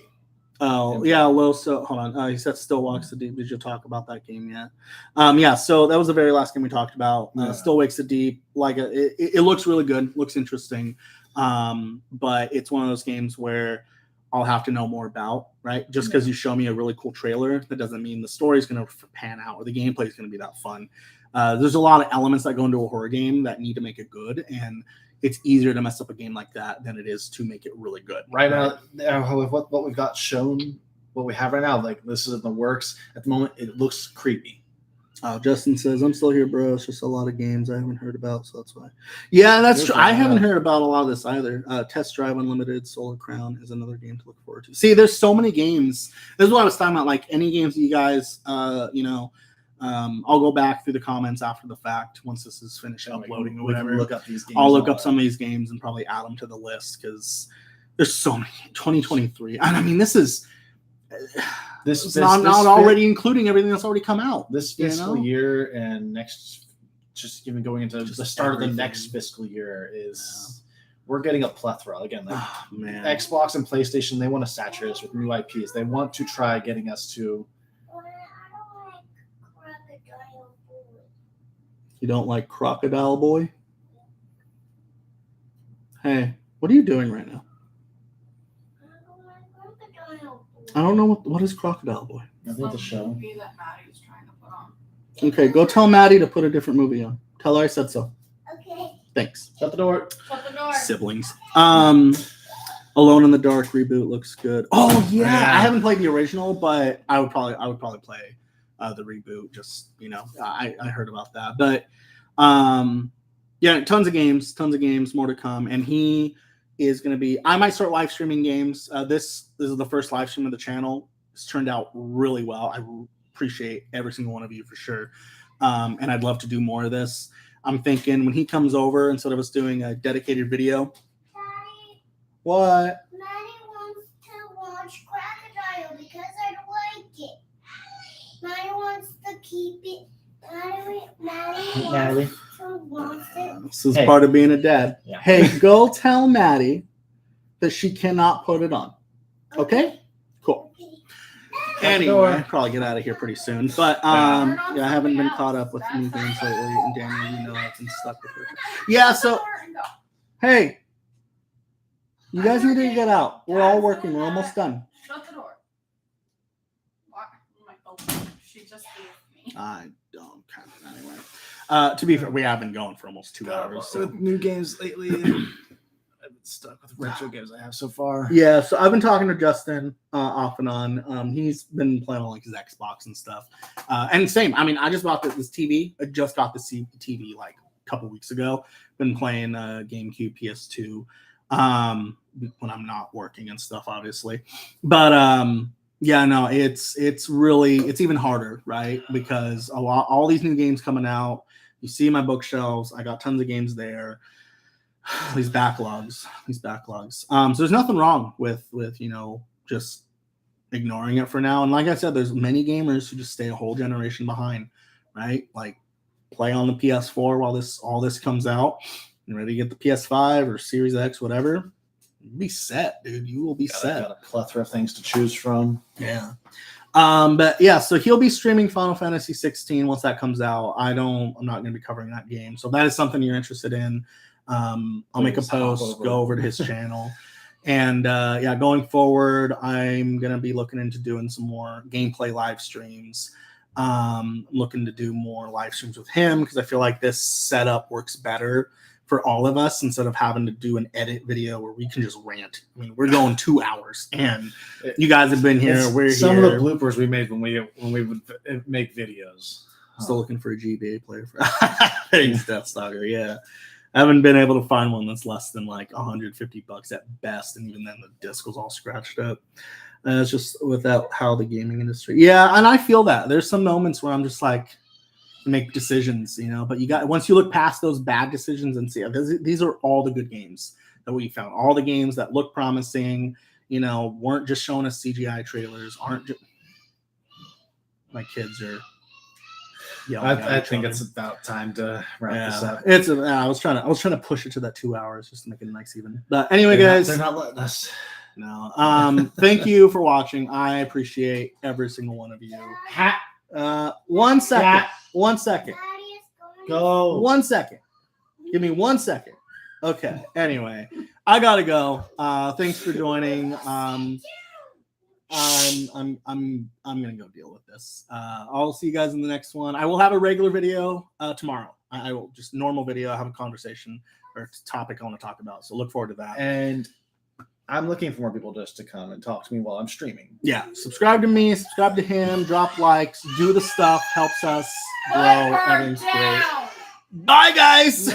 Oh yeah, well, so hold on. He said Still Wakes the Deep. Did you talk about that game yet? Yeah. So that was the very last game we talked about. Still Wakes the Deep. It looks really good. Looks interesting. But it's one of those games where I'll have to know more about, right? Just because you show me a really cool trailer, that doesn't mean the story's going to pan out or the gameplay is going to be that fun. There's a lot of elements that go into a horror game that need to make it good, and it's easier to mess up a game like that than it is to make it really good.
Right now, with what we've got shown, what we have right now, this is in the works at the moment. It looks creepy.
Justin says, I'm still here, bro. It's just a lot of games I haven't heard about, so that's why. Yeah, that's true. I haven't heard about a lot of this either. Test Drive Unlimited, Solar Crown is another game to look forward to. See, there's so many games. This is what I was talking about. Any games that you guys, I'll go back through the comments after the fact once this is finished uploading or whatever.
Look up these games.
I'll look up some of these games and probably add them to the list because there's so many. 2023. And I mean, this is not already including everything that's already come out.
This fiscal year and next, just even going into the start of the next fiscal year is we're getting a plethora again. Xbox and PlayStation, they want to saturate us with new IPs. They want to try getting us to.
You don't like Crocodile Boy? Hey, what are you doing right now? I don't know what is Crocodile Boy.
I think the show.
Movie that Maddie's trying to put on.
Okay, go tell Maddie to put a different movie on. Tell her I said so.
Okay.
Thanks.
Shut the door.
Shut the door.
Siblings. Alone in the Dark reboot looks good. Oh yeah, I haven't played the original, but I would probably play the reboot. Just I heard about that, but yeah, tons of games, more to come. And he is going to be, I might start live streaming games. This is the first live stream of the channel. It's turned out really well. I appreciate every single one of you for sure. And I'd love to do more of this. I'm thinking when he comes over, instead of us doing a dedicated video.
Daddy,
What?
Maddie wants to watch Crocodile because I don't like it. Maddie wants to keep it. Maddie wants it.
This is part of being a dad.
Yeah.
Hey, go tell Maddie that she cannot put it on. Okay? Cool. Anyway, I'll probably get out of here pretty soon. But yeah, I haven't been caught up with new games lately, and Daniel, you know, I've been stuck with her. Yeah, so hey, you guys need to get out. We're all working. We're almost done.
Shut the door. What? She just gave me.
I don't kind of anyway. To be fair, we have been going for almost 2 hours. So.
With new games lately, I've been stuck with retro games I have so far.
Yeah, so I've been talking to Justin off and on. He's been playing on like his Xbox and stuff. And same, I mean, I just bought this TV. I just got the TV like a couple weeks ago. Been playing GameCube, PS2 when I'm not working and stuff, obviously. But yeah, no, it's even harder, right? Because all these new games coming out. You see my bookshelves. I got tons of games there. These backlogs. So there's nothing wrong with you know, just ignoring it for now. And like I said, there's many gamers who just stay a whole generation behind, right? Like play on the PS4 while all this comes out. And ready to get the PS5 or Series X, whatever. You'll be set, dude. You will be set.
Got a plethora of things to choose from.
Yeah. But yeah, so he'll be streaming Final Fantasy 16 once that comes out. I'm not going to be covering that game. So that is something you're interested in. I'll make a post, go over to his channel. And yeah, going forward, I'm going to be looking into doing some more gameplay live streams. Looking to do more live streams with him because I feel like this setup works better for all of us instead of having to do an edit video where we can just rant. I mean, we're going 2 hours and you guys have been here. We're
some
here.
of the bloopers we made when we would make videos.
Still looking for a GBA player for Thanks, Death Stalker. Yeah. I haven't been able to find one that's less than like $150 at best, and even then the disc was all scratched up. It's just without how the gaming industry. Yeah, and I feel that. There's some moments where I'm just like, make decisions, you know, but once you look past those bad decisions and see these are all the good games that we found, all the games that look promising, you know, weren't just showing us CGI trailers, my kids are yelling.
I think it's about time to wrap this up.
I was trying to push it to that 2 hours just to make it nice even. But anyway, guys,
they're not letting us.
No. Thank you for watching. I appreciate every single one of you. 1 second. 1 second.
Go.
1 second. Give me 1 second. Okay. Anyway, I gotta go. Thanks for joining. I'm gonna go deal with this. I'll see you guys in the next one. I will have a regular video tomorrow. I will just normal video. I have a conversation or topic I want to talk about. So look forward to that.
And I'm looking for more people just to come and talk to me while I'm streaming.
Yeah, subscribe to me, subscribe to him, drop likes, do the stuff, helps us grow. Everything's great. Bye, guys.